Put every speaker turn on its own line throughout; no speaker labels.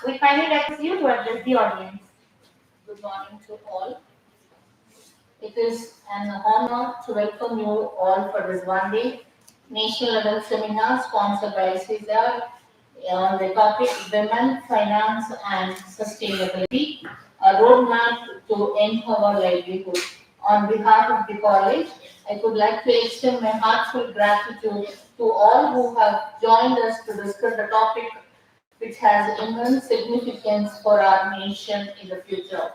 we kindly request you to address the audience.
Good morning to all. It is an honor to welcome you all for this one-day national level seminar sponsored by ICSSR on the topic Women, Finance and Sustainability, a roadmap to empower livelihood. On behalf of the college, I would like to extend my heartfelt gratitude to all who have joined us to discuss the topic which has immense significance for our nation in the future.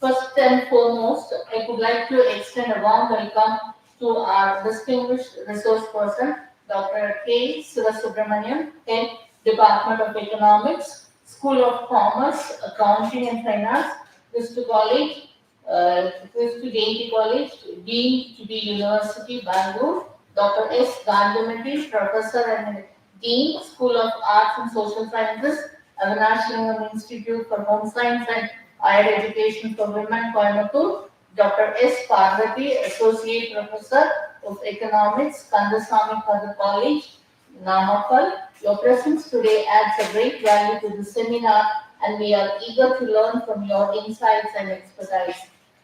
First and foremost, I would like to extend a warm welcome to our distinguished resource person, Dr. K. Subramanian, Head Department of Economics, School of Commerce, Accounting and Finance, Vista College, Vista Jainti College, Dean to be University, Bangalore, Dr. S. Gandhamati, Professor and Dean, School of Arts and Social Sciences, Avinash Institute for Home Science and Higher Education for Women, Coimbatore, Dr. S. Parvati, Associate Professor of Economics, Kandasamy Father College, Namakkal. Your presence today adds a great value to the seminar and we are eager to learn from your insights and expertise.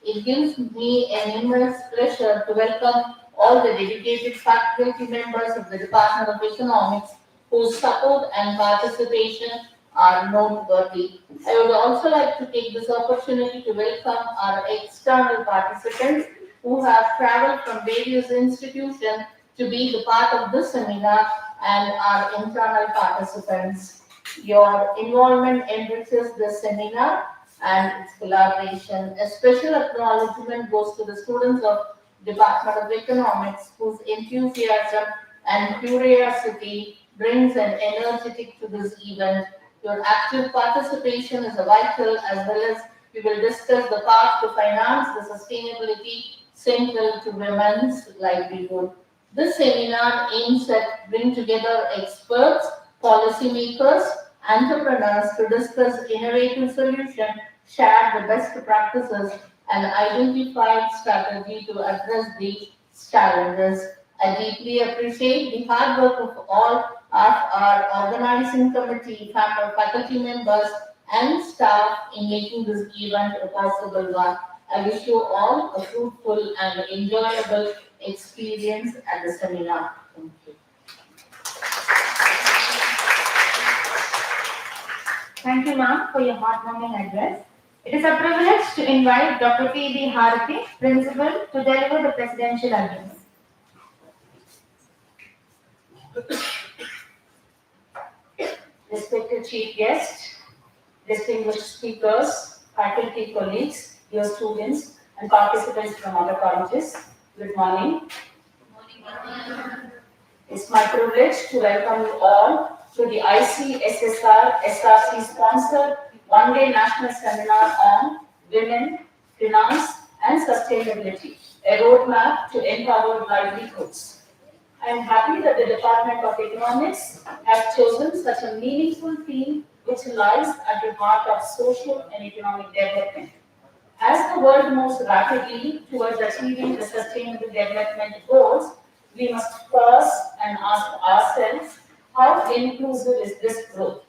It gives me an immense pleasure to welcome all the dedicated faculty members of the Department of Economics whose support and participation are noteworthy. I would also like to take this opportunity to welcome our external participants who have traveled from various institutions to be the part of this seminar and our internal participants. Your involvement enriches this seminar and its collaboration. A special acknowledgement goes to the students of Department of Economics whose enthusiasm and curiosity brings an energetic to this event. Your active participation is vital as well as we will discuss the path to finance the sustainability central to women's livelihood. This seminar aims at bring together experts, policymakers, entrepreneurs to discuss innovative solutions, share the best practices, and identify strategy to address these challenges. I deeply appreciate the hard work of all of our organizing committee, faculty members, and staff in making this event a possible one. I wish you all a fruitful and enjoyable experience at the seminar. Thank you.
Thank you, ma'am, for your heartwarming address. It is a privilege to invite Dr. P.B. Bharati, Principal, to deliver the presidential address.
Respected Chief Guest, distinguished speakers, faculty colleagues, dear students, and participants from other colleges, good morning. It's my privilege to welcome you all to the ICSSR-SRC sponsored one-day national seminar on Women, Finance and Sustainability, a roadmap to empower livelihoods. I am happy that the Department of Economics has chosen such a meaningful theme which lies at the heart of social and economic development. As the world moves rapidly towards achieving the sustainable development goals, we must pause and ask ourselves, how inclusive is this growth?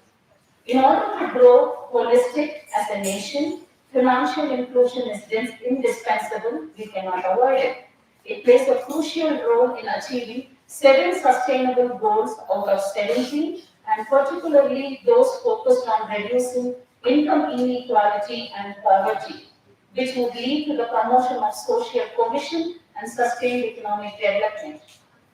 In order to grow holistic as a nation, financial inclusion is indispensable. We cannot avoid it. It plays a crucial role in achieving 7 sustainable goals out of 17, and particularly those focused on reducing income inequality and poverty, which would lead to the promotion of social cohesion and sustained economic development.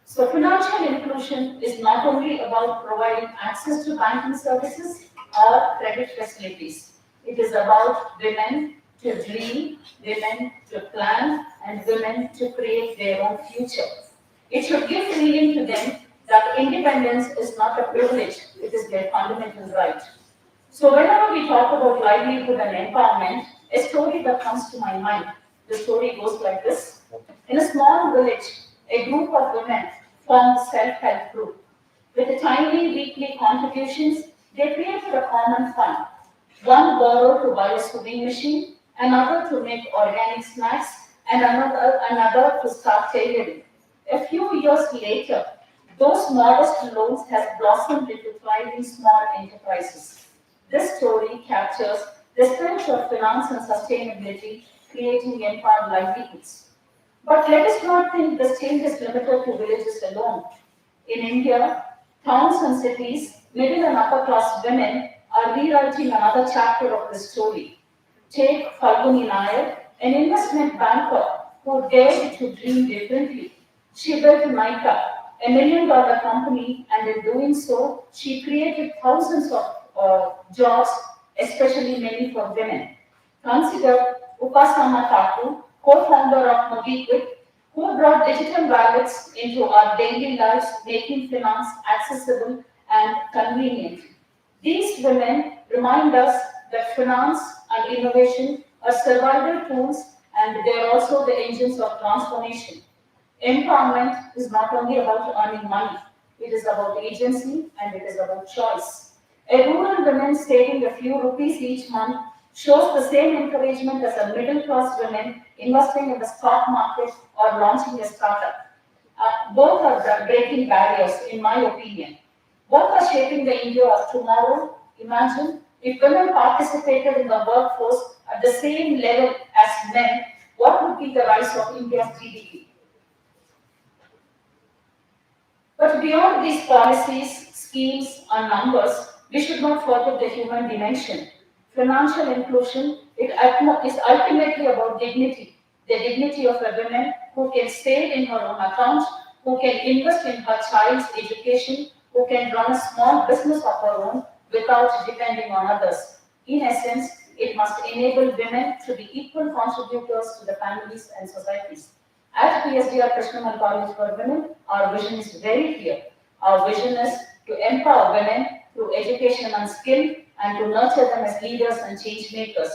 So financial inclusion is not only about providing access to banking services or credit facilities. It is about women to dream, women to plan, and women to create their own future. It should give feeling to them that independence is not a privilege, it is their fundamental right. So whenever we talk about livelihood and empowerment, a story that comes to my mind, the story goes like this. In a small village, a group of women formed a self-help group. With tiny weekly contributions, they created a common fund. One borrowed to buy a sewing machine, another to make organic snacks, and another to start tailoring. A few years later, those modest loans have blossomed into thriving small enterprises. This story captures the spirit of finance and sustainability, creating empowered livelihoods. But let us not think this change is limited to villages alone. In India, towns and cities, middle and upper class women are rewriting another chapter of this story. Take Falguni Nair, an investment banker who dared to dream differently. She built Nika, a $1 million company, and in doing so, she created thousands of jobs, especially many for women. Consider Upasana Thakur, co-founder of MobiKwik, who brought digital wallets into our daily lives, making finance accessible and convenient. These women remind us that finance and innovation are survival tools and they are also the engines of transformation. Empowerment is not only about earning money, it is about agency and it is about choice. A rural woman saving a few rupees each month shows the same encouragement as a middle class woman investing in the stock market or launching a startup. Both are breaking barriers, in my opinion. Both are shaping the India of tomorrow. Imagine if women participated in the workforce at the same level as men, what would be the rise of India's GDP? But beyond these policies, schemes, and numbers, we should not forget the human dimension. Financial inclusion is ultimately about dignity, the dignity of a woman who can save in her own account, who can invest in her child's education, who can run a small business of her own without depending on others. In essence, it must enable women to be equal contributors to the families and societies. At PSDR Krishnamal College for Women, our vision is very clear. Our vision is to empower women through education and skill and to nurture them as leaders and change makers.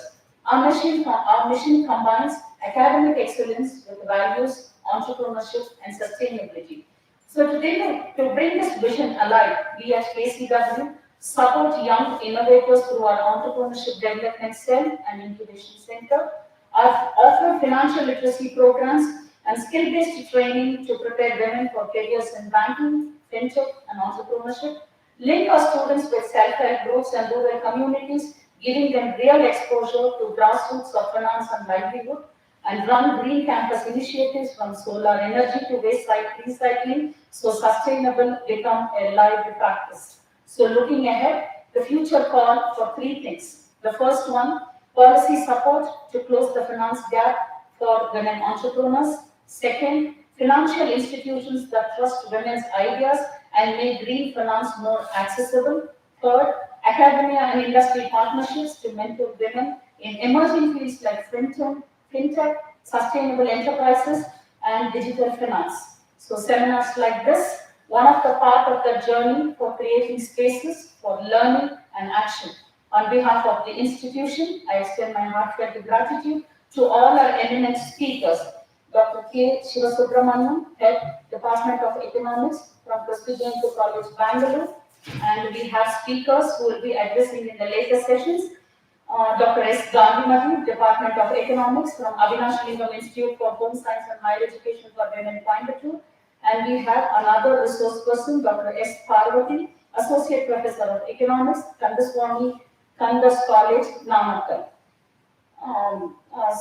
Our mission combines academic excellence with values, entrepreneurship, and sustainability. So to bring this vision alive, we at KCW support young innovators through our Entrepreneurship Development Cell and Incubation Center, offer financial literacy programs and skill-based training to prepare women for careers in banking, fintech, and entrepreneurship, link our students with self-help groups and rural communities, giving them real exposure to grassroots of finance and livelihood, and run green campus initiatives from solar energy to waste recycling so sustainable become a live practice. So looking ahead, the future call for three things. The first one, policy support to close the finance gap for women entrepreneurs. Second, financial institutions that trust women's ideas and make green finance more accessible. Third, academia and industry partnerships to mentor women in emerging fields like fintech, sustainable enterprises, and digital finance. So seminars like this, one of the part of the journey for creating spaces for learning and action. On behalf of the institution, I extend my heartfelt gratitude to all our eminent speakers. Dr. K. Shivasubramaniam, Head, Department of Economics from Prestigious College, Bangalore. And we have speakers who will be addressing in the later sessions. Dr. S. Gandhimathi, Department of Economics from Avinash Lingam Institute for Home Science and Higher Education for Women, Coimbatore. And we have another resource person, Dr. S. Parvati, Associate Professor of Economics, Kandaswamy Kandas College, Namakkal.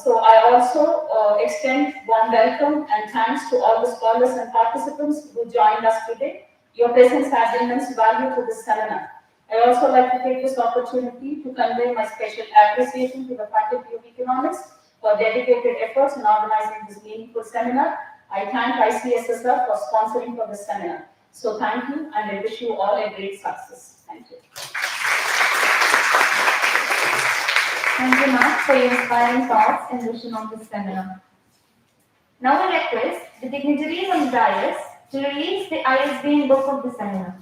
So I also extend warm welcome and thanks to all the scholars and participants who joined us today. Your presence has immense value to this seminar. I also like to take this opportunity to convey my special appreciation to the Faculty of Economics for dedicated efforts in organizing this meaningful seminar. I thank ICSSR for sponsoring for this seminar. So thank you and I wish you all a great success. Thank you.
Thank you, ma'am, for your inspiring thoughts and vision on this seminar. Now I request the dignitaries on the dais to release the ISBN book of the seminar.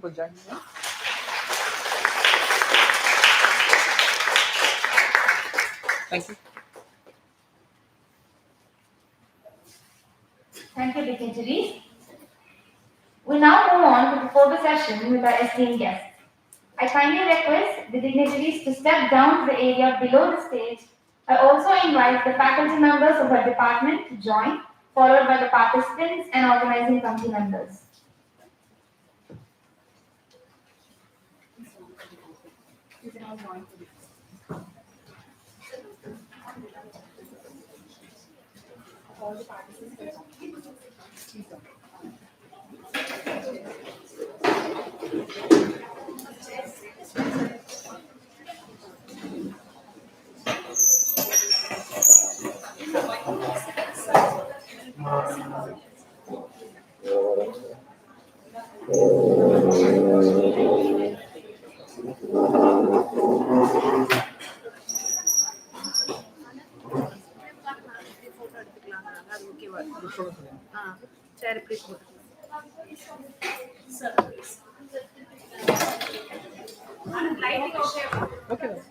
for joining me. Thank you.
Thank you, dignitaries. We now move on to the photo session with our esteemed guests. I kindly request the dignitaries to step down to the area below the stage. I also invite the faculty members of our department to join, followed by the participants and organizing committee members.
Okay.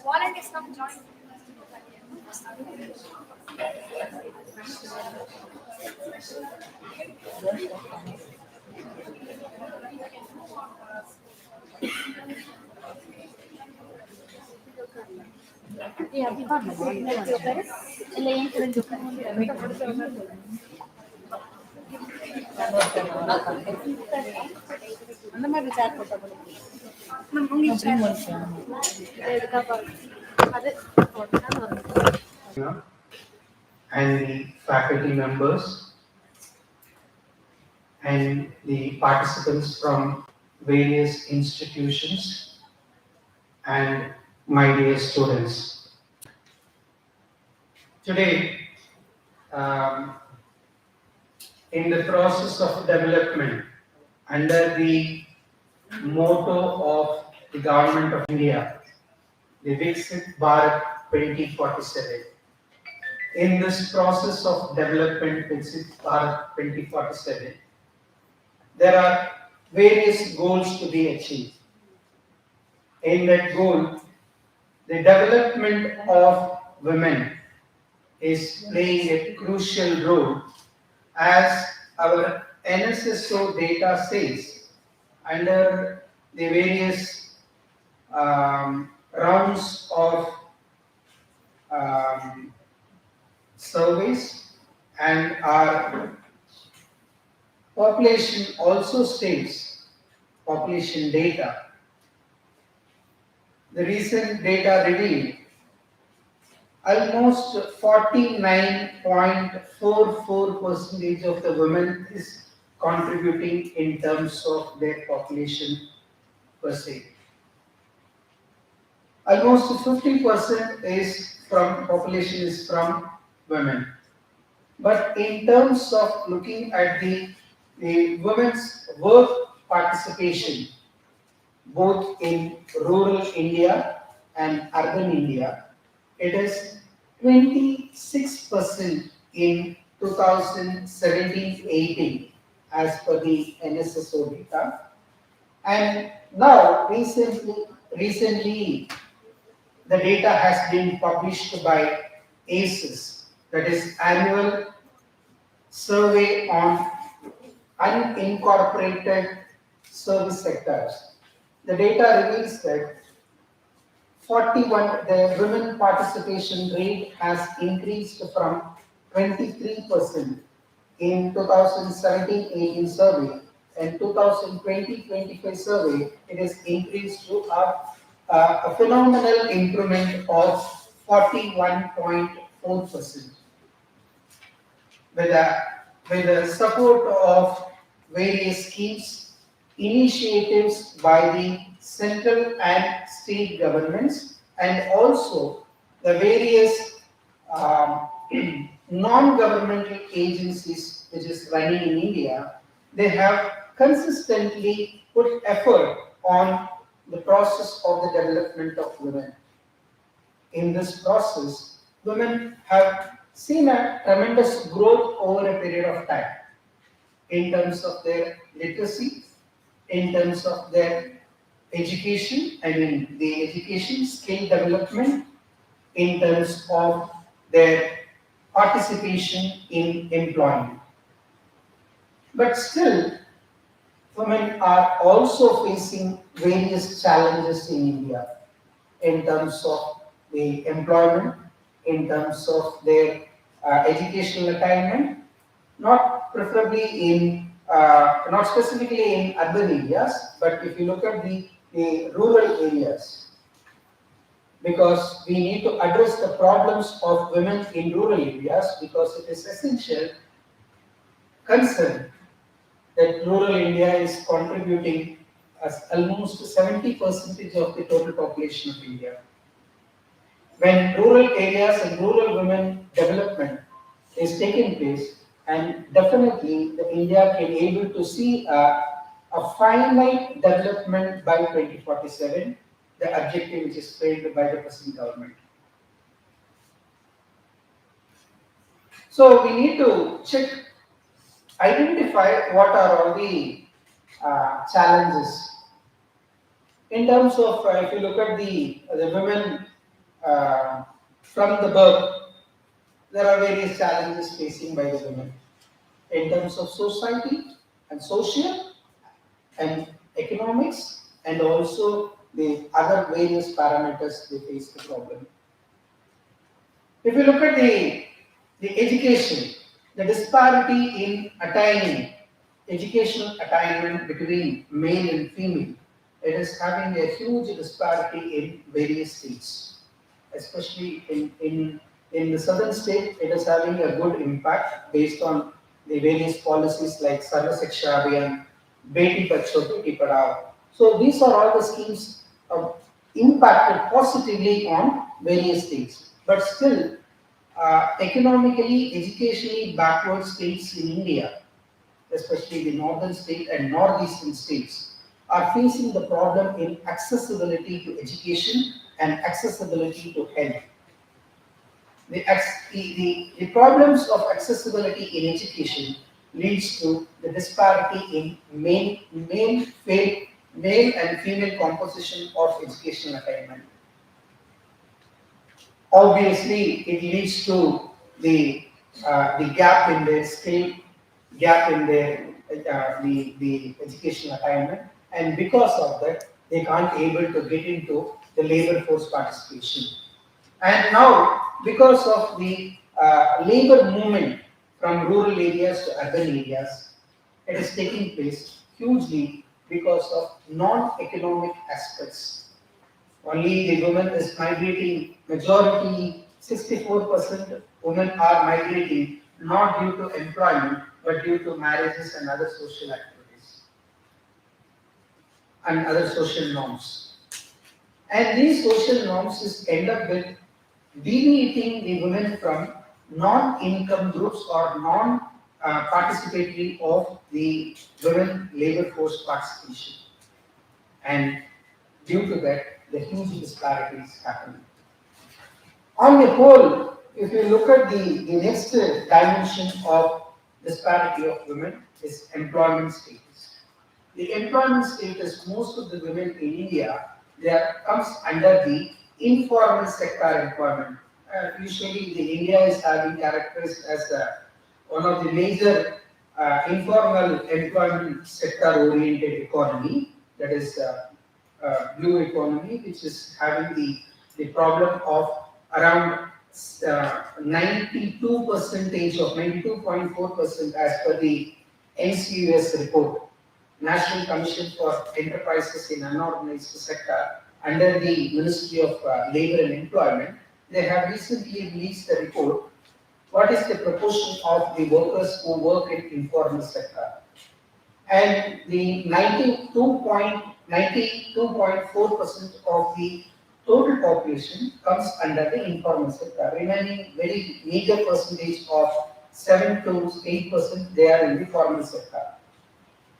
Volunteers come join.
அந்த மாதிரி சேர் போட்டா கூட
and the faculty members and the participants from various institutions and my dear students. Today, in the process of development under the motto of the Government of India, the Viksit Bharat 2047. In this process of development, Viksit Bharat 2047, there are various goals to be achieved. In that goal, the development of women is playing a crucial role, as our NSSO data says, under the various rounds of surveys, and our population also states population data. The recent data revealed almost 49.44% of the women is contributing in terms of their population per se. Almost 50% is from population is from women. But in terms of looking at the women's work participation, both in rural India and urban India, it is 26% in 2017-18 as per the NSSO data. And now recently the data has been published by ACES, that is Annual Survey on Unincorporated Service Sectors. The data reveals that the women participation rate has increased from 23% in 2017-18 survey and 2020-25 survey, it has increased to a phenomenal improvement of 41.4%. With the support of various schemes, initiatives by the central and state governments, and also the various um, non-governmental agencies which is running in India, they have consistently put effort on the process of the development of women. In this process, women have seen a tremendous growth over a period of time in terms of their literacy, in terms of their education, I mean the education, skill development, in terms of their participation in employment. But still, women are also facing various challenges in India in terms of the employment, in terms of their educational attainment, not preferably not specifically in urban areas, but if you look at the rural areas, because we need to address the problems of women in rural areas, because it is essential concern that rural India is contributing as almost 70% of the total population of India. When rural areas and rural women development is taking place, and definitely the India can able to see a finite development by 2047, the objective which is framed by the present government. So we need to identify what are all the challenges. In terms of, if you look at the women from the birth, there are various challenges facing by the women in terms of society and social and economics, and also the other various parameters they face the problem. If you look at the education, the disparity in attaining educational attainment between male and female, it is having a huge disparity in various states, especially in the southern state. It is having a good impact based on the various policies like Sarva Shiksha Abhiyan, Beti Bachao, Beti Padhao. So these are all the schemes impacted positively on various states. But still, economically, educationally backward states in India, especially the northern state and northeastern states, are facing the problem in accessibility to education and accessibility to health. The problems of accessibility in education leads to the disparity in male and female composition of educational attainment. Obviously, it leads to the gap in their skill, gap in their the educational attainment, and because of that, they can't able to get into the labor force participation. And now, because of the labor movement from rural areas to urban areas, it is taking place hugely because of non-economic aspects. Only the women is migrating, majority 64% women are migrating not due to employment but due to marriages and other social activities and other social norms. And these social norms is end up with deviating the women from non-income groups or non-participatory of the women labor force participation. And due to that, the huge disparities happen. On the whole, if you look at the next dimension of disparity of women is employment status. The employment status, most of the women in India, comes under the informal sector employment. Usually, the India is having characterized as one of the major informal employment sector-oriented economy, that is blue economy, which is having the problem of around 92 percentage of 92.4% as per the NCUS report, National Commission for Enterprises in Unorganized Sector, under the Ministry of Labour and Employment. They have recently released a report. What is the proportion of the workers who work in informal sector? And the 92.4% of the total population comes under the informal sector. Remaining very meager percentage of 7 to 8%, they are in the formal sector.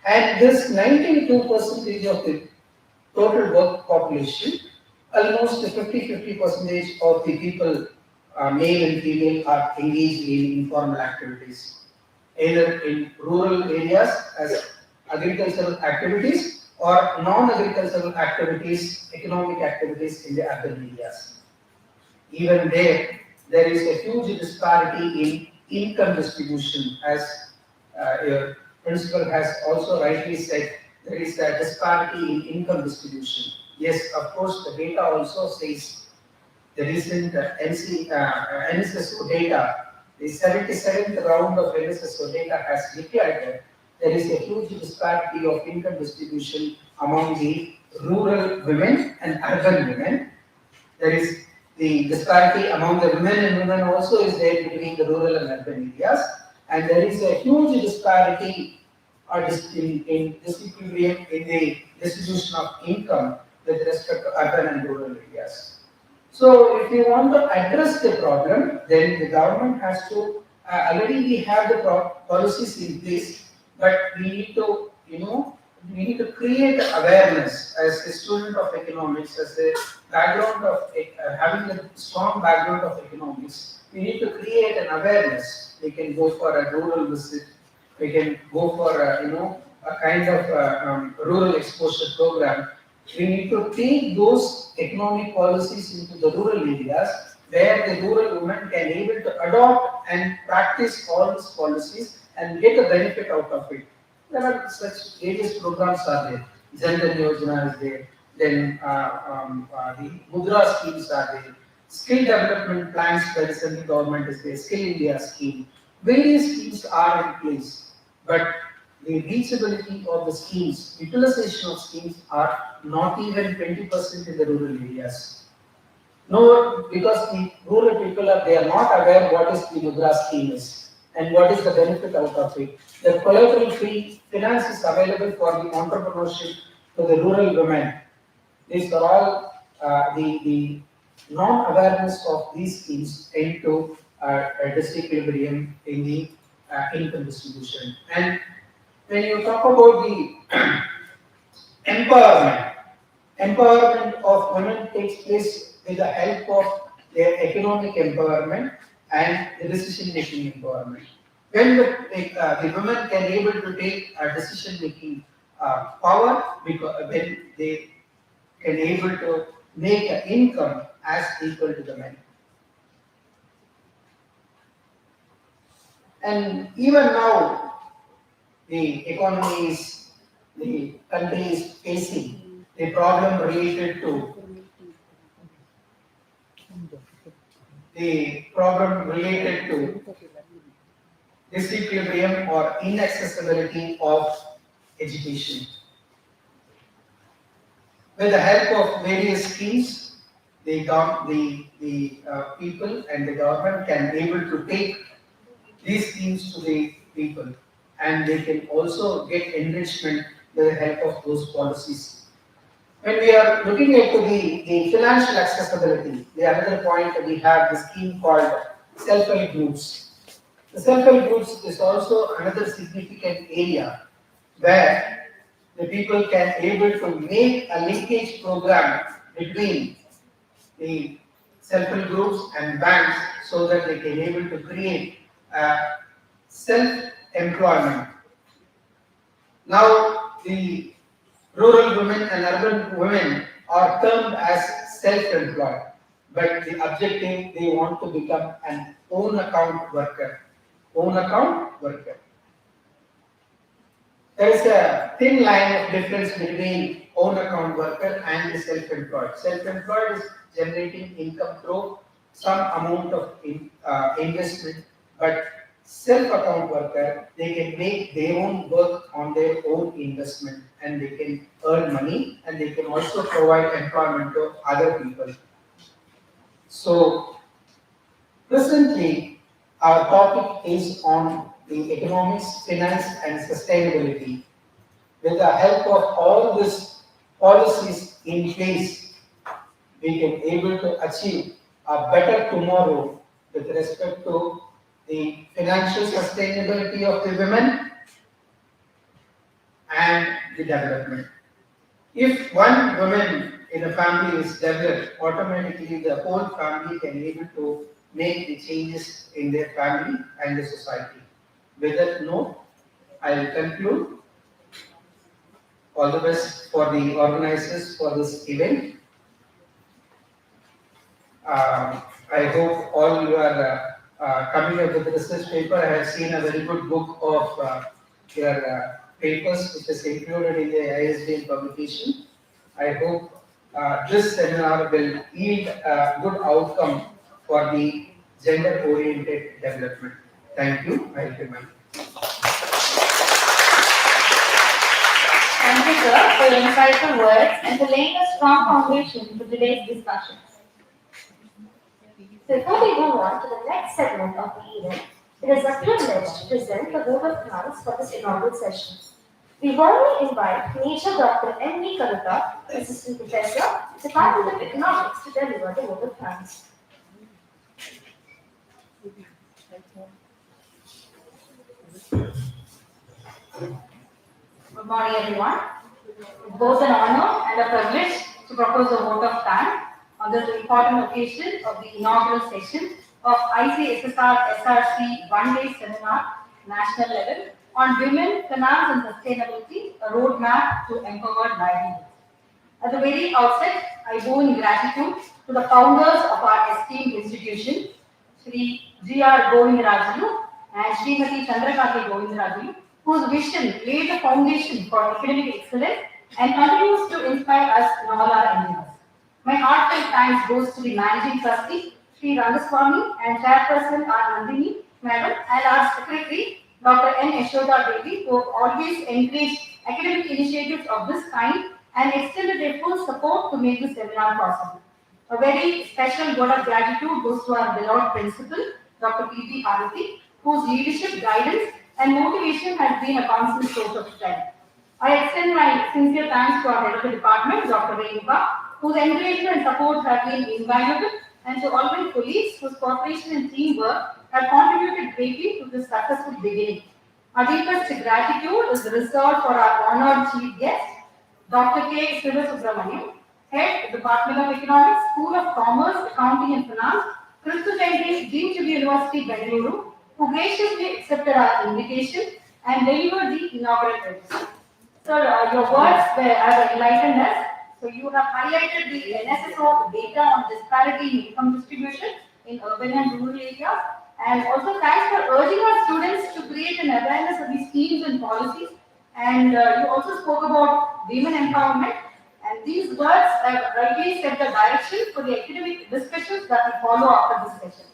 And this 92% of the total work population, almost 50 percentage of the people, male and female, are engaged in informal activities, either in rural areas as agricultural activities or non-agricultural activities, economic activities in the urban areas. Even there is a huge disparity in income distribution, as your principal has also rightly said. There is a disparity in income distribution. Yes, of course, the data also says the recent NSSO data, the 77th round of NSSO data has declared that there is a huge disparity of income distribution among the rural women and urban women. There is the disparity among the women and women also is there between the rural and urban areas, and there is a huge disparity or in disequilibrium in the distribution of income with respect to urban and rural areas. So, if we want to address the problem, then the government has to already we have the policies in place, but we need to we need to create awareness. As a student of economics, as a background of having a strong background of economics, we need to create an awareness. We can go for a rural visit. We can go for a kind of rural exposure program. We need to take those economic policies into the rural areas where the rural women can able to adopt and practice all these policies and get a benefit out of it. There are such various programs are there. Chandra Yojana is there. Then the Mudra schemes are there. Skill development plans by the central government is there. Skill India scheme. Various schemes are in place, but the reachability of the schemes, utilization of schemes are not even 20% in the rural areas. No, because the rural people they are not aware what is the Mudra scheme is and what is the benefit out of it. The collateral free finance is available for the entrepreneurship to the rural women. These are all the non-awareness of these schemes into a disequilibrium in the income distribution. And when you talk about the empowerment of women takes place with the help of their economic empowerment and the decision-making empowerment. When the women can able to take a decision-making power, because when they can able to make an income as equal to the men. And even now, the economy is, the country is facing a problem related to disequilibrium or inaccessibility of education. With the help of various schemes, the people and the government can able to take these schemes to the people, and they can also get enrichment with the help of those policies. When we are looking at the financial accessibility, the another point we have the scheme called self-help groups. The self-help groups is also another significant area where the people can able to make a linkage program between the self-help groups and banks so that they can able to create self-employment. Now, the rural women and urban women are termed as self-employed, but the objective they want to become an own account worker. Own account worker. There is a thin line of difference between own account worker and the self-employed. Self-employed is generating income through some amount of investment, but self-account worker, they can make their own work on their own investment and they can earn money and they can also provide employment to other people. So presently, our topic is on the economics, finance and sustainability. With the help of all these policies in place, we can able to achieve a better tomorrow with respect to the financial sustainability of the women and the development. If one woman in a family is developed, automatically the whole family can able to make the changes in their family and the society. With that note, I will conclude. All the best for the organizers for this event. I hope all you are coming up with the research paper. I have seen a very good book of your papers which is included in the ISDN publication. I hope this seminar will yield a good outcome for the gender-oriented development. Thank you. I recommend.
Thank you, sir, for your insightful words and for laying a strong foundation for today's discussion. Before we move on to the next segment of the event, it is a privilege to present the vote of thanks for this inaugural session. We warmly invite Major Dr. M.V. Karuta, Assistant Professor, Department of Economics, to deliver the vote of thanks. Good morning, everyone. It's both an honor and a privilege to propose a vote of thanks on this important occasion of the inaugural session of ICSSR-SRC one-day seminar, national level, on women, finance and sustainability, a roadmap to empowered livelihood. At the very outset, I bow in gratitude to the founders of our esteemed institution, Sri G.R. Govindarajulu and Srimati Chandra, whose vision laid the foundation for academic excellence and continues to inspire us in all our endeavors. My heartfelt thanks goes to the Managing Trustee, Sri Rangaswamy, and Chairperson R. Nandini, Madam, and our Secretary, Dr. N. Yashoda Devi, who have always encouraged academic initiatives of this kind and extended their full support to make this seminar possible. A very special word of gratitude goes to our beloved principal, Dr. P.P. Bharati, whose leadership, guidance, and motivation has been a constant source of strength. I extend my sincere thanks to our head of the department, Dr. Renuka, whose encouragement and support have been invaluable, and to all my colleagues whose cooperation and teamwork have contributed greatly to this successful beginning. Our deepest gratitude is reserved for our honored chief guest, Dr. K. Subramaniam, Head, Department of Economics, School of Commerce, Accounting and Finance, Christu Jayanti, Dean to the University, Bengaluru, who graciously accepted our invitation and delivered the inaugural address. Sir, your words have enlightened us. So you have highlighted the NSSO data on disparity in income distribution in urban and rural areas, and also thanks for urging our students to create an awareness of these schemes and policies. And you also spoke about women empowerment, and these words have rightly set the direction for the academic discussions that will follow after this session.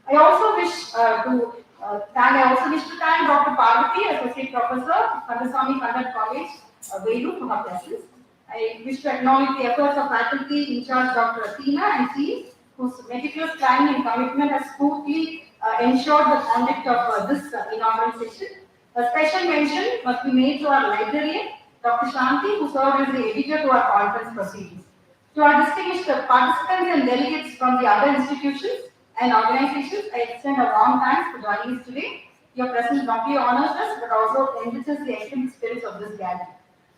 I also wish to thank Dr. Parvati, Associate Professor, Kandaswamy Kandat College, Velu, for her presence. I wish to acknowledge the efforts of faculty in charge, Dr. Athena and team, whose meticulous planning and commitment has smoothly ensured the conduct of this inaugural session. A special mention must be made to our librarian, Dr. Shanti, who served as the editor to our conference proceedings. To our distinguished participants and delegates from the other institutions and organizations, I extend a warm thanks for joining us today. Your presence not only honors us, but also enriches the academic spirits of this gathering.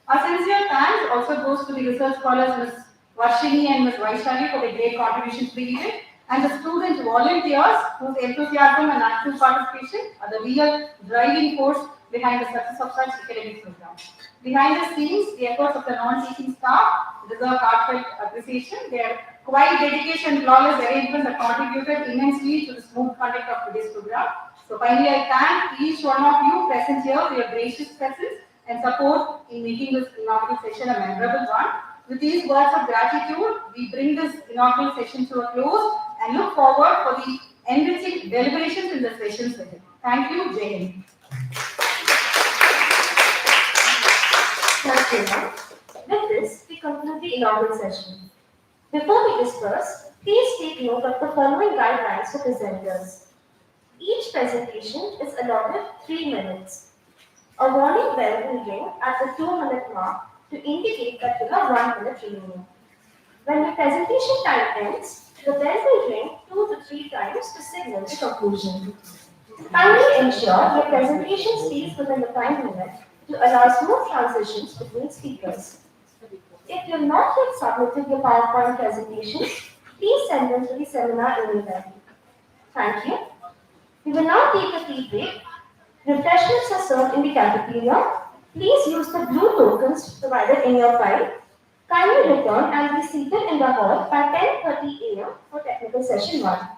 Our sincere thanks also goes to the research scholars Ms. Varshini and Ms. Vaishali for their great contributions to the event, and the student volunteers whose enthusiasm and active participation are the real driving force behind the success of such academic programs. Behind the scenes, the efforts of the non-teaching staff deserve heartfelt appreciation. Their quiet dedication and flawless arrangement have contributed immensely to the smooth conduct of today's program. So finally, I thank each one of you present here for your gracious presence and support in making this inaugural session a memorable one. With these words of gratitude, we bring this inaugural session to a close
and look forward for the enriching deliberations in the sessions ahead. Thank you, Jai Hind.
Thank you, ma'am. With this, we conclude the inaugural session. Before we disperse, please take note of the following guidelines for presenters. Each presentation is allotted 3 minutes. A warning bell will ring at the 2-minute mark to indicate that you have 1 minute remaining. When the presentation time ends, the bell will ring 2 to 3 times to signal the conclusion. Kindly ensure your presentation stays within the time limit to allow smooth transitions between speakers. If you have not yet submitted your PowerPoint presentation, please send them to the seminar email ID. Thank you. We will now take a tea break. Refreshments are served in the cafeteria. Please use the blue tokens provided in your file. Kindly return and be seated in the hall by 10:30 a.m. for technical session 1.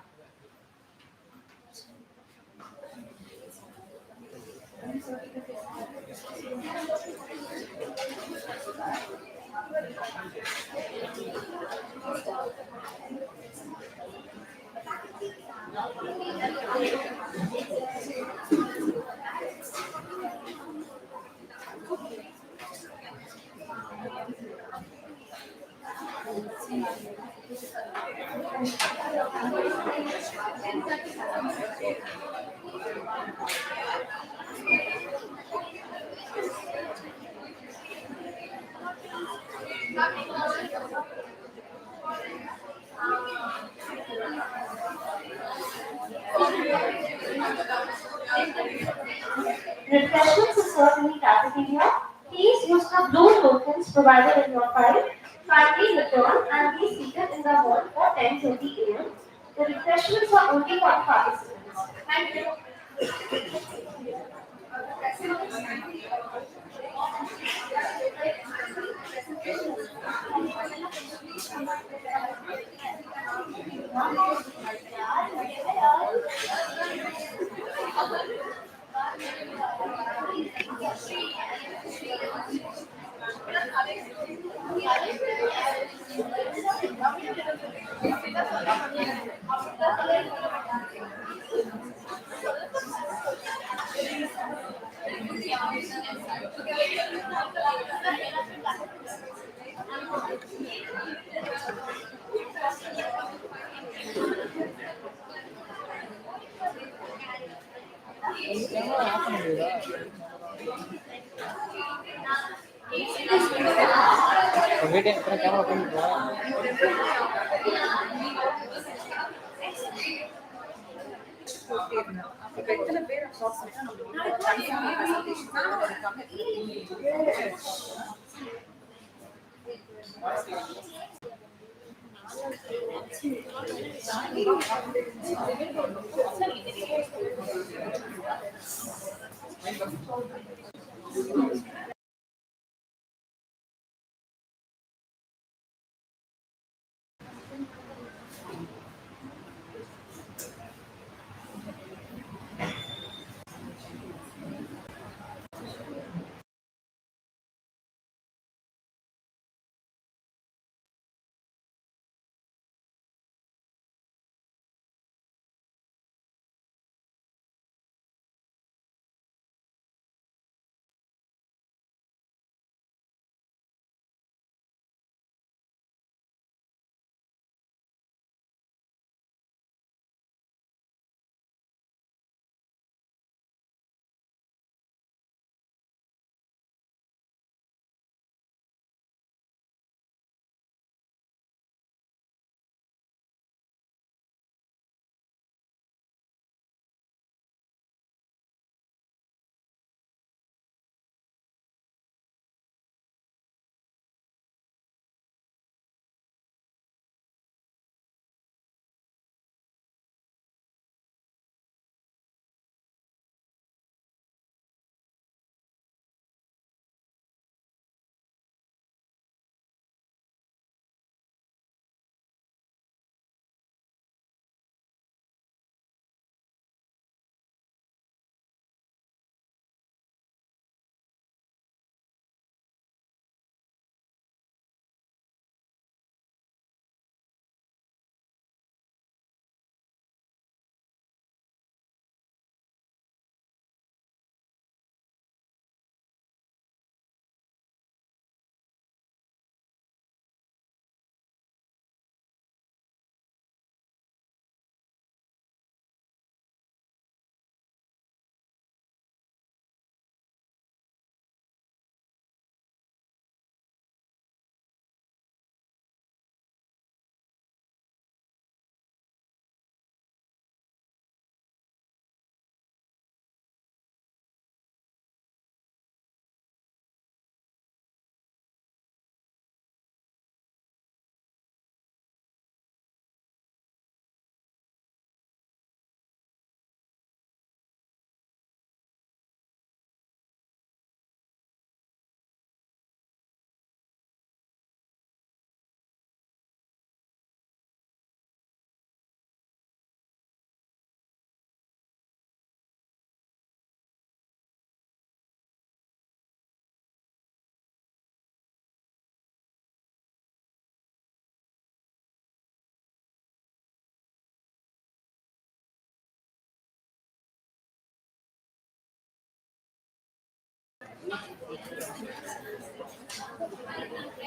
Refreshments are served in the cafeteria. Please use the blue tokens provided in your file. Kindly return and be seated in the hall for 10:30 a.m. The refreshments are only for the participants. Thank you.
Wait, camera open.
இப்போ எத்தனை பேர் approximate நம்மளோட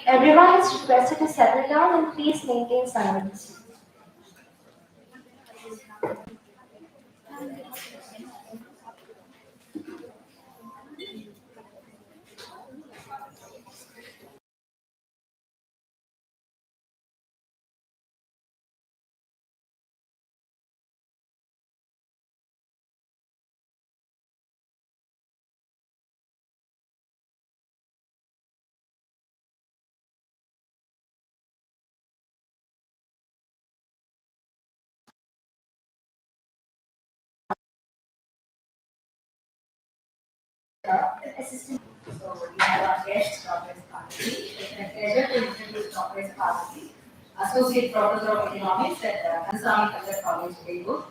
Everyone is requested to settle down and please maintain silence. Assistant.
So we have our guest, Dr. Parvati. It's a pleasure to introduce Dr. Parvati, Associate Professor of Economics at Kansami Kallar College, Bangalore.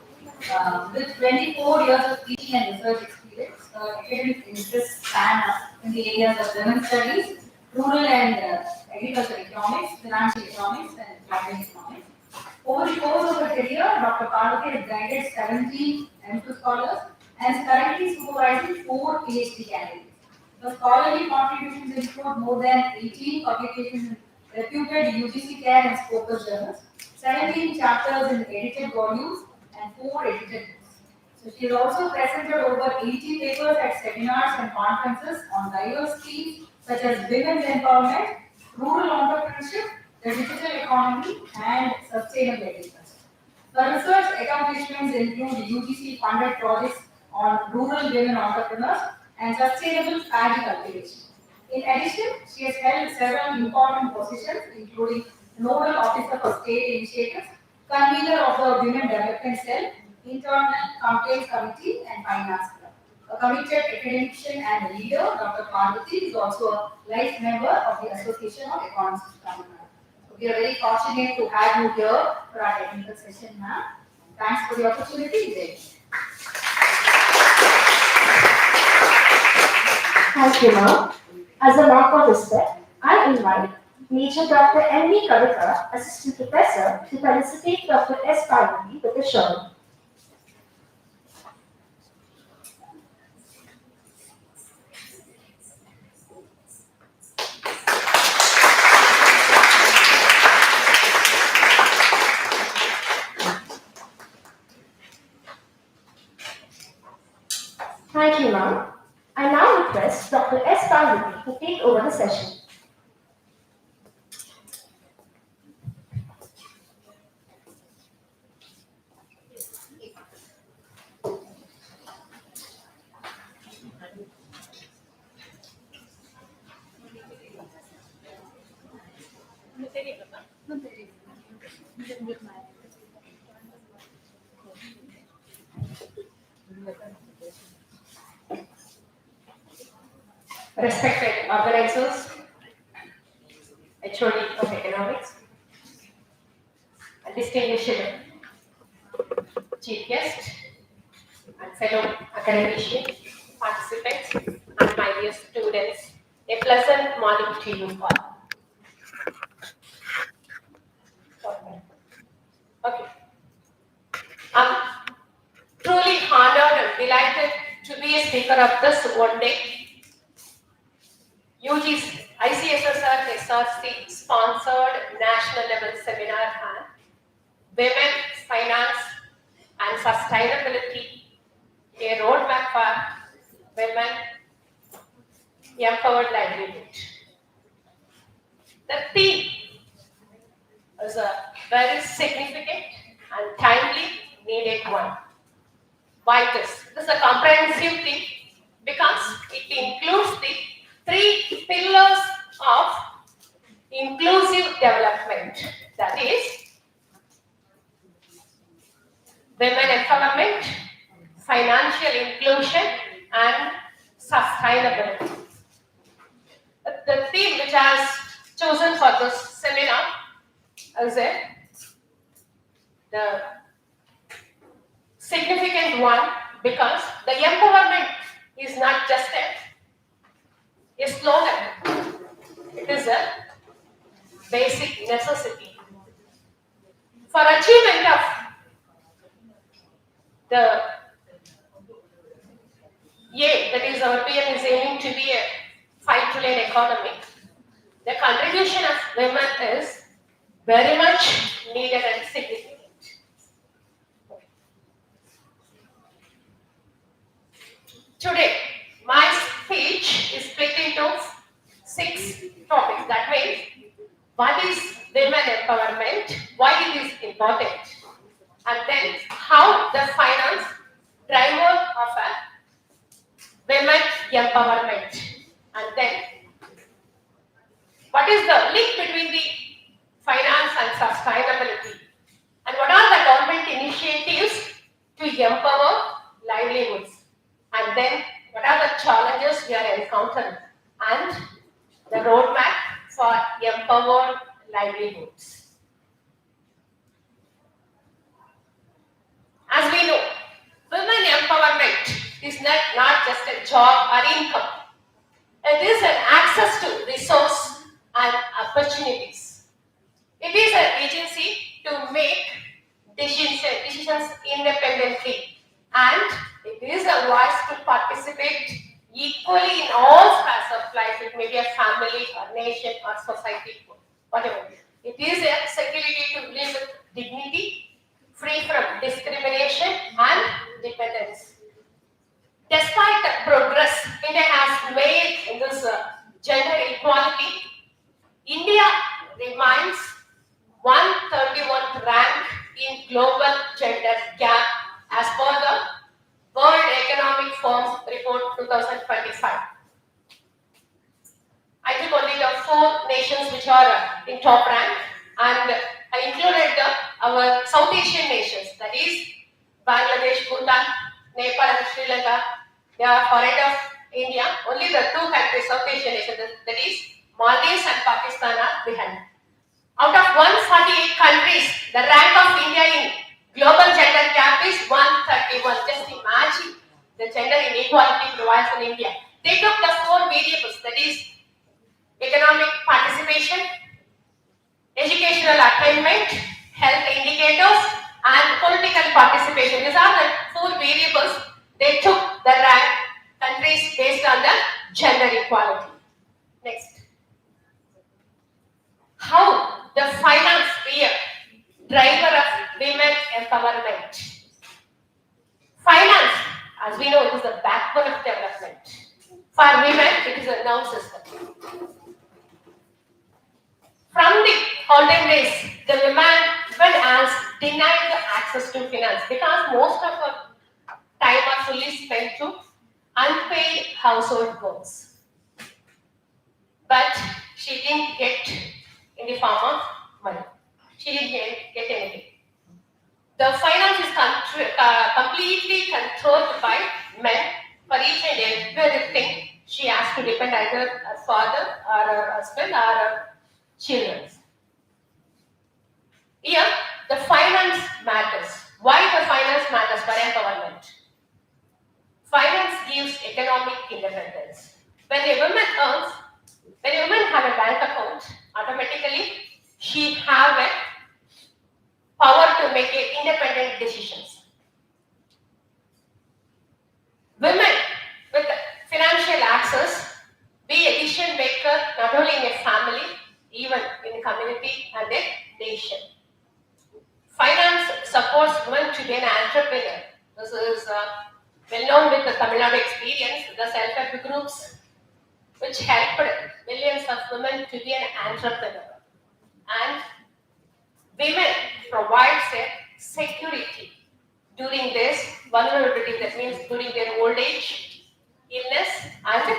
With 24 years of teaching and research experience, academic interests span in the areas of women's studies, rural and agricultural economics, financial economics, and climate economics. Over the course of her career, Dr. Parvati has guided 17 M2 scholars and is currently supervising 4 PhD candidates. The scholarly contributions include more than 18 publications in reputed UGC CAD and Scopus journals, 17 chapters in edited volumes, and 4 edited books. So she has also presented over 80 papers at seminars and conferences on diverse themes such as women's empowerment, rural entrepreneurship, the digital economy, and sustainable agriculture. Her research accomplishments include UGC funded projects on rural women entrepreneurs and sustainable paddy cultivation. In addition, she has held several important positions, including Nodal Officer for State Initiatives, Convener of the Women Development Cell, Internal Complaints Committee, and Finance Club. A committed academician and leader, Dr. Parvati is also a life member of the Association of Economists of Tamil Nadu. So we are very fortunate to have you here for our technical session, ma'am. Thanks for the opportunity. Jai.
Thank you, ma'am. As a mark of respect, I invite Major Dr. M.V. Kavika, Assistant Professor, to felicitate Dr. S. Parvati with a show. Thank you, ma'am. I now request Dr. S. Parvati to take over the session. Respected organizers, HOD of Economics, and distinguished chief guest, and fellow academicians, participants, and my dear students, a pleasant morning to you all. Okay. I'm truly honored and delighted to be a speaker of this one day UGC ICSSR-SRC sponsored national level seminar on women, finance and sustainability, a roadmap for women empowered livelihood. The theme is a very significant and timely needed one. Why this? This is a comprehensive theme because it includes the 3 pillars of inclusive development. That is, women empowerment, financial inclusion, and sustainability. The theme which I has chosen for this seminar is the significant one because the empowerment is not just a slogan. It is a basic necessity. For achievement of the
A, that is our PM is aiming to be a 5 trillion economy. The contribution of women is very much needed and significant. Today, my speech is split into 6 topics. That means, what is women empowerment, why it is important, and then how the finance driver of a women empowerment, and then what is the link between the finance and sustainability, and what are the government initiatives to empower livelihoods, and then what are the challenges we are encountering, and the roadmap for empowered livelihoods. As we know, women empowerment is not just a job or income. It is an access to resource and opportunities. It is an agency to make decisions independently, and it is a voice to participate equally in all spheres of life. It may be a family or nation or society, whatever. It is a security to live with dignity, free from discrimination and dependence. Despite the progress India has made in this gender equality, India remains 131st rank in global gender gap as per the World Economic Forum Report 2025. I took only the 4 nations which are in top rank, and I included our South Asian nations, that is Bangladesh, Bhutan, Nepal and Sri Lanka. They are ahead of India. Only the 2 countries, South Asian nations, that is Maldives and Pakistan, are behind. Out of 148 countries, the rank of India in global gender gap is 131. Just imagine the gender inequality provides in India. They took the 4 variables, that is economic participation, educational attainment, health indicators, and political participation. These are the 4 variables. They took the rank countries based on the gender equality. Next. How the finance be a driver of women empowerment. Finance, as we know, it is the backbone of development. For women, it is a nerve system. From the olden days, the women has denied the access to finance because most of her time are fully spent to unpaid household works. But she didn't get in the form of money. She didn't get anything. The finance is completely controlled by men. For each and everything, she has to depend either her father or her husband or her children. Here, the finance matters. Why the finance matters for empowerment? Finance gives economic independence. When a woman earns, when a woman have a bank account, automatically she have a power to make independent decisions. Women with financial access be a decision maker not only in a family, even in a community and a nation. Finance supports women to be an entrepreneur. This is well known with the Tamil Nadu experience, the self-help groups which helped millions of women to be an entrepreneur. And women provides a security during this vulnerability, that means during their old age, illness and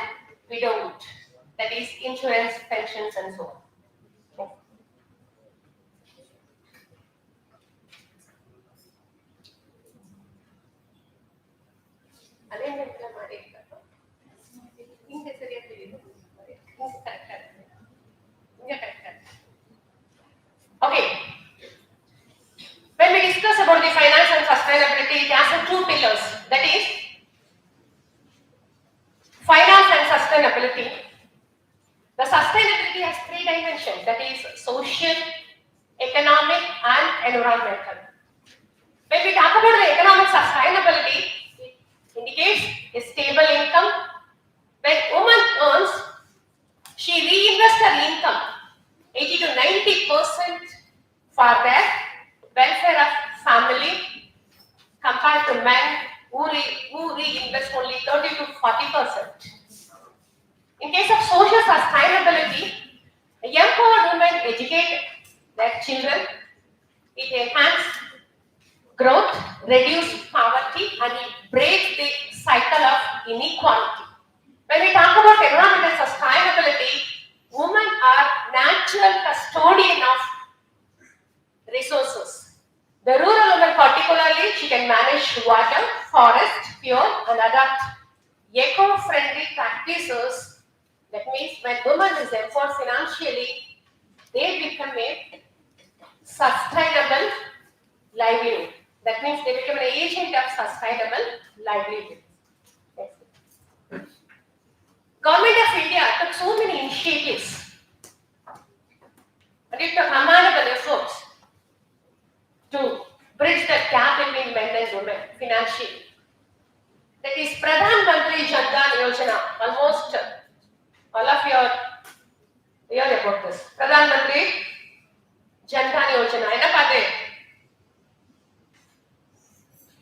widowhood, that is insurance, pensions and so on. Okay. When we discuss about the finance and sustainability, it has 2 pillars. That is finance and sustainability. The sustainability has 3 dimensions. That is social, economic, and environmental. When we talk about the economic sustainability, it indicates a stable income. When woman earns, she reinvests her income 80 to 90% for their welfare of family compared to men who reinvest only 30 to 40%. In case of social sustainability, empowered women educate their children, it enhances growth, reduce poverty, and it breaks the cycle of inequality. When we talk about environmental sustainability, women are natural custodian of resources. The rural woman particularly, she can manage water, forest, fuel, and adopt eco-friendly practices. That means when woman is empowered financially, they become a sustainable livelihood. That means they become an agent of sustainable livelihood. Government of India took so many initiatives and it took commendable efforts to bridge the gap between men and women financially. That is Pradhan Mantri Chandra Yojana. Almost all of you are heard about this. Pradhan Mantri Chandra Yojana. என்ன பாத்து?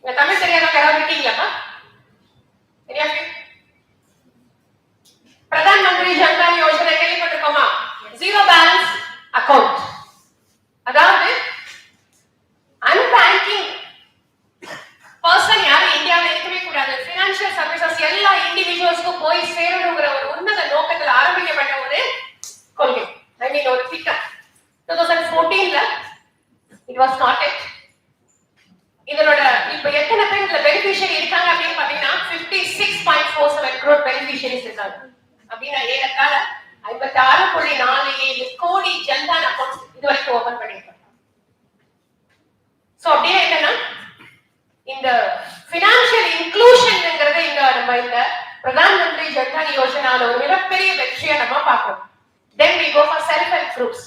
இந்த தமிழ் தெரியாதவங்க யாராவது இருக்கீங்களா? தெரியாது? Pradhan Mantri Chandra Yojana கேள்விப்பட்டிருக்கோமா? Zero balance account. அதாவது unbanking person யாரும் இந்தியாவில் இருக்கவே கூடாது. Financial services எல்லா இண்டிவிஜுவல்ஸ்க்கும் போய் சேரணுங்கிற ஒரு உன்னத நோக்கத்தில் ஆரம்பிக்கப்பட்ட ஒரு கொள்கை. I mean ஒரு திட்டம். 2014ல it was started. இதனோட இப்ப எத்தனை பேர் இதுல பெனிஃபிஷியரி இருக்காங்க அப்படின்னு பாத்தீங்கன்னா 56.47 crore பெனிஃபிஷியரிஸ் இருக்காங்க. அப்படின்னா ஏறத்தாழ 56.47 கோடி ஜன்தான் அக்கவுண்ட்ஸ் இதுவரைக்கும் ஓபன் பண்ணிருக்காங்க. சோ அப்படியே என்னன்னா இந்த பினான்சியல் இன்க்ளூஷன்ங்கிறது இங்க நம்ம இந்த பிரதான் மந்திரி ஜன்தான் யோஜனால ஒரு மிகப்பெரிய வெற்றியை நம்ம பார்க்கிறோம். Then we go for self-help groups.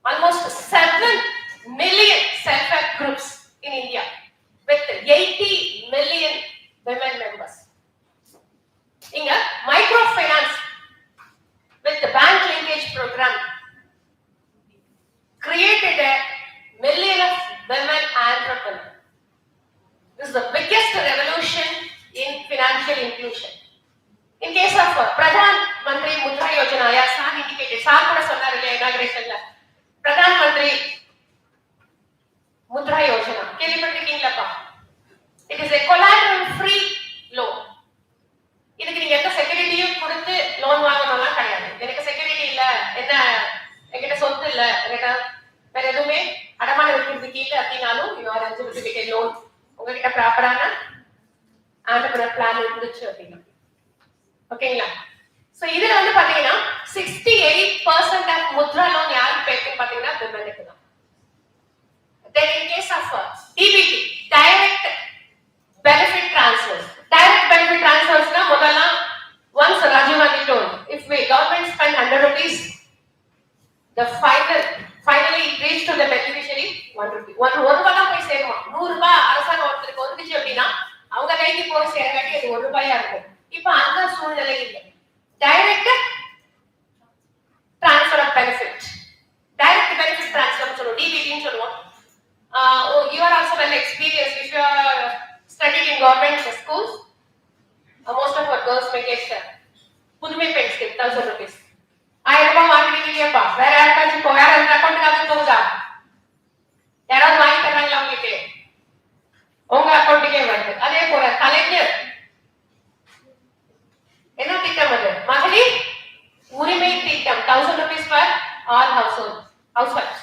Almost 7 million self-help groups in India with 80 million women members. Inga microfinance with the bank linkage program created a million of women entrepreneurs. This is the biggest revolution in financial inclusion. In case of Pradhan Mantri Mudra Yojana, yeah, sir indicated, sir kuda sonnaru இல்லையா inauguration la Pradhan Mantri Mudra Yojana கேள்விப்பட்டிருக்கீங்களாப்பா? It is a collateral free loan. இதுக்கு நீங்க எந்த செக்யூரிட்டியும் கொடுத்து loan வாங்கணும்லாம் கிடையாது. எனக்கு security இல்ல, என்ன என்கிட்ட சொத்து இல்ல, என்கிட்ட வேற எதுவுமே அடமானம் வைக்கிறதுக்கு இல்ல அப்படின்னாலும் you are eligible to get a loan. உங்ககிட்ட ப்ராப்பரான ஆண்டர்பிரனர் பிளான் இருந்துச்சு அப்படின்னா ஓகேங்களா? சோ இதுல வந்து பாத்தீங்கன்னா 68% ஆஃப் முத்ரா லோன் யாருக்கு பேக்கு பாத்தீங்கன்னா விமனுக்கு தான். Then in case of DBT, direct benefit transfers. Direct benefit transfers na modala once Rajivani told, if we government spend 100 rupees, the finally it reached to the beneficiary 1 rupee. 1 ரூபாய் தான் போய் சேருமா. 100 ரூபாய் அரசாங்கம் ஒருத்தருக்கு வந்துச்சு அப்படின்னா அவங்க கைக்கு போய் சேர வேண்டியது 1 ரூபாயா இருக்கும். இப்போ அந்த சூழ்நிலை இல்லை. Direct transfer of benefit. Direct benefit transfer சொல்லுவோம், DBT ன்னு சொல்லுவோம். You are also well experienced if you are studied in government schools. Most of our girls may get புதுமை பெண் ஸ்கீம் 1000 rupees. 1000 ரூபாய் வாங்குறீங்க இல்லையாப்பா? வேற யாருக்காச்சும் வேற அக்கௌண்ட்டுக்காச்சும் போகுதா? யாராவது வாங்கி தராங்களா உங்களுக்கு? உங்க அக்கௌண்ட்டுக்கே வருது. அதே போல கலைஞர் என்ன திட்டம் அது? மகளிர் உரிமை திட்டம் 1000 rupees for all households.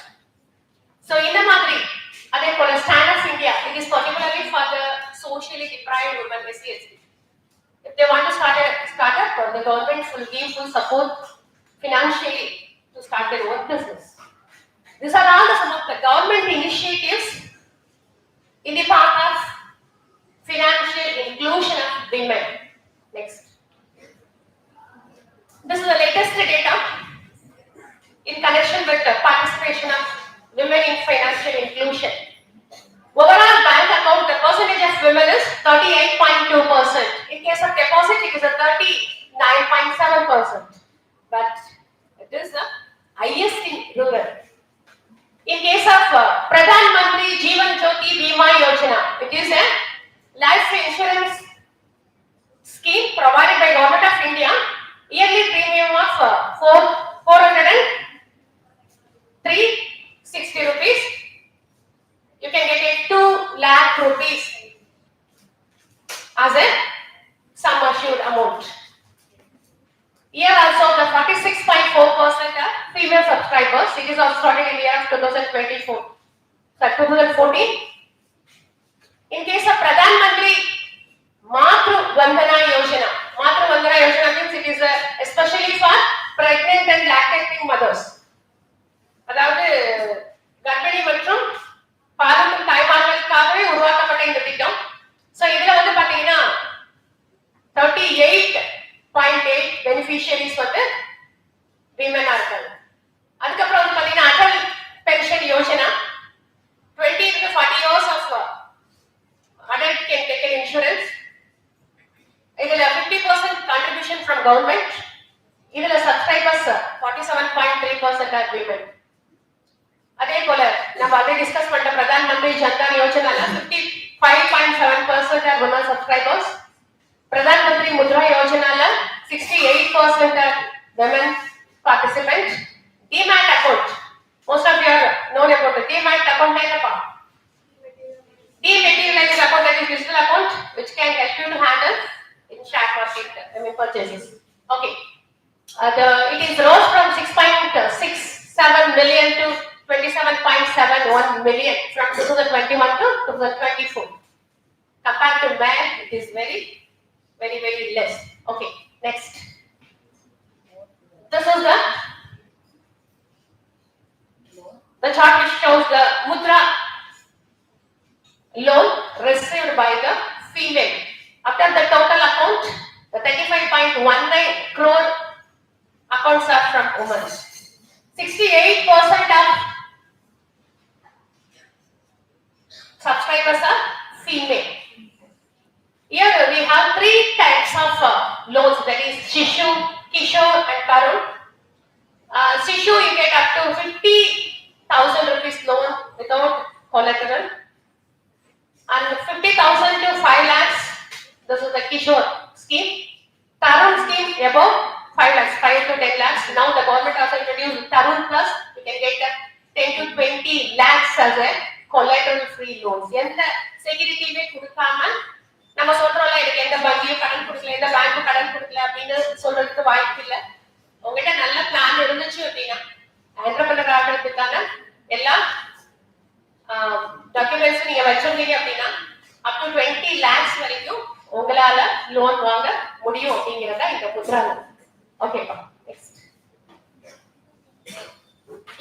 So இந்த மாதிரி அதே போல Stand Up India, it is particularly for the socially deprived women, SC. If they want to start up, the government will give full support financially to start their own business. These are all some of the government initiatives in the path of financial inclusion of women. Next. This is the latest data in connection with the participation of women in financial inclusion. Overall bank account, the percentage of women is 38.2%. 39.7%. But it is the highest in rural. In case of Pradhan Mantri Jeevan Jyoti Bima Yojana, it is a life insurance scheme provided by Government of India. Yearly premium of 403.60 rupees. You can get a 2 lakh rupees as a sum assured amount. Here also the 46.4% are female subscribers. It is also started in the year of 2014. In case of Pradhan Mantri Matru Vandana Yojana means it is especially for pregnant and lactating mothers. அதாவது கர்ப்பிணி மற்றும் பாலூட்டும் தாய்மார்களுக்காகவே உருவாக்கப்பட்ட இந்த திட்டம். So இதுல வந்து பாத்தீங்கன்னா 38.8 beneficiaries வந்து women ஆ இருக்காங்க. அதுக்கப்புறம் வந்து பாத்தீங்கன்னா Atal pension Yojana 20 to 40 years of adult can take an insurance. இதுல 50% contribution from government. இதுல subscribers 47.3% are women. அதே போல நம்ம அதை டிஸ்கஸ் பண்ண Pradhan Mantri Jan Dhan யோஜனால 55.7% are women subscribers. Pradhan Mantri Mudra யோஜனால 68% are women participants. Demat account, most of you know about the Demat account. Dematerialized account, that is digital account which can help you to handle in share market purchases. Okay, it is rose from 6.67 million to 27.71 million from 2021 to 2024. Compared to men, it is very less. Okay, next. This is the chart which shows the Mudra loan received by the female. After the total account, the 35.19 crore accounts are from women. 68% of subscribers are female. Here we have 3 types of loans, that is Shishu, Kishore and Tarun. Shishu you get up to 50,000 rupees loan without collateral, and 50,000 to 5 lakhs. This is the Kishore scheme. Tarun scheme above 5 lakhs, 5 to 10 lakhs. Now the government also introduced Tarun Plus. You can get 10 to 20 lakhs as a collateral free loans. எந்த செக்யூரிட்டியுமே கொடுக்காம நம்ம சொல்றோம்ல எனக்கு எந்த வங்கியும் கடன் கொடுக்கல, எந்த பேங்க்கும் கடன் கொடுக்கல அப்படின்னு சொல்றதுக்கு வாய்ப்பு இல்லை. உங்ககிட்ட நல்ல பிளான் இருந்துச்சு அப்படின்னா என்டர்பிரனர் ஆகிறதுக்கான எல்லா டாக்குமெண்ட்ஸ் நீங்க வச்சிருந்தீங்க அப்படின்னா up to 20 lakhs வரைக்கும் உங்களால லோன் வாங்க முடியும் அப்படிங்கறத இந்த முத்ரா. ஓகேப்பா, next.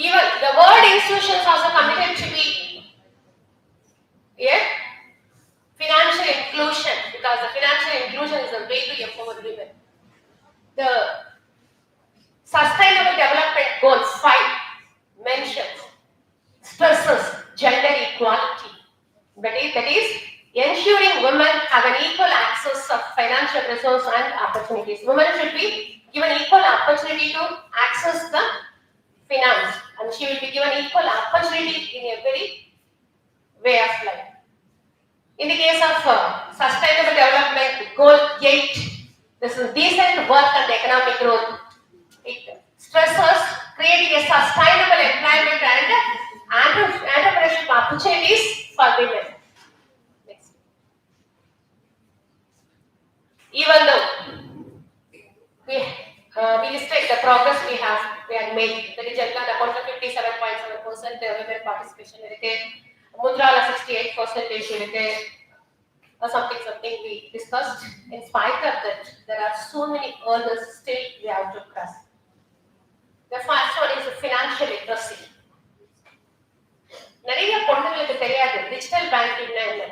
Even the word institutions also committed to be financial inclusion, because the financial inclusion is a way to empower women. The Sustainable Development Goals 5 mentions stresses gender equality, that is ensuring women have an equal access of financial resource and opportunities. Women should be given equal opportunity to access the finance, and she will be given equal opportunity in every way of life. In the case of Sustainable Development Goal 8, this is decent work and economic growth. It stresses creating a sustainable employment and entrepreneurship opportunities for women. Next. Even though we listed the progress we had made, the Jhantan account of 57.7% women participation irukku, Mudra 68% irukku, something we discussed. In spite of that, there are so many hurdles still we have to cross. The first one is financial literacy. நிறைய பொண்ணுங்களுக்கு தெரியாது digital banking என்ன,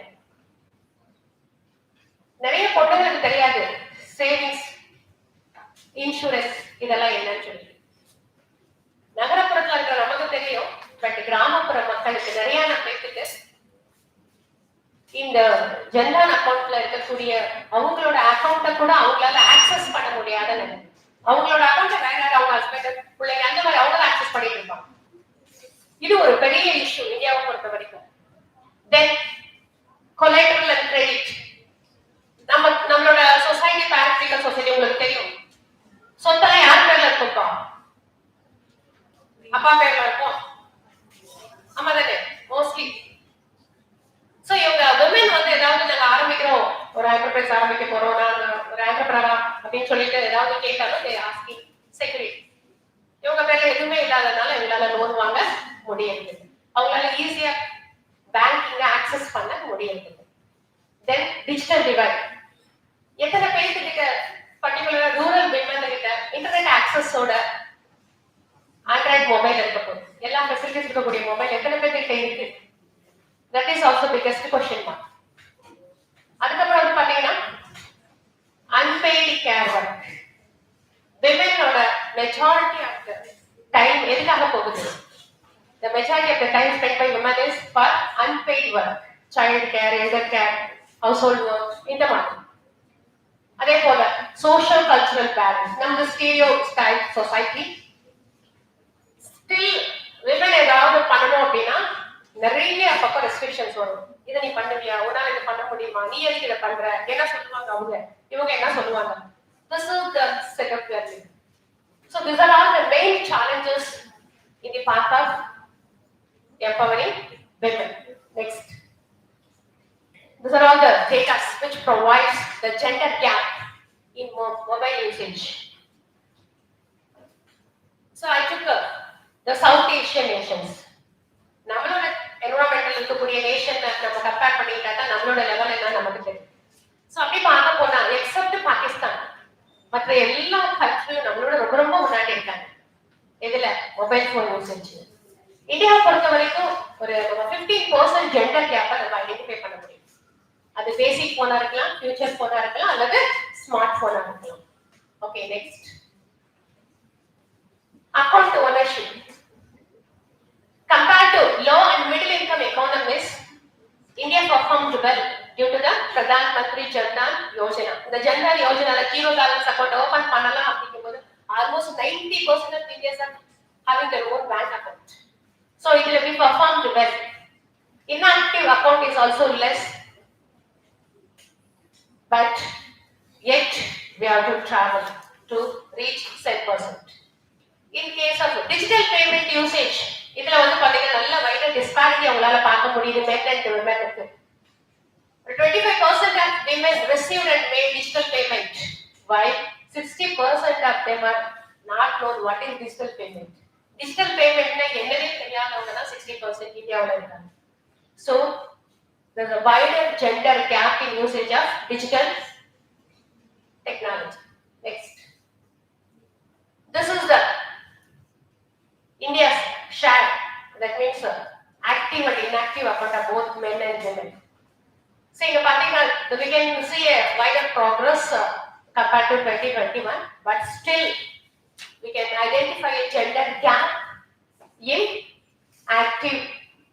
நிறைய பொண்ணுங்களுக்கு தெரியாது savings, insurance இதெல்லாம் என்னன்னு சொல்லி. நகரப்புறத்துல இருக்கிற நமக்கு தெரியும், பட் கிராமப்புற மக்களுக்கு நிறைய பேருக்கு இந்த ஜன்தன் அக்கௌண்ட்ல இருக்கக்கூடிய அவங்களோட அக்கௌண்ட்டை கூட அவங்களால ஆக்சஸ் பண்ண முடியாத நிலை. அவங்களோட அக்கௌண்ட்டை வேற யாரும் அவங்க ஹஸ்பண்ட் பிள்ளைங்க அந்த மாதிரி அவங்க ஆக்சஸ் பண்ணிட்டு இருப்பாங்க. இது ஒரு பெரிய இஷ்யூ இந்தியாவை பொறுத்த வரைக்கும். தென் கொலேட்டரல் அண்ட் கிரெடிட். நம்மளோட சொசைட்டி பேரண்டிக்கல் சொசைட்டி உங்களுக்கு தெரியும். சொத்தெல்லாம் யார் பேர்ல இருக்கும்ப்பா? அப்பா பேர்ல இருக்கும். ஆமா தானே மோஸ்ட்லி. சோ இவங்க விமன் வந்து ஏதாவது நாங்க ஆரம்பிக்கிறோம், ஒரு என்டர்பிரைஸ் ஆரம்பிக்க போறோம், நாங்க ஒரு என்டர்பிரனரா அப்படின்னு சொல்லிட்டு ஏதாவது கேட்டாலும் ஆஸ்கிங் செக்யூரிட்டி. இவங்க பேர்ல எதுவுமே இல்லாதனால இவங்களால லோன் வாங்க முடியாது. அவங்களால ஈஸியா பேங்கிங்க ஆக்சஸ் பண்ண முடியாது. Then digital divide. எத்தனை பேருக்கு கிட்ட பர்டிகுலரா ரூரல் விமன் கிட்ட இன்டர்நெட் ஆக்சஸோட ஆண்ட்ராய்ட் மொபைல் இருக்க போகுது, எல்லா ஃபெசிலிட்டிஸ் இருக்கக்கூடிய மொபைல் எத்தனை பேருக்கு இருக்கு? That is also biggest question mark. அதுக்கப்புறம் வந்து பாத்தீங்கன்னா அன்பெய்டு கேர் ஒர்க். விமனோட மெஜாரிட்டி ஆஃப் த டைம் எதுக்காக போகுது? The majority of the time spent by women is for unpaid work, child care, elder care, household work, இந்த மாதிரி. அதே போல social cultural balance. நம்ம stereotype society still women ஏதாவது பண்ணணும் அப்படின்னா நிறைய பக்கம் ரெஸ்ட்ரிக்ஷன்ஸ் வரும். இதை நீ பண்ணுவியா, உன்னால இதை பண்ண முடியுமா, நீ எதுக்கு இதை பண்ற, என்ன சொல்லுவாங்க அவங்க, இவங்க என்ன சொல்லுவாங்க. This is the setup we are living. So these are all the main challenges in the path of empowering women. Next. These are all the data which provides the gender gap in mobile usage. So I took the South Asian nations. நம்மளோட environmental இருக்கக்கூடிய nation நம்ம compare பண்ணிக்கிட்டா நம்மளோட level என்ன நமக்கு தெரியும். So அப்படி பார்க்க போனா எக்ஸப்ட் பாகிஸ்தான் மற்ற எல்லா கண்ட்ரியும் நம்மளோட ரொம்ப ரொம்ப முன்னாடி இருக்காங்க. இதுல மொபைல் போன் யூசேஜ் இந்தியாவை பொறுத்த வரைக்கும் ஒரு 15% ஜெண்டர் கேப்பை நம்ம ஐடென்டிஃபை பண்ண முடியும். அது பேசிக் போனா இருக்கலாம், ஃபியூச்சர் போனா இருக்கலாம், அல்லது ஸ்மார்ட் போனா இருக்கலாம். Okay, next. Account ownership. Compared to low and middle income economies, India performed well due to the Pradhan Mantri Jan Dhan Yojana. The Jan Dhan Yojana la zero balance account open பண்ணலாம் அப்படிங்கும்போது almost 90% of Indians are having their own bank account. So it will be performed well. Inactive account is also less, but yet we have to travel to reach 10%. In case of digital payment usage, இதுல வந்து பாத்தீங்கன்னா நல்ல wider disparity அவங்களால பார்க்க முடியுது men and women க்கு. 25% of women received and made digital payment, while 60% of them are not known what is digital payment. Digital payment னா என்னன்னே தெரியாதவங்க தான் 60% இந்தியாவுல இருக்காங்க. So there is a wider gender gap in usage of digital technology. Next. This is the India's share, that means active and inactive account of both men and women. So in particular, we can see a wider progress compared to 2021, but still we can identify a gender gap in active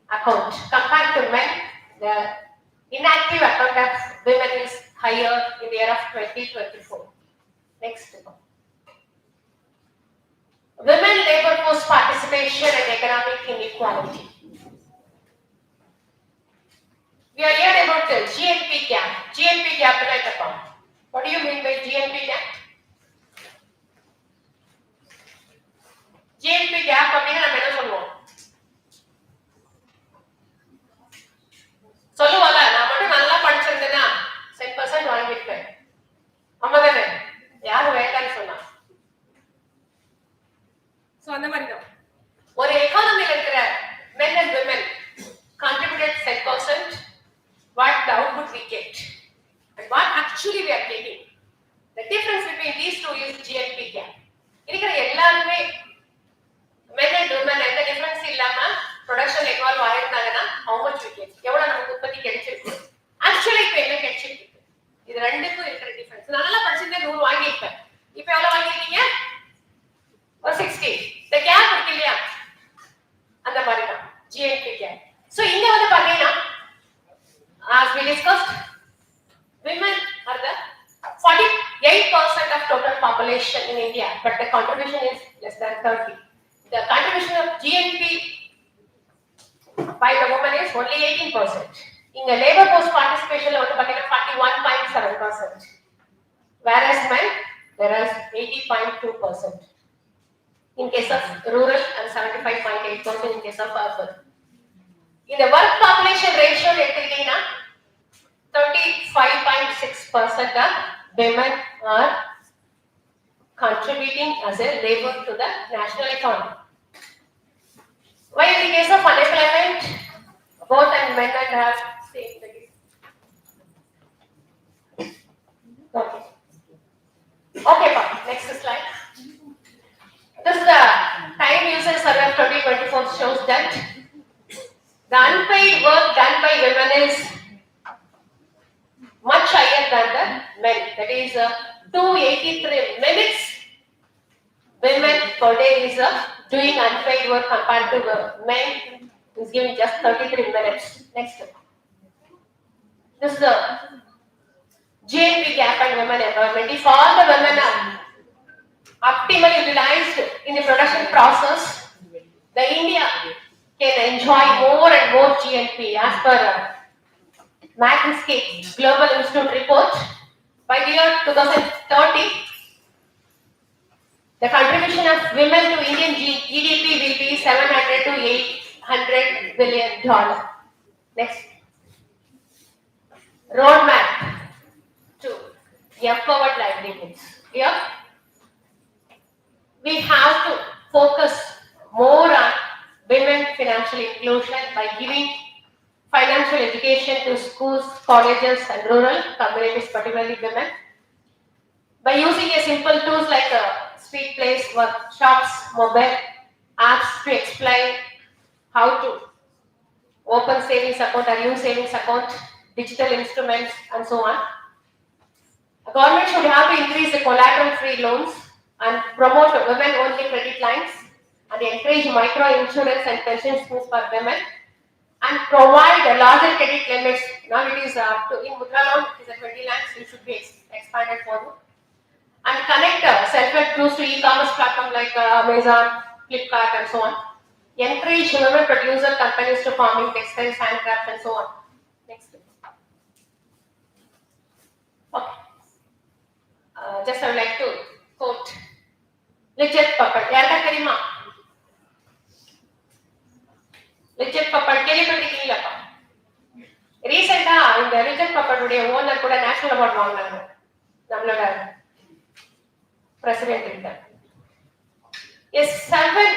account. Compared to men, the inactive account of women is higher in the year of 2024. Next. Women labor force participation and economic inequality. We are here about the GNP gap. GNP gap is like a what do you mean by GNP gap? GNP gap அப்படினா நம்ம என்ன சொல்லுவோம்? சொல்லுவாங்க நான் மட்டும் நல்லா படிச்சிருந்தேனா 10% வாங்கிட்டேன். அம்மாதானே யாரு வேண்டான்னு சொன்னா? So அந்த மாதிரி தான் ஒரு எக்கானமில இருக்கிற men and women contributed 10%. What the output we get and what actually we are getting, the difference between these two is GNP gap. இருக்கிற எல்லாருமே men and women எந்த டிஃபரன்ஸ் இல்லாம ப்ரொடக்ஷன் எவால்வ் ஆயிருந்தாங்கன்னா how much we get, எவ்வளவு நமக்கு உற்பத்தி கிடைச்சிருக்கு, actually இப்போ என்ன கிடைச்சிருக்கு, இது ரெண்டுக்கும் இருக்கிற டிஃபரன்ஸ். நல்லா படிச்சிருந்தா 100 வாங்கியிருப்பேன், இப்போ எவ்வளவு வாங்கிருக்கீங்க? ஒரு 60. இந்த கேப் இருக்கு இல்லையா, அந்த மாதிரி தான் GNP கேப். ஸோ இங்க வந்து பாத்தீங்கன்னா as As we discussed, women are the 48% of total population in India, but the contribution is less than 30. The contribution of GNP by the woman is only 18%. In the labor force participation level, 41.7%. Whereas men, there is 80.2%. In case of rural and 75.8% in case of urban. In the work population ratio, 35.6% of women are contributing as a labor to the national economy. While in the case of unemployment, both and men and have same thing. Okay. Okay, next slide. This is the time usage survey of 2024 shows that the unpaid work done by women is much higher than the men. That is 283 minutes women per day is doing unpaid work compared to the men is giving just 33 minutes. Next. This is the GNP gap and women empowerment. If all the women are optimally utilized in the production process, the India can enjoy more and more GNP as per McKinsey Global Institute report. By the year 2030, the contribution of women to Indian GDP will be $700 to $800 billion. Next. Roadmap to empowered livelihoods. Here, we have to focus more on women financial inclusion by giving financial education to schools, colleges and rural communities, particularly women. By using a simple tools like street plays, workshops, mobile apps to explain how to open savings account or use savings account, digital instruments and so on. The government should have to increase the collateral-free loans and promote women-only credit lines and encourage micro-insurance and pension schemes for women and provide larger credit limits. Now it is up to, in Mudra loan, it is at 20 lakhs, it should be expanded further. And connect self-help tools to e-commerce platforms like Amazon, Flipkart and so on. Encourage women producer companies to farming, textiles, handcraft and so on. Next. Okay. Just I would like to quote Lichet Papat. Yarka Karima. Lichet Papat, கேள்விப்பட்டிருக்கீங்களா? ரீசெண்டா இந்த லிச்சட் பப்பட்டுடைய owner கூட national award வாங்கினாங்க. நம்மளோட president கிட்ட. Yes, 7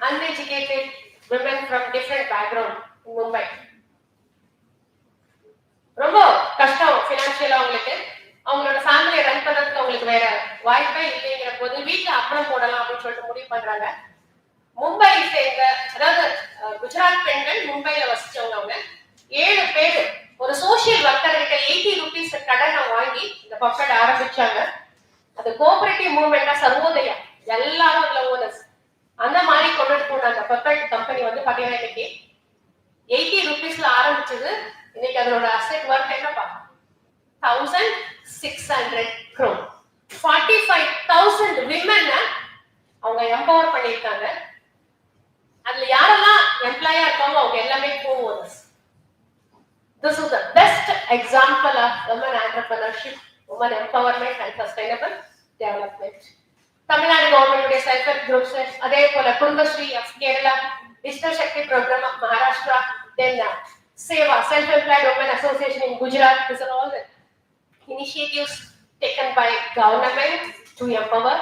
uneducated women from different background in Mumbai. ரொம்ப கஷ்டம் ஃபினான்ஷியலா அவங்களுக்கு. அவங்களோட ஃபேமிலியை ரன் பண்றதுக்கு அவங்களுக்கு வேற வாய்ப்பே இல்லைங்கிற போது வீட்டுல அப்புறம் போடலாம் அப்படின்னு சொல்லிட்டு முடிவு பண்றாங்க. மும்பை சேர்ந்த, அதாவது குஜராத் பெண்கள் மும்பைல வசிச்சவங்க. அவங்க 7 பேர் ஒரு சோசியல் ஒர்க்கர் கிட்ட 80 ரூபீஸ் கடனை வாங்கி இந்த பப்பட் ஆரம்பிச்சாங்க. அது கோஆபரேட்டிவ் மூவ்மெண்டா சர்வோதயா எல்லாரும் அதுல ஓனர்ஸ். அந்த மாதிரி கொண்டு போன அந்த பப்பட் கம்பெனி வந்து பாத்தீங்கன்னா இன்னைக்கு 80 ரூபீஸ்ல ஆரம்பிச்சது. இன்னைக்கு அதோட அசெட் ஒர்த் என்னப்பா 1600 crore. 45,000 women அவங்க எம்பவர் பண்ணிருக்காங்க. அதுல யாரெல்லாம் எம்ப்ளாயா இருக்காங்க அவங்க எல்லாமே co-owners. This is the best example of women entrepreneurship, women empowerment and sustainable development. Tamil Nadu government உடைய self help groups, அதே போல Kudumbashree of Kerala, Digital Shakti program of Maharashtra, then Seva, Self-Employed Women Association in Gujarat. These are all the initiatives taken by government to empower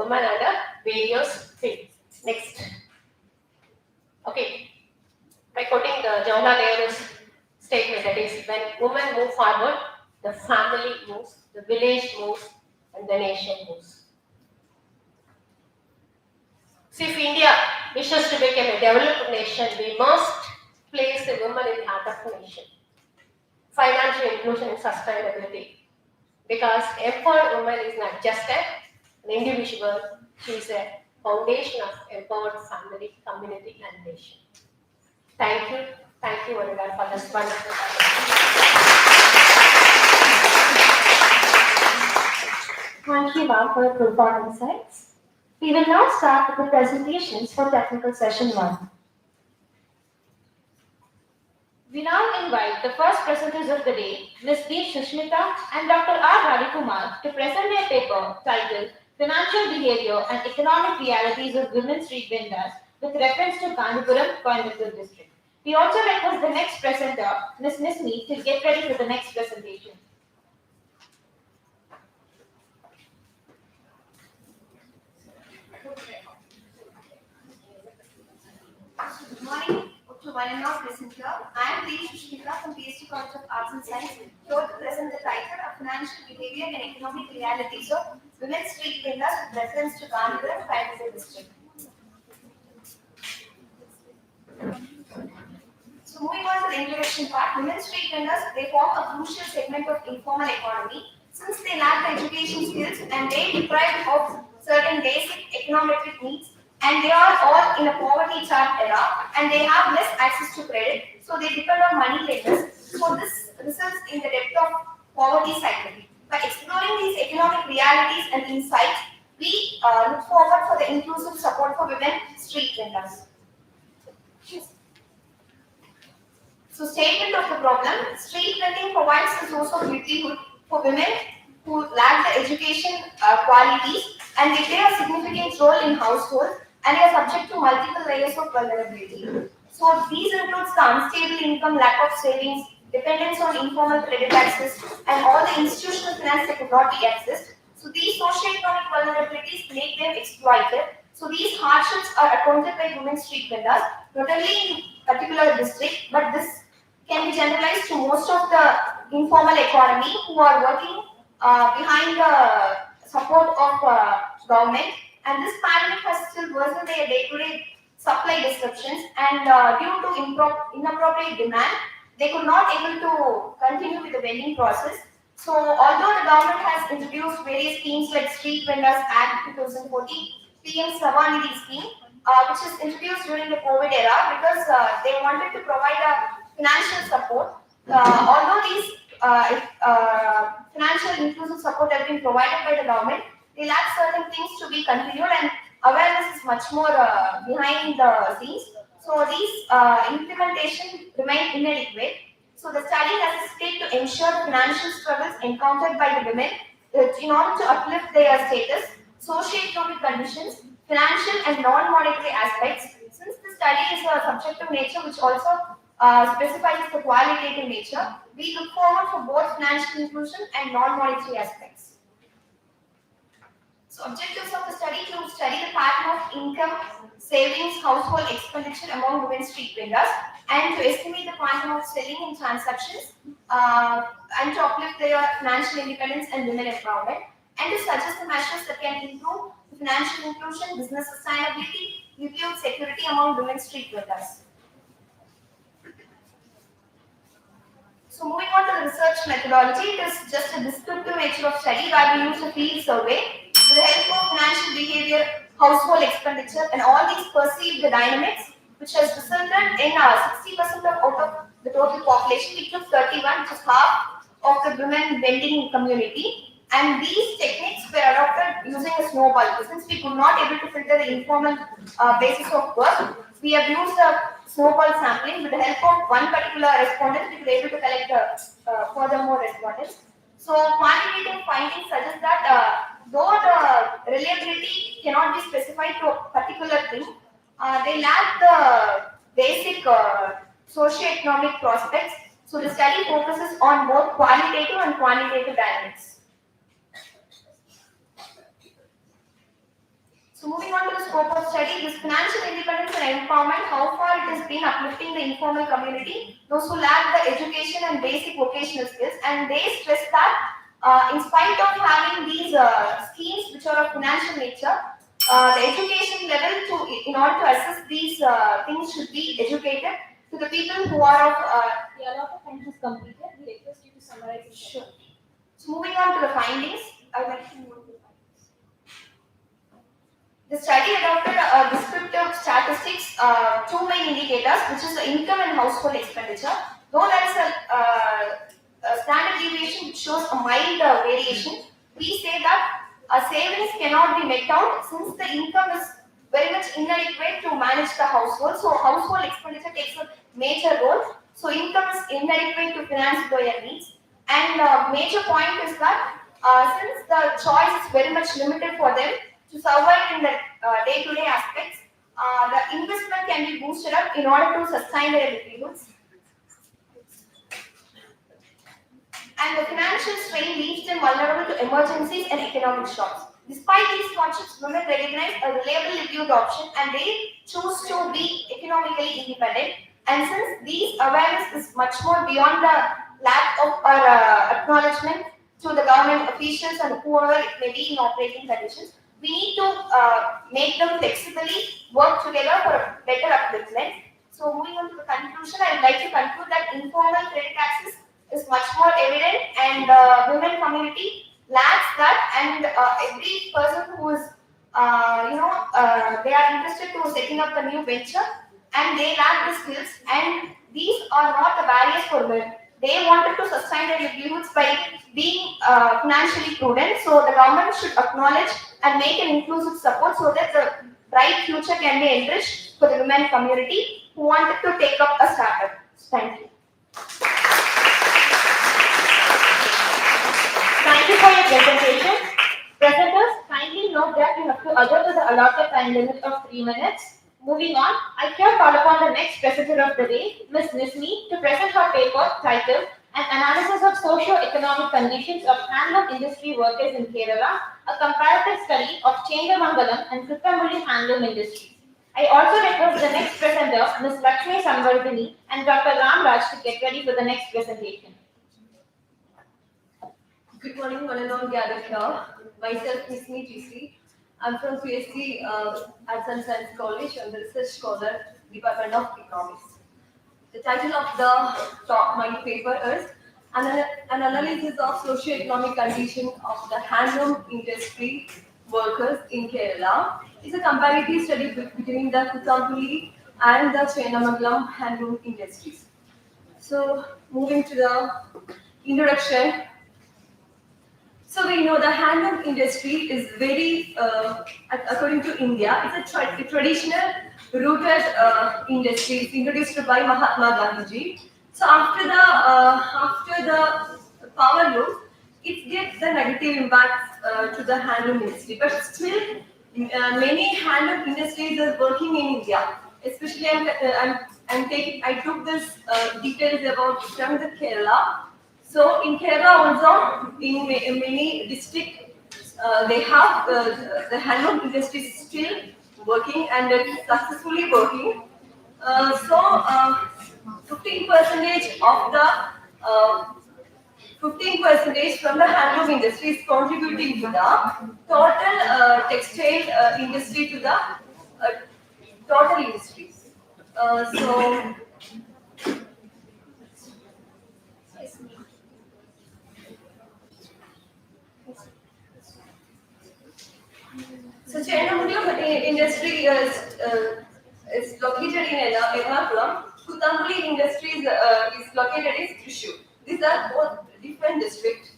women under various fields. Next. Okay. By quoting the Jawaharlal Nehuru's statement, that is, when women move forward, the family moves, the village moves, and the nation moves. See, if India wishes to become a developed nation, we must place the women in the heart of the nation. Financial inclusion and sustainability. Because empowered woman is not just an individual, she is a foundation of empowered family, community, and nation. Thank you, Varga, for this wonderful.
Manashri ma'am for profound insights. We will now start with the presentations for technical session 1. We now invite the first presenters of the day, Ms. B. Sushmita and Dr. R. Ravikumar, to present their paper titled Financial Behavior and Economic Realities of Women Street Vendors with reference to Kandipuram, Coimbatore district. We also request the next presenter, Ms. Nismi, to get ready for the next presentation.
Good morning to one and all present here. I am B. Sushmita from PhD College of Arts and Science, here to present the title of Financial Behavior and Economic Realities of Women Street Vendors with reference to Kandipuram, Coimbatore district. So moving on to the introduction part, women street vendors, they form a crucial segment of informal economy since they lack the education skills and they deprive of certain basic econometric needs, and they are all in a poverty chart era and they have less access to credit, so they depend on money lenders. So this results in the depth of poverty cycle. By exploring these economic realities and insights, we look forward for the inclusive support for women street vendors. So statement of the problem, street vending provides a source of livelihood for women who lack the education qualities, and they play a significant role in households and they are subject to multiple layers of vulnerability. So these includes the unstable income, lack of savings, dependence on informal credit access, and all the institutional finance that could not be accessed. So these socio-economic vulnerabilities make them exploited. So these hardships are accounted by women street vendors, not only in particular district, but this can be generalized to most of the informal economy who are working behind the support of government, and this pandemic has still worsened their day-to-day supply disruptions, and due to inappropriate demand, they could not able to continue with the vending process. So although the government has introduced various schemes like Street Vendors Act 2014, PM Savanidhi scheme, which is introduced during the COVID era because they wanted to provide a financial support. Although these financial inclusive support have been provided by the government, they lack certain things to be continued, and awareness is much more behind the scenes. So these implementation remain inadequate. So the study necessitates to ensure financial struggles encountered by the women in order to uplift their status, socio-economic conditions, financial and non-monetary aspects. Since the study is a subjective nature which also specifies the qualitative nature, we look forward for both financial inclusion and non-monetary aspects. So objectives of the study to study the pattern of income, savings, household expenditure among women street vendors, and to estimate the quantum of selling and transactions, and to uplift their financial independence and women empowerment, and to suggest the measures that can improve financial inclusion, business sustainability, livelihood security among women street vendors. So moving on to the research methodology, it is just a descriptive nature of study where we use a field survey with the help of financial behavior, household expenditure, and all these perceived dynamics, which has resulted in 60% out of the total population. We took 31, which is half of the women vending community, and these techniques were adopted using a snowball. Since we could not able to filter the informal basis of work, we have used a snowball sampling. With the help of one particular respondent, we were able to collect furthermore respondents. So quantitative findings suggest that though the reliability cannot be specified to a particular thing, they lack the basic socio-economic prospects. So the study focuses on both qualitative and quantitative dynamics. So moving on to the scope of study, this financial independence and empowerment, how far it has been uplifting the informal community, those who lack the education and basic vocational skills, and they stress that in spite of having these schemes which are of financial nature, the education level in order to assess these things should be educated to the people who are of
The allotted time has completed. We request you to summarize it.
Sure. So moving on to the findings, I would like to move on to the findings. The study adopted descriptive statistics, two main indicators, which is the income and household expenditure. Though there is a standard deviation which shows a mild variation, we say that Savings cannot be met out since the income is very much inadequate to manage the household. So household expenditure takes a major role. So income is inadequate to finance their needs. And major point is that since the choice is very much limited for them to survive in the day-to-day aspects, the investment can be boosted up in order to sustain their livelihoods. And the financial strain leaves them vulnerable to emergencies and economic shocks. Despite these hardships, women recognize a reliable livelihood option and they choose to be economically independent. And since these awareness is much more beyond the lack of acknowledgement to the government officials and whoever it may be in operating conditions, we need to make them flexibly work together for a better upliftment. So moving on to the conclusion, I would like to conclude that informal credit access is much more evident and women community lacks that, and every person who is they are interested to setting up a new venture and they lack the skills, and these are not the barriers for women. They wanted to sustain their livelihoods by being financially prudent, so the government should acknowledge and make an inclusive support so that the bright future can be enriched for the women community who wanted to take up a startup. Thank you.
Thank you for your presentation. Presenters, kindly note that you have to adhere to the allotted time limit of 3 minutes. Moving on, I here call upon the next presenter of the day, Ms. Nismi, to present her paper titled An Analysis of Socio-Economic Conditions of Handloom Industry Workers in Kerala, a Comparative Study of Chengamangalam and Kuttamuli Handloom Industries. I also request the next presenter, Ms. Lakshmi Samvardhini and Dr. Ram Raj to get ready for the next presentation.
Good morning, one and all gathered here. Myself, Nismi GC. I'm from CSC Arts and Science College. I'm the research scholar, Department of Economics. The title of my paper is An Analysis of Socio-Economic Condition of the Handloom Industry Workers in Kerala. It's a comparative study between the Kuttamuli and the Chengamangalam handloom industries. So, moving to the introduction. So we know the handloom industry is very, according to India, it's a traditional rooted industry. It's introduced by Mahatma Gandhi. So after the power loom, it gets the negative impact to the handloom industry. But still, many handloom industries are working in India. Especially, I took this details about from the Kerala. So in Kerala also, in many districts, they have the handloom industry is still working and it's successfully working. 15% of the 15% from the handloom industry is contributing to the total textile industry, to the total industry. So Chengamangalam industry is located in Ernakulam. Kuttamuli industries is located in Thrissur. These are both different districts.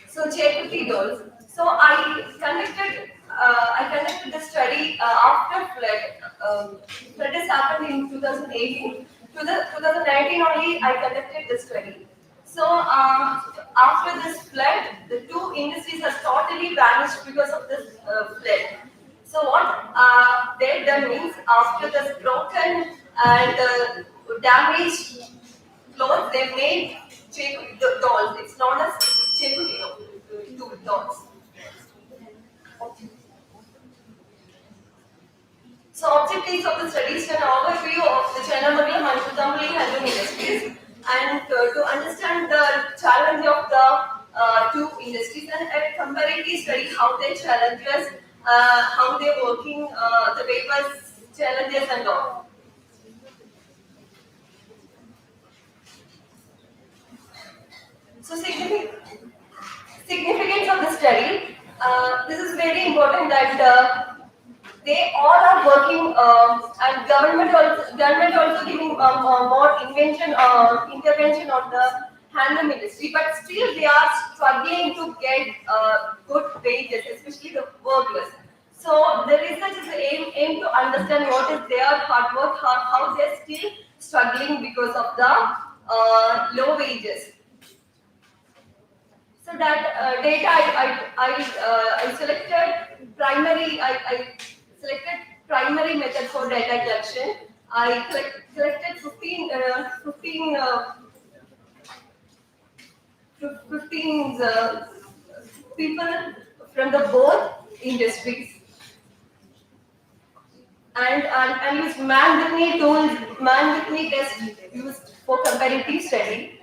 So Chekuti dolls. So I conducted the study after flood. Flood has happened in 2018. To the 2019 only I conducted the study. So after this flood, the two industries are totally vanished because of this flood. So what they done means, after this broken and damaged clothes, they made dolls. It's known as Chekuti dolls. So objectives of the study is an overview of the Chengamangalam and Kuttamuli handloom industries, and to understand the challenge of the two industries, and a comparative study how they challenge us, how they're working, the papers challenges and all. So significance of the study. This is very important that they all are working, and government also giving more intervention on the handloom industry, but still they are struggling to get good wages, especially the workers. So the research is aim to understand what is their hard work, how they're still struggling because of the low wages. So that data I selected primary method for data collection. I collected 15 people from the both industries, and used man-with-me tools, man-with-me test used for comparative study.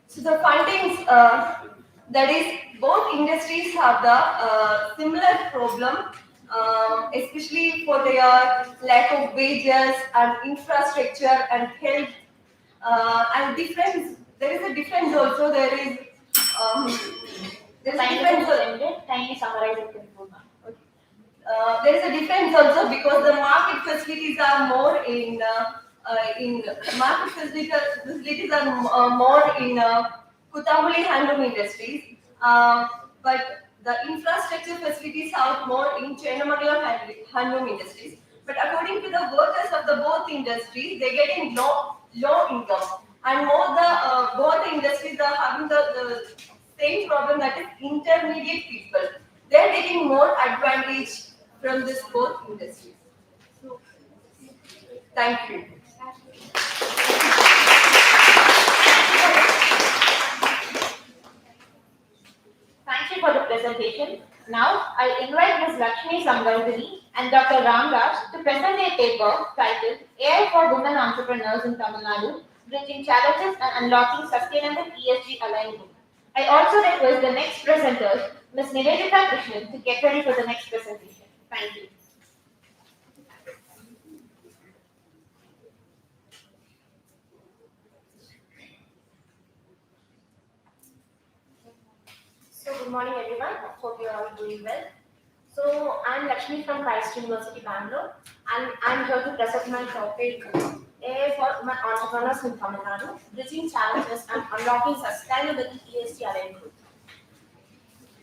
So the findings, that is, both industries have the similar problem, especially for their lack of wages and infrastructure and health, and difference. There is a difference also. There is a difference.
Kindly summarize it in full.
There is a difference also because the market facilities are more facilities are more in Kutambuli handloom industries, but the infrastructure facilities are more in Chennamagallam handloom industries. But according to the workers of the both industries, they're getting low income, and both the industries are having the same problem, that is intermediate people. They're getting more advantage from this both industries. Thank you.
Thank you for the presentation. Now, I invite Ms. Lakshmi Samgardhini and Dr. Ramraj to present a paper titled AI for Women Entrepreneurs in Tamil Nadu, Bridging Challenges and Unlocking Sustainable ESG Aligned Growth. I also request the next presenters, Ms. Nivedita Krishnan, to get ready for the next presentation. Thank you.
So good morning everyone, hope you are all doing well. So I'm Lakshmi from Christ University, Bangalore, and I'm here to present my topic AI for Women Entrepreneurs in Tamil Nadu, Bridging Challenges and Unlocking Sustainable ESG Aligned Growth.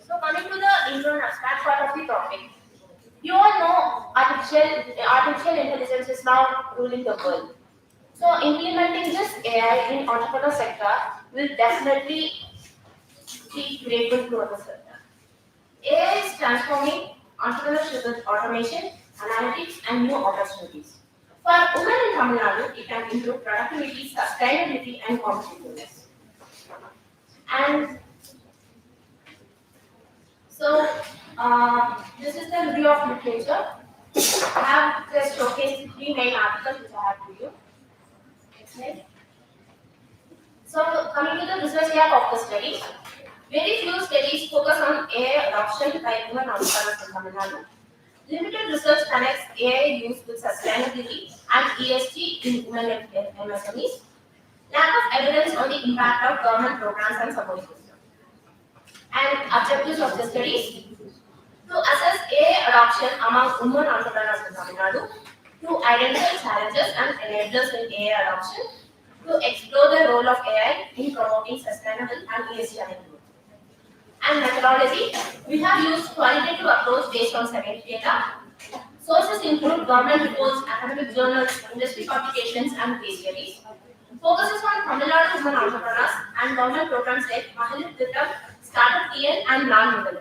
So coming to the intro and abstract part of the topic, you all know artificial intelligence is now ruling the world. So implementing this AI in entrepreneur sector will definitely be grateful to the sector. AI is transforming entrepreneurship with automation, analytics, and new opportunities. For women in Tamil Nadu, it can improve productivity, sustainability, and competitiveness. And so, this is the review of literature. I have just showcased 3 main articles which I have to you. Next slide. So, coming to the research gap of the studies, very few studies focus on AI adoption by women entrepreneurs in Tamil Nadu. Limited research connects AI use with sustainability and ESG in women MSMEs. Lack of evidence on the impact of government programs and support systems. And objectives of the studies: to assess AI adoption among women entrepreneurs in Tamil Nadu, to identify challenges and enablers in AI adoption, to explore the role of AI in promoting sustainable and ESG aligned growth. And methodology, we have used qualitative approach based on survey data. Sources include government reports, academic journals, industry publications, and case studies. Focuses on Tamil Nadu women entrepreneurs and government programs like Mahalir Dittam, Startup TL, and Non-Middle.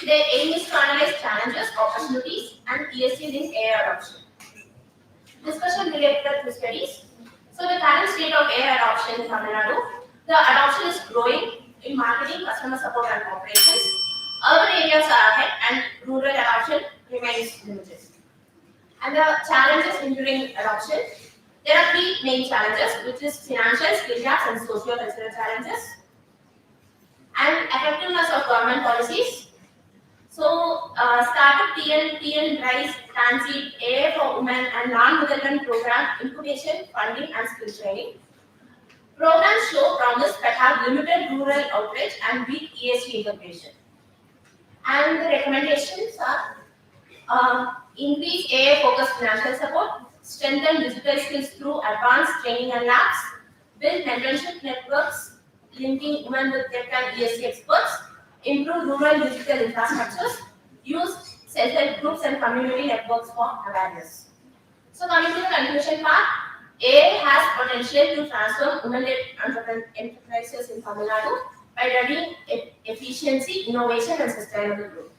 Their aim is to analyze challenges, opportunities, and ESG in AI adoption. Discussion related to studies. So the current state of AI adoption in Tamil Nadu, the adoption is growing in marketing, customer support, and operations. Urban areas are ahead, and rural adoption remains limited. And the challenges during adoption, there are 3 main challenges, which is financial, skill gaps, and socio-cultural challenges. And effectiveness of government policies. So, Startup TL Rise, Transit, AI for Women, and Non-Middleman program incubation, funding, and skill training. Programs show promise but have limited rural outreach and weak ESG integration. And the recommendations are increase AI-focused financial support, strengthen digital skills through advanced training and labs, build mentorship networks linking women with tech and ESG experts, improve rural digital infrastructures, use self-help groups and community networks for awareness. So coming to the conclusion part, AI has potential to transform women-led enterprises in Tamil Nadu by driving efficiency, innovation, and sustainable growth.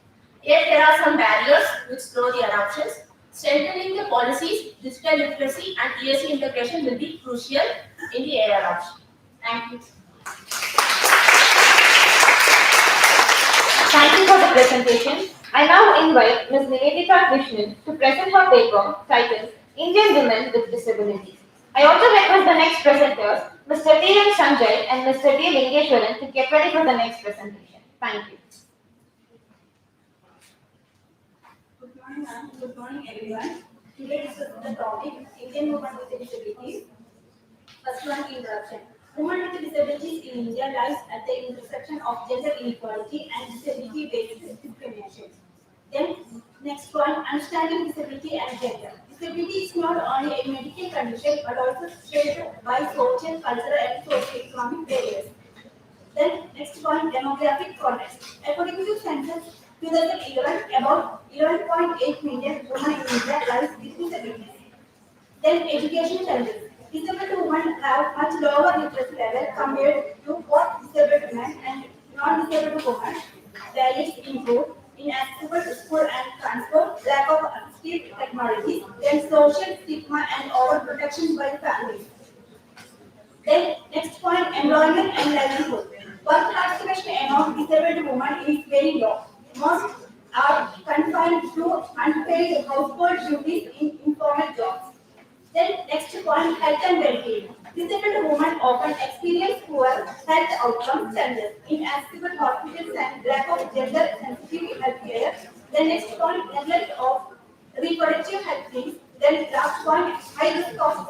Yet there are some barriers which slow the adoptions. Strengthening the policies, digital literacy, and ESG integration will be crucial in the AI adoption. Thank you.
Thank you for the presentation. I now invite Ms. Nivedita Krishnan to present her paper titled Indian Women with Disabilities. I also request the next presenters, Mr. T. M. Sanjay and Mr. D. Lingeshwaran, to get ready for the next presentation. Thank you.
Good morning, ma'am. Good morning, everyone. Today is the topic Indian women with disabilities. First one, introduction. Women with disabilities in India lies at the intersection of gender inequality and disability-based discrimination. Then, next one, understanding disability and gender. Disability is not only a medical condition but also shaped by social, cultural, and socio-economic barriers. Then, next one, demographic context. According to census 2011, about 11.8 million women in India live with disabilities. Then, education challenges. Disabled women have much lower literacy level compared to both disabled women and non-disabled women. Barriers include inaccessible school and transport, lack of assistive technologies, then social stigma and overprotection by families. Then, next point, employment and livelihood. Work participation among disabled women is very low. Most are confined to unpaid household duties in informal jobs. Then, next point, health and well-being. Disabled women often experience poor health outcomes, challenges, inaccessible hospitals, and lack of gender-sensitive health care. Then, next point, neglect of reproductive health needs. Then, last point, high risk of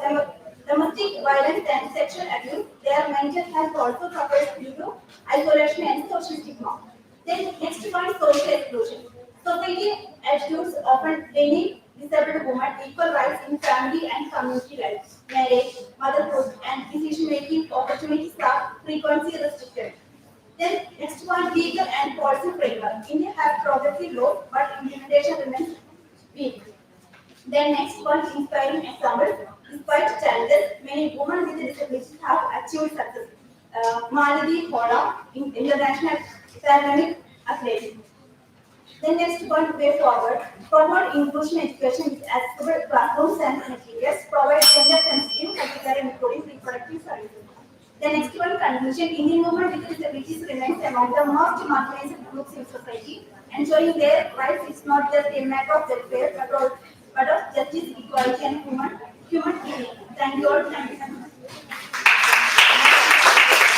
domestic violence and sexual abuse. Their mental health also suffers due to isolation and social stigma. Then, next point, social exclusion. Society attitudes often deny disabled women equal rights in family and community life. Marriage, motherhood, and decision-making opportunities are frequently restricted. Then, next one, legal and policy framework. India has progressive laws, but implementation remains weak. Then, next one, inspiring examples. Despite challenges, many women with disabilities have achieved success. Maladi Hola, international academic athlete. The next point, way forward. Promote inclusion education with accessible classrooms and materials. Provide gender-sensitive healthcare including reproductive services. The next one, conclusion. Indian women with disabilities remains among the most marginalized groups in society. Ensuring their rights is not just a matter of welfare, but of justice, equality, and human dignity. Thank you all. Thank you.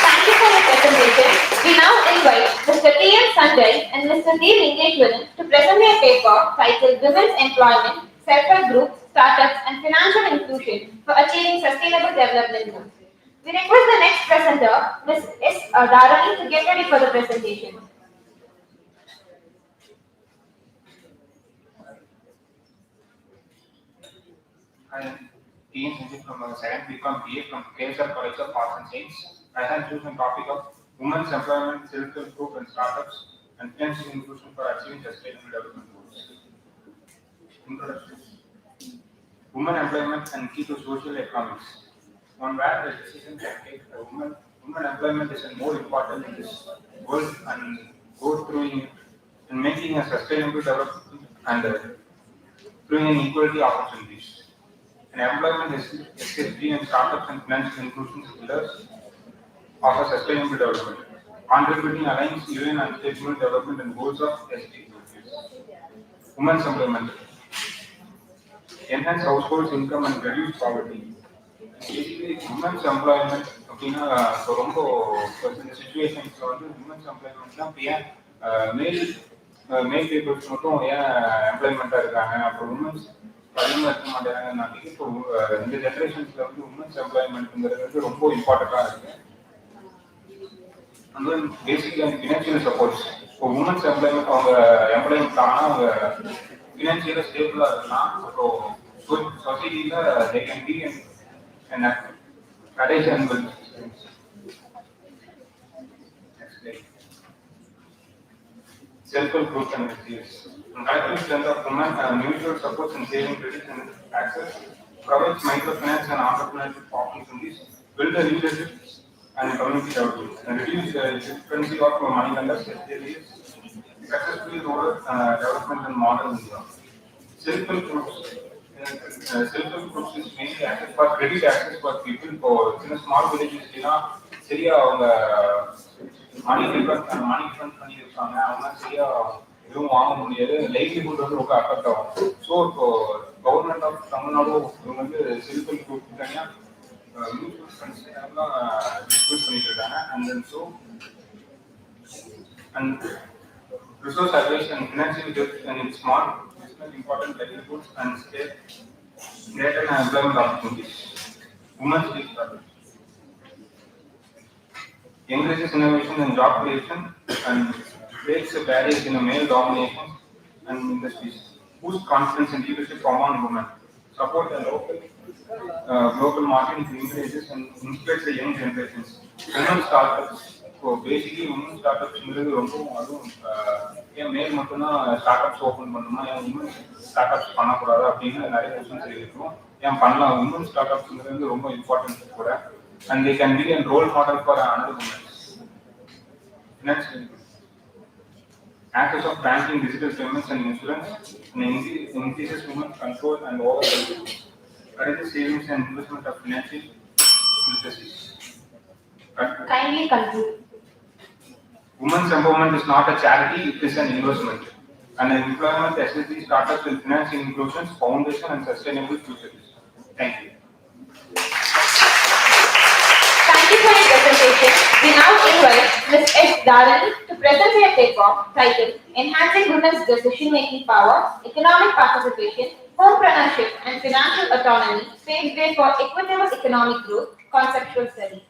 Thank you for the presentation. We now invite Mr. T. M. Sanjay and Mr. D. Lingeshwaran to present their paper titled Women's Employment, Self-Help Groups, Startups, and Financial Inclusion for Achieving Sustainable Development Goals. We request the next presenter, Ms. S. Dharani, to get ready for the presentation.
I am T. M. Sanjay from 2nd BCom BA from KCW College of Arts and Science. I have chosen topic of Women's Employment, Self-Help Group and Startups and Financial Inclusion for Achieving Sustainable Development Goals. Introduction. Women employment and key to social economics. On where the decision can take women employment is more important in this world and go through in making a sustainable development and through equality opportunities. And employment is SSG and startups and financial inclusion pillars of a sustainable development, contributing aligns UN and sustainable development and goals of SDGs. Women's employment. Enhance households income and reduce poverty. Basically, women's employment அப்படின்னா ரொம்ப இந்த சிச்சுவேஷன்ஸ்ல வந்து women's employment தான் மேல் peoples மட்டும் ஏன் எம்ப்ளாய்மெண்ட்டாக இருக்காங்க அப்போ உமன்ஸ் அதிகமாக இருக்க மாட்டேங்கிறாங்க. இப்போ இந்த ஜென்ரேஷன்ஸ்ல வந்து உமன்ஸ் எம்ப்ளாய்மெண்ட்ங்கிறது வந்து ரொம்ப இம்பார்ட்டண்ட்டாக இருக்கு. and then basically financial supports. இப்போ உமன்ஸ் எம்ப்ளாய்மெண்ட் அவங்க எம்ப்ளாய்மெண்ட் ஆனால் அவங்க ஃபினான்ஷியலாக ஸ்டேபிளாக இருக்கலாம். So good society, they can be in a courage and good. Self-help groups and SGS. Collective strength of women, mutual support and saving credit and access, provides microfinance and entrepreneurship opportunities, build a leadership and community development, and reduce the frequency of money lenders, SGS, successfully rural development and modern India. Self-help groups. Self-help groups is mainly access for credit access for people for in a small villages, சரியா அவங்க மணி difference பண்ணியிருக்காங்க அவங்க சரியா எதுவும் வாங்க முடியாது livelihood வந்து ரொம்ப அஃபெக்ட் ஆகும் ஸோ இப்போ கவர்மெண்ட் ஆஃப் தமிழ்நாடு இவங்க வந்து செல்ஃப் ஹெல்ப் குரூப் தனியாக மியூச்சுவல் ஃபண்ட்ஸ் எல்லாம் டிஸ்ட்ரிபியூட் பண்ணிட்டு இருக்காங்க and then so and resource advice and financial help and small business important livelihoods and state greater employment opportunities. Women's development encourages innovation and job creation and breaks the barriers in a male domination and industries. Boost confidence and leadership among women. Support the local marketing encourages and inspires the young generations. Women startups. So basically, women startups ரொம்ப அதுவும் ஏன் மேல் மட்டும்தான் startups open பண்ணணுமா ஏன் woman startups பண்ணக்கூடாது அப்படின்னு நிறைய கொஸ்டின்ஸ் இருக்கும் ஏன் பண்ணலாம் உமன் ஸ்டார்ட்அப்ஸ்ங்கிறது ரொம்ப இம்பார்ட்டன்ட் கூட and they can be a role model for another women. Next, access of banking, digital payments and insurance and increases women's control and overall encourages savings and investment of financial literacy.
Kindly conclude.
Women's empowerment is not a charity, it is an investment. And employment facility startups will finance inclusion, foundation and sustainable future. Thank you.
Thank you for your presentation. We now invite Ms. S. Darren to present her paper titled Enhancing Women's Decision-Making Power, Economic Participation, Homepreneurship and Financial Autonomy, paved way for equitable economic growth, conceptual study.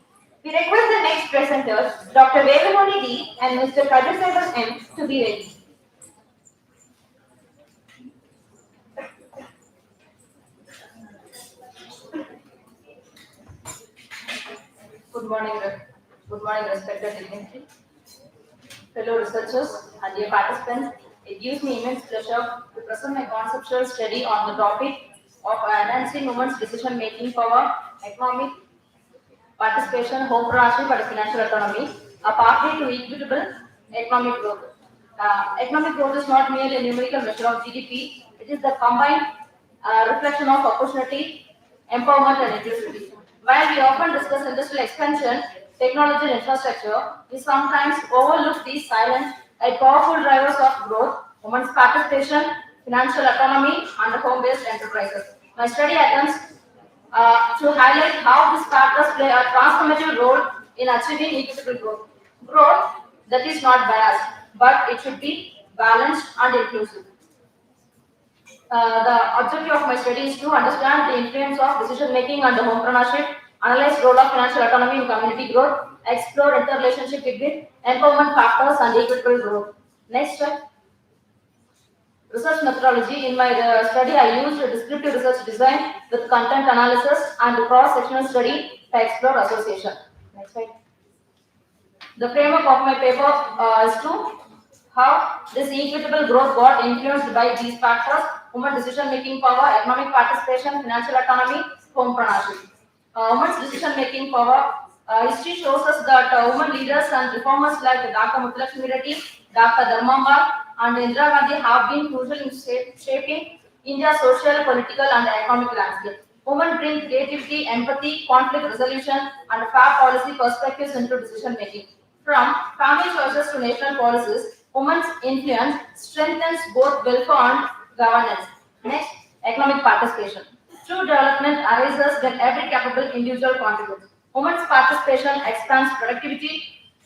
We request the next presenters, Dr. Vegamoni D. and Mr. Kajasevan M. to be ready.
Good morning, respected dignitary, fellow researchers, and dear participants. It gives me immense pleasure to present my conceptual study on the topic of enhancing women's decision-making power, economic participation, homepreneurship, and financial autonomy, a pathway to equitable economic growth. Economic growth is not merely a numerical measure of GDP; it is the combined reflection of opportunity, empowerment, and inclusivity. While we often discuss industrial expansion, technology, and infrastructure, we sometimes overlook these silent and powerful drivers of growth: women's participation, financial autonomy, and home-based enterprises. My study attempts to highlight how these factors play a transformative role in achieving equitable growth. Growth that is not biased, but it should be balanced and inclusive. The objective of my study is to understand the influence of decision making and homepreneurship, analyze the role of financial autonomy in community growth, explore interrelationship between empowerment factors and equitable growth. Next step. Research methodology. In my study, I used descriptive research design with content analysis and cross-sectional study to explore association. Next slide. The framework of my paper is to how this equitable growth got influenced by these factors: women decision-making power, economic participation, financial autonomy, homepreneurship. Women's decision-making power. History shows us that women leaders and reformers like Dr. Muthulakshmi Reddy, Dr. Dharmamba, and Indira Gandhi have been crucial in shaping India's social, political, and economic landscape. Women bring creativity, empathy, conflict resolution, and fair policy perspectives into decision-making. From family choices to national policies, women's influence strengthens both welfare and governance. Next, economic participation. True development arises when every capable individual contributes. Women's participation expands productivity,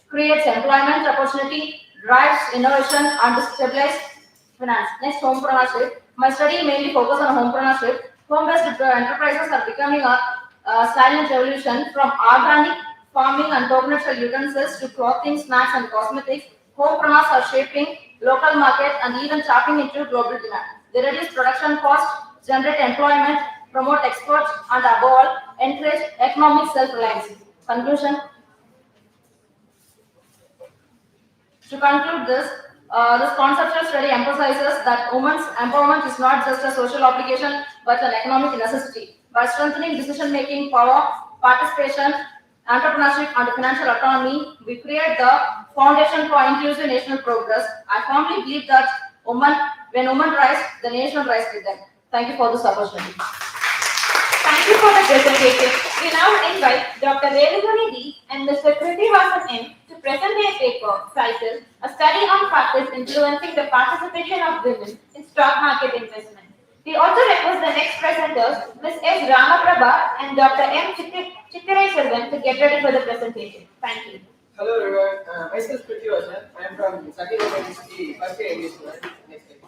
creates employment opportunity, drives innovation, and stabilizes finance. Next, homepreneurship. My study mainly focuses on homepreneurship. Home-based enterprises are becoming a silent revolution from organic farming and coconut utensils to clothing, snacks, and cosmetics. Homepreneurs are shaping local markets and even tapping into global demand. They reduce production costs, generate employment, promote exports, and above all, encourage economic self-reliance. Conclusion. To conclude this conceptual study emphasizes that women's empowerment is not just a social obligation but an economic necessity. By strengthening decision-making power, participation, entrepreneurship, and financial autonomy, we create the foundation for inclusive national progress. I firmly believe that when women rise, the nation rises with them. Thank you for this opportunity.
Thank you for the presentation. We now invite Dr. Revamani D and Mr. Kritivasan M to present their paper titled A Study on Factors Influencing the Participation of Women in Stock Market Investment. We also request the next presenters, Ms. S. Ramaprabha and Dr. M. Chittirai Selvan, to get ready for the presentation. Thank you.
Hello everyone, myself Kritivasan. I am from Sakura University, first year English student. Next slide.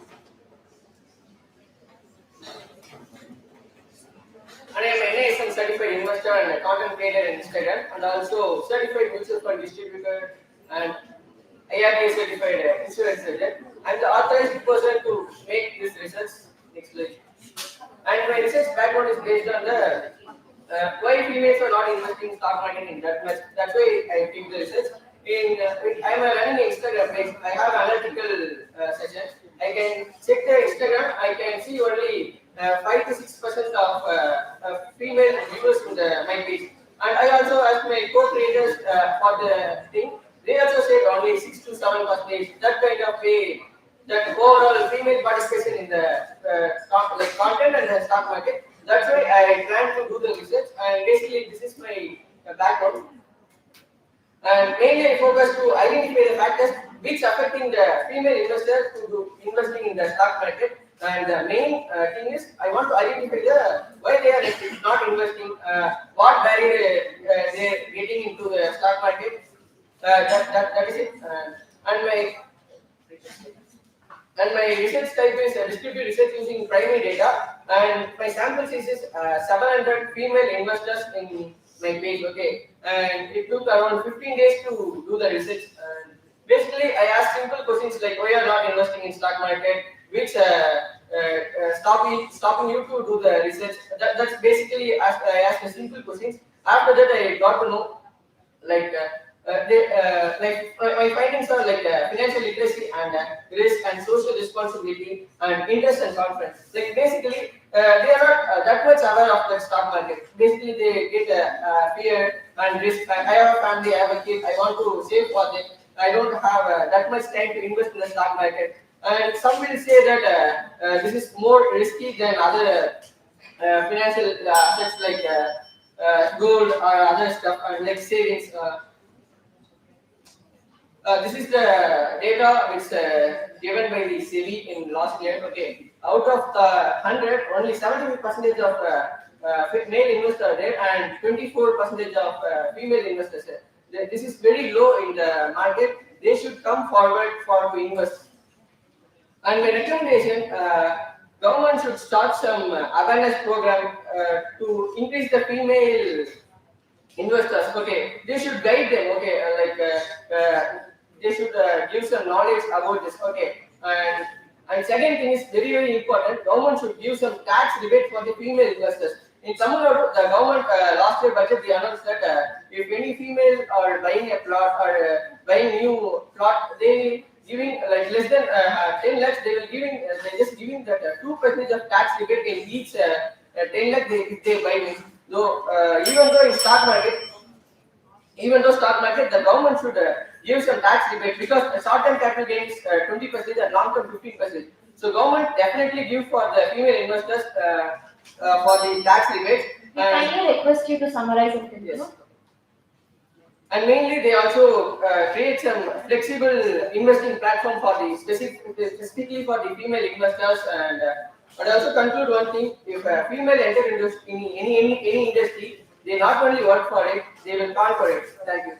And I am NISM certified investor and content creator in Instagram, and also certified mutual fund distributor and IRDA certified insurance agent. I am the authorized person to make this research. Next slide. And my research background is based on the why females are not investing in stock market in that much. That's why I did the research. I am running Instagram page. I have analytical session. I can check the Instagram. I can see only 5 to 6% of female viewers in my page. And I also asked my co-creators for the thing. They also said only 6 to 7%. That kind of way, that overall female participation in the stock, like content and the stock market. That's why I plan to do the research. And basically, this is my background. And mainly, I focus to identify the factors which affecting the female investors to do investing in the stock market. And the main thing is, I want to identify why they are not investing, what barrier they are getting into the stock market. That is it. And my research type is descriptive research using primary data, and my sample size is 700 female investors in my page. Okay, and it took around 15 days to do the research. And basically, I asked simple questions like why you are not investing in stock market, which stopping you to do the research. That's basically I asked the simple questions. After that, I got to know like. My findings are like financial literacy and risk and social responsibility and interest and confidence. Like basically, they are not that much aware of the stock market. Basically, they get fear and risk. I have a family, I have a kid. I want to save for them. I don't have that much time to invest in the stock market. And some will say that this is more risky than other financial assets like gold or other stuff, like savings. This is the data which given by the SEBI in last year. Okay, out of the 100, only 75% of male investors are there and 24% of female investors. This is very low in the market. They should come forward to invest. And my recommendation, government should start some awareness program to increase the female investors. Okay, they should guide them. Okay, they should give some knowledge about this. Okay, and second thing is very important. Government should give some tax rebate for the female investors. In Tamil Nadu, the government last year budget they announced that if any female are buying a plot or buying new plot, they giving like less than 10 lakhs. They will giving they just giving that 2% of tax rebate in each 10 lakh they buy it. So even though stock market, the government should give some tax rebate because short-term capital gain is 20% and long-term 15%. So government definitely give for the female investors for the tax rebate.
We kindly request you to summarize it.
Yes. And mainly they also create some flexible investing platform for the specifically for the female investors. And but also conclude one thing: if a female enter into any industry, they not only work for it, they will call for it. Thank you.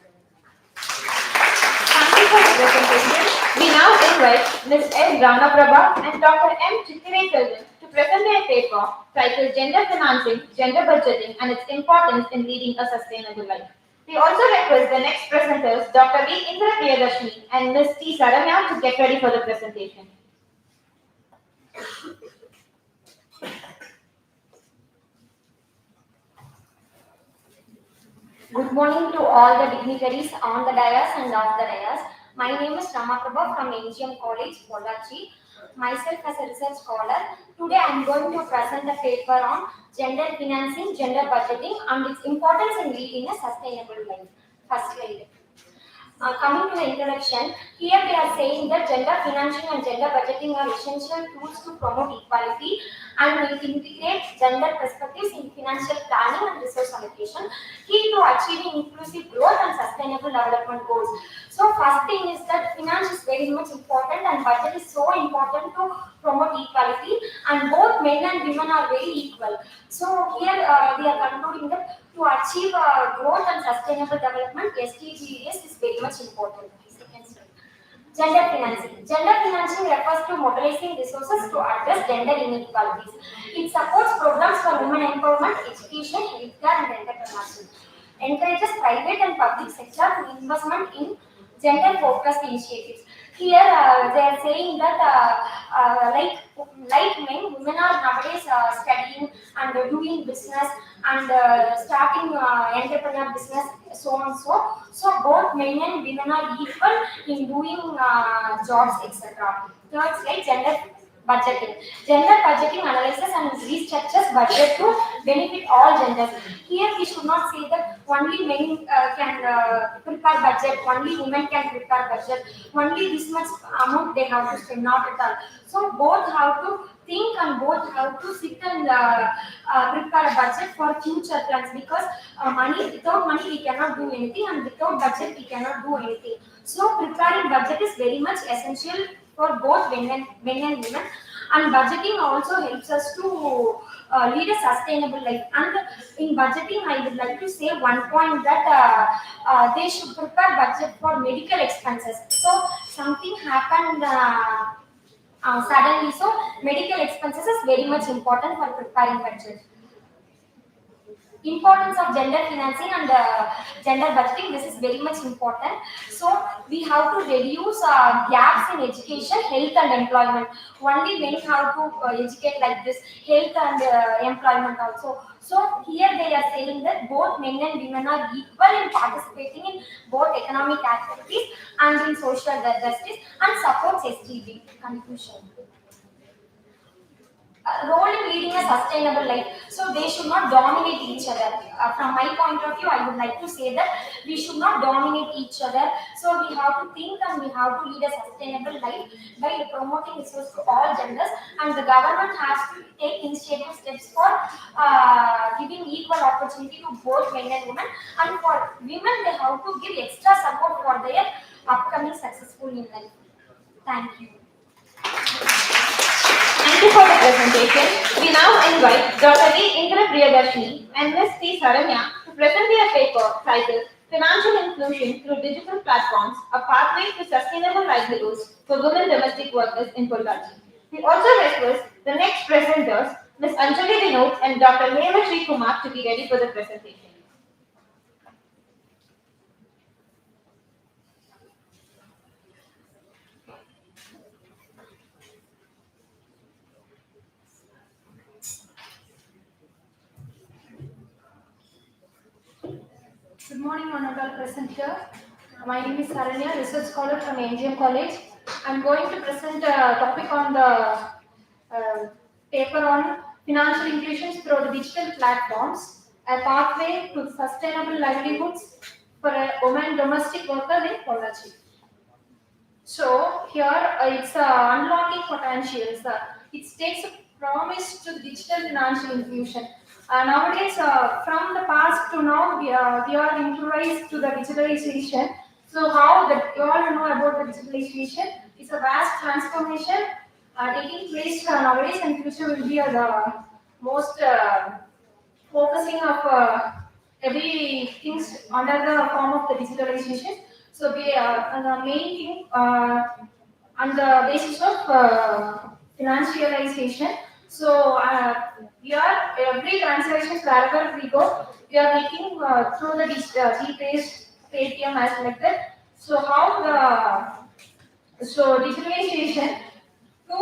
Thank you for the presentation. We now invite Ms. S. Ramaprabha and Dr. M. Chittirai Selvan to present their paper titled Gender Financing, Gender Budgeting and its Importance in Leading a Sustainable Life. We also request the next presenters, Dr. V. Indra Priyadarshini and Ms. T. Saramya, to get ready for the presentation.
Good morning to all the dignitaries on the dais and off the dais. My name is Ramaprabha from NGM College, Pollachi. Myself as a research scholar, today I am going to present a paper on gender financing, gender budgeting and its importance in leading a sustainable life. First slide. Coming to the introduction, here they are saying that gender financing and gender budgeting are essential tools to promote equality and will integrate gender perspectives in financial planning and resource allocation, key to achieving inclusive growth and sustainable development goals. So first thing is that finance is very much important and budget is so important to promote equality, and both men and women are very equal. So here they are concluding that to achieve growth and sustainable development, SDGs is very much important. Second slide. Gender financing. Gender financing refers to mobilizing resources to address gender inequalities. It supports programs for women empowerment, education, healthcare, and entrepreneurship. Encourages private and public sector investment in gender-focused initiatives. Here they are saying that like men, women are nowadays studying and doing business and starting entrepreneur business, so on so. So both men and women are equal in doing jobs, etc. Third slide, gender budgeting. Gender budgeting analyzes and restructures budget to benefit all genders. Here we should not say that only men can prepare budget, only women can prepare budget, only this much amount they have to spend, not at all. So both have to think and both have to sit and prepare a budget for future plans, because without money we cannot do anything, and without budget we cannot do anything. So preparing budget is very much essential for both men and women, and budgeting also helps us to lead a sustainable life. And in budgeting, I would like to say one point that they should prepare budget for medical expenses. So something happened suddenly, so medical expenses is very much important for preparing budget. Importance of gender financing and gender budgeting, this is very much important. So we have to reduce gaps in education, health and employment. Only men have to educate like this, health and employment also. So here they are saying that both men and women are equal in participating in both economic activities and in social justice, and supports SDG. Conclusion. Role in leading a sustainable life. So they should not dominate each other. From my point of view, I would like to say that we should not dominate each other. So we have to think and we have to lead a sustainable life by promoting resources to all genders, and the government has to take initiative steps for giving equal opportunity to both men and women, and for women they have to give extra support for their upcoming successful in life. Thank you.
Thank you for the presentation. We now invite Dr. V. Indra Priyadarshini and Ms. T. Saranya to present their paper titled Financial Inclusion Through Digital Platforms, a Pathway to Sustainable Livelihoods for Women Domestic Workers in Pollachi. We also request the next presenters, Ms. Anjali Vinod and Dr. Hema Sri Kumar, to be ready for the presentation.
Good morning, honorable present here. My name is Saranya, research scholar from NGM College. I'm going to present a topic on the paper on financial inclusion through the digital platforms, a pathway to sustainable livelihoods for a woman domestic worker in Pollachi. So here it's unlocking potentials. It takes a promise to digital financial inclusion. Nowadays, from the past to now, we are improvised to the digitalization. So how you all know about the digitalization? It's a vast transformation taking place nowadays, and future will be the most focusing of everything under the form of the digitalization. So we the main thing on the basis of financialization. So here every transaction wherever we go, we are making through the GPay, Paytm as like that. So how the digitalization to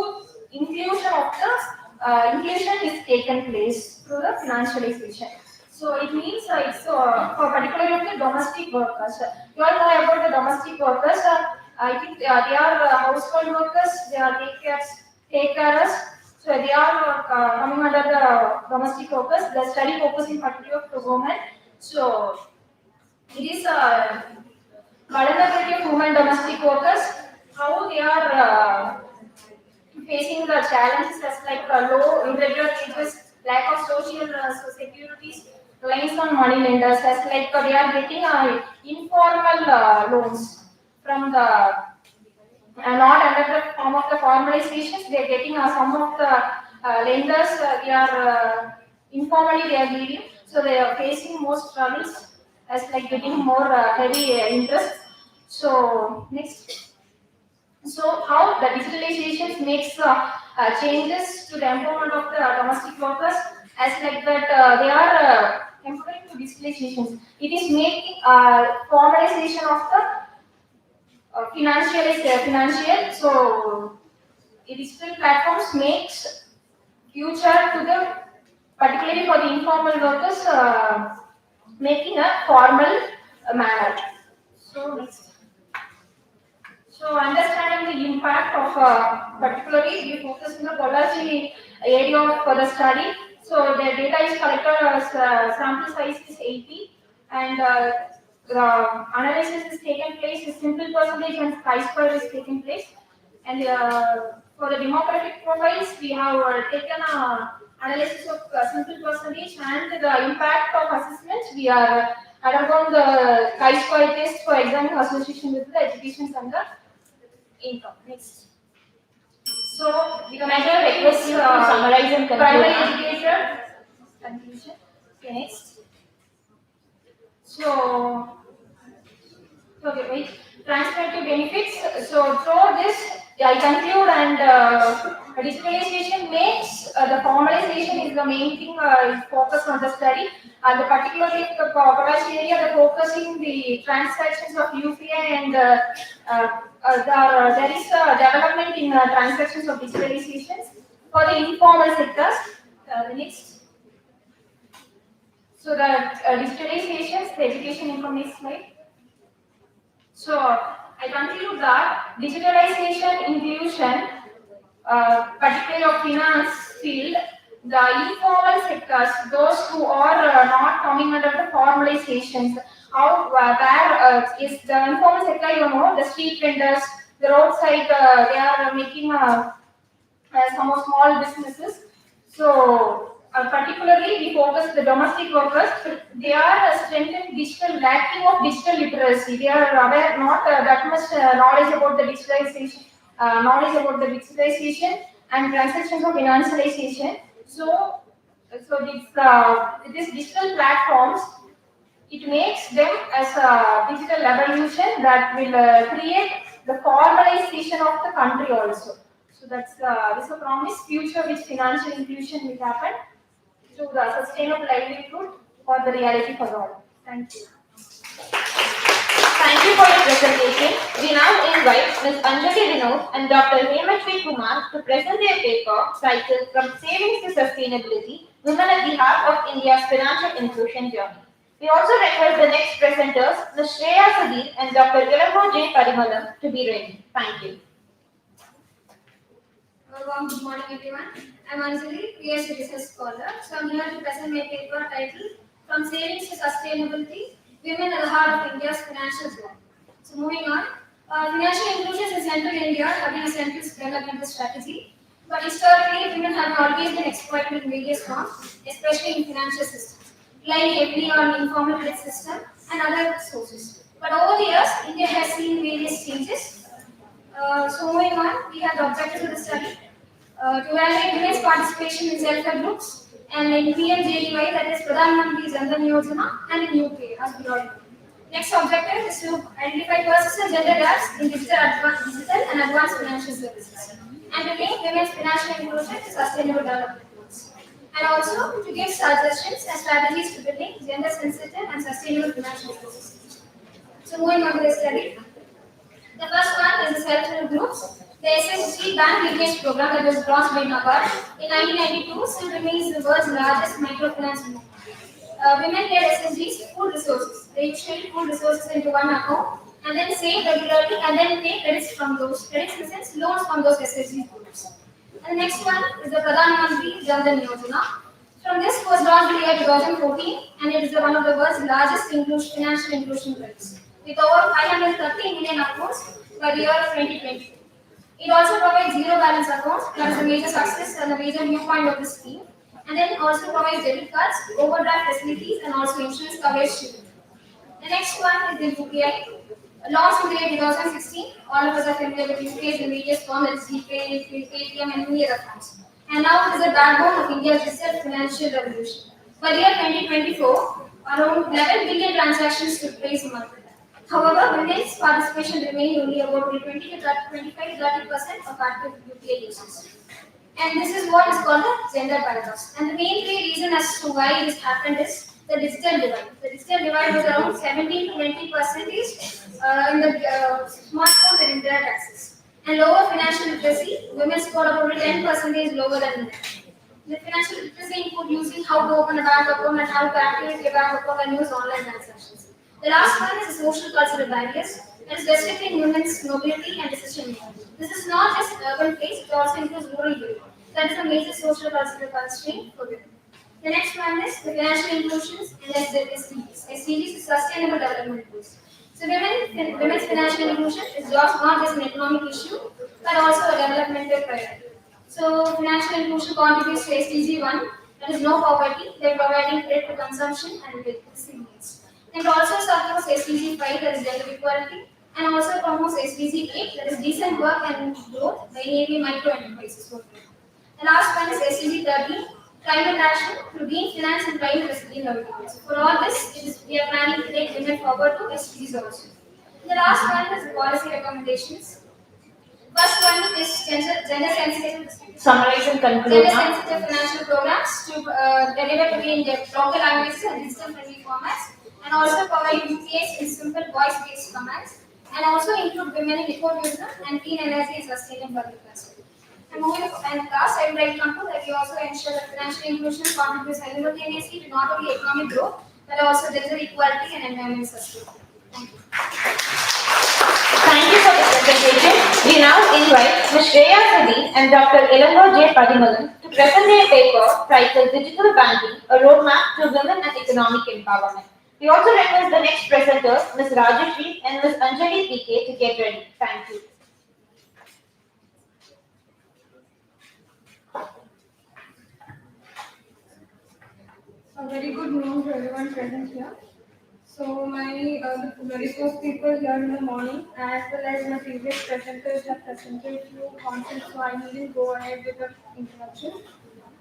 inclusion of the inclusion is taken place through the financialization. So it means it's for particularly of the domestic workers. You all know about the domestic workers. I think they are household workers. They are take carers. So they are coming under the domestic workers. The study focusing particularly of the women. So it is vulnerability of women domestic workers. How they are facing the challenges as like low irregular wages, lack of social securities, reliance on money lenders, as like they are getting informal loans from the not under the form of the formalizations. They are getting some of the lenders. They are informally they are giving, so they are facing more struggles as like getting more heavy interest. So next. So how the digitalization makes changes to the empowerment of the domestic workers as like that they are empowering to digitalization. It is making formalization of the financial. So digital platforms makes future to the particularly for the informal workers making a formal manner. So next. So understanding the impact of particularly we focus in the policy area for the study. So the data is collected as sample size is 80 and the analysis is taken place with simple percentage and chi-square is taken place. And for the demographic profiles we have taken analysis of simple percentage and the impact of assessments. We are undergone the chi-square test for exam association with the education center. Income. Next. So we can request you to summarize and conclude. Primary educator. Conclusion. Okay, next. So okay, wait. Transformative benefits. So through this, I conclude and digitalization makes the formalization is the main thing. Focus on the study. And particularly the policy area, the focusing the transactions of UPI and there is a development in transactions of digitalizations for the informal sectors. The next. So the digitalizations, the education information slide. So I conclude that digitalization inclusion, particularly of finance field, the informal sectors, those who are not coming under the formalizations, how where is the informal sector? You know, the street vendors, the roadside, they are making some of small businesses. So particularly we focus the domestic workers. They are strengthened digital, lacking of digital literacy. They are aware not that much knowledge about the digitalization, and transactions of financialization. So these digital platforms, it makes them as a digital evolution that will create the formalization of the country also. So that's this is a promise future which financial inclusion will happen to the sustainable livelihood for the reality for all. Thank you.
Thank you for your presentation. We now invite Ms. Anjali Vinod and Dr. Hemashri Kumar to present their paper titled From Savings to Sustainability, Women at the Heart of India's Financial Inclusion Journey. We also request the next presenters, Ms. Shreya Sudhir and Dr. Ilambo J. Parimalam to be ready. Thank you.
Good morning everyone. I am Anjali, PhD research scholar. So I am here to present my paper titled From Savings to Sustainability, Women at the Heart of India's Financial Journey. So moving on, financial inclusion is central in India, having a central developmental strategy. But historically, women have always been exploited in various forms, especially in financial systems, relying heavily on informal credit system and other sources. But over the years, India has seen various changes. So moving on, we have the objective of the study to evaluate women's participation in self-help groups and in PMJDY, that is Pradhan Mantri Jan Dhan Yojana, and in UPA, as we all know. Next objective is to identify persistent gender gaps in digital and advanced financial services, and to link women's financial inclusion to sustainable development goals, and also to give suggestions and strategies to building gender-sensitive and sustainable financial ecosystems. So moving on to the study. The first one is the self-help groups. The SSG Bank Linkage Program that was launched by NABARD in 1992 still remains the world's largest microfinance movement. women-led SSGs food resources. They trade food resources into one account and then save regularly and then pay credits from those credits in the sense loans from those SSG groups. And the next one is the Pradhan Mantri Jan Dhan Yojana. From this was launched in the year 2014 and it is one of the world's largest financial inclusion credits with over 530 million accounts by the year 2022. It also provides zero balance accounts, that is a major success and a major viewpoint of the scheme. And then also provides debit cards, overdraft facilities, and also insurance coverage too. The next one is the UPI. Launched in the year 2016, all of us are familiar with UPIs in various forms, that is GPay, Paytm, and many other forms. And now it is the backbone of India's digital financial revolution. By the year 2024, around 11 billion transactions took place a month. However, women's participation remained only about 25 to 30% of active UPI users. And this is what is called the gender paradox. And the main reason as to why this happened is the digital divide. The digital divide was around 17 to 20% in the smartphones and internet access. And lower financial literacy, women scored about 10% lower than men. The financial literacy include using how to open a bank account and how to activate a bank account and use online transactions. The last one is the social cultural barriers. It is restricting women's mobility and decision making. This is not just urban place, it also includes rural living. That is a major social cultural constraint for women. The next one is the financial inclusions and SDGs. SDGs is Sustainable Development Goals. So women's financial inclusion is not just an economic issue, but also a developmental priority. So financial inclusion contributes to SDG 1, that is no poverty, by providing credit to consumption and basic needs. And also supports SDG 5, that is gender equality, and also promotes SDG 8, that is decent work and growth by enabling micro enterprises. The last one is SDG 13, climate action through green finance and climate resilient development. So for all this, we are planning to take women forward to SDGs also. The last one is policy recommendations. First one is gender sensitive.
Summarize and conclude.
Gender sensitive financial programs to deliver in the local languages and digital friendly formats, and also provide UPIs in simple voice-based commands, and also include women in ecotourism and clean energy and sustainable public transport. And moving and last, I would like to conclude that we also ensure that financial inclusion contributes simultaneously to not only economic growth but also gender equality and environmental sustainability. Thank you.
Thank you for the presentation. We now invite Ms. Shreya Sadi and Dr. Elanor J. Padimalan to present their paper titled Digital Banking, a Roadmap to Women and Economic Empowerment. We also request the next presenters, Ms. Rajeshri and Ms. Anjali PK, to get ready. Thank you.
A very good noon to everyone present here. So my resource people here in the morning, as well as my previous presenters have presented few concepts, so I needn't go ahead with the introduction.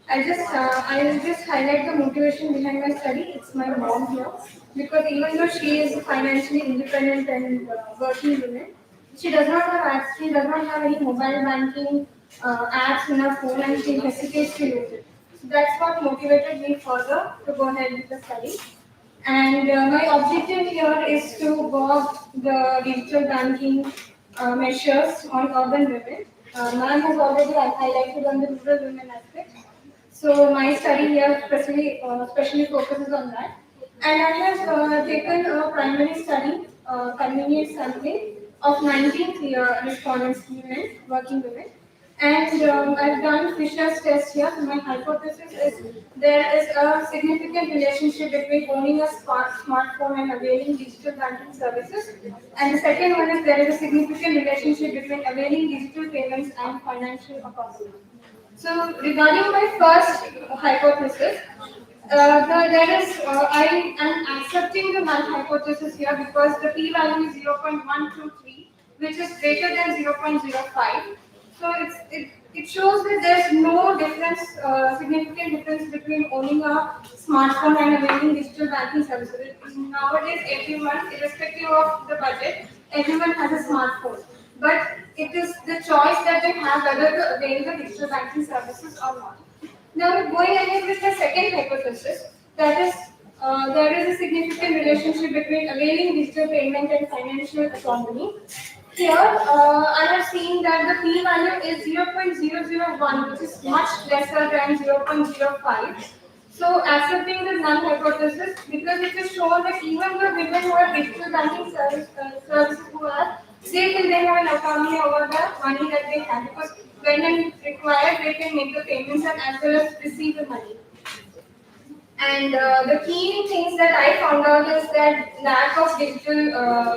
I will just highlight the motivation behind my study. It's my mom here, because even though she is financially independent and working woman, she does not have apps. She does not have any mobile banking apps in her phone, and she hesitates to use it. So that's what motivated me further to go ahead with the study. And my objective here is to work the digital banking measures on urban women. Ma'am has already highlighted on the rural women aspect. So my study here especially focuses on that. And I have taken a primary study, convenience sampling of 19th year respondents, women, working women. And I've done Fisher's test here. So my hypothesis is there is a significant relationship between owning a smartphone and availing digital banking services. And the second one is there is a significant relationship between availing digital payments and financial autonomy. So regarding my first hypothesis, I am accepting the null hypothesis here because the p-value is 0.123, which is greater than 0.05. So it shows that there's no difference, significant difference between owning a smartphone and availing digital banking services. Nowadays, everyone, irrespective of the budget, everyone has a smartphone. But it is the choice that they have whether to avail the digital banking services or not. Now we're going ahead with the second hypothesis, that is there is a significant relationship between availing digital payment and financial autonomy. Here, I have seen that the p-value is 0.001, which is much lesser than 0.05. So accepting the null hypothesis because it is shown that even the women who are digital banking services who are, they have an autonomy over the money that they have because when required they can make the payments and as well as receive the money. And the key things that I found out is that lack of digital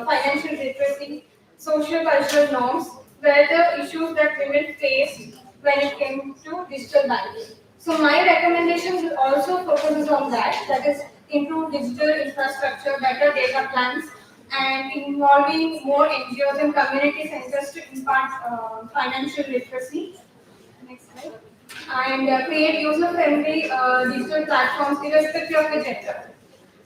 financial literacy, social cultural norms were the issues that women faced when it came to digital banking. So my recommendation will also focuses on that, that is improve digital infrastructure, better data plans, and involving more NGOs and community centers to impart financial literacy. Next slide. And create user-friendly digital platforms irrespective of the gender.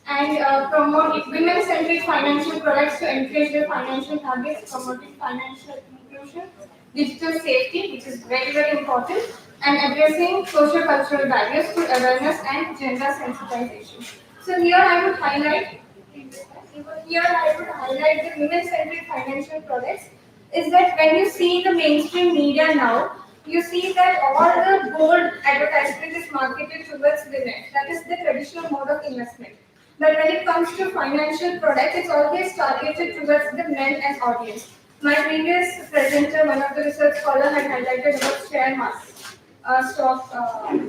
And promote women-centric financial products to encourage their financial habits, promoting financial inclusion, digital safety, which is very, very important, and addressing social cultural barriers through awareness and gender sensitization. So here I would highlight the women-centric financial products is that when you see the mainstream media now, you see that all the gold advertisement is marketed towards women. That is the traditional mode of investment. But when it comes to financial products, it's always targeted towards the men as audience. My previous presenter, one of the research scholars, had highlighted about share market, stock.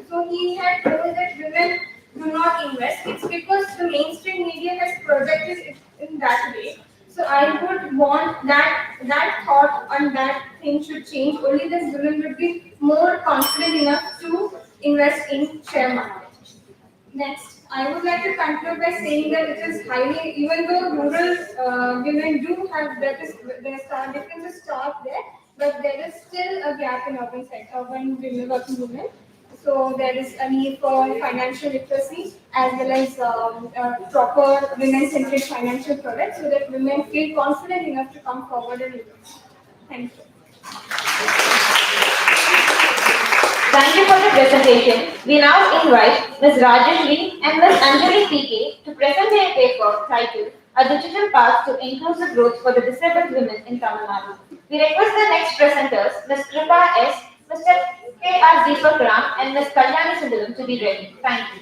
So he had told that women do not invest. It's because the mainstream media has projected it in that way. So I would want that thought and that thing should change. Only then women would be more confident enough to invest in share market. Next, I would like to conclude by saying that it is highly, even though rural women do have their differences start there, but there is still a gap in urban women, working women. So there is a need for financial literacy as well as proper women-centric financial products so that women feel confident enough to come forward and invest. Thank you.
Thank you for the presentation. We now invite Ms. Rajeshri and Ms. Anjali PK to present their paper titled A Digital Path to Inclusive Growth for the Disabled Women in Tamil Nadu. We request the next presenters, Ms. Kripa S., Mr. K.R. Deepak Ram, and Ms. Kalyani Sundaram to be ready. Thank you.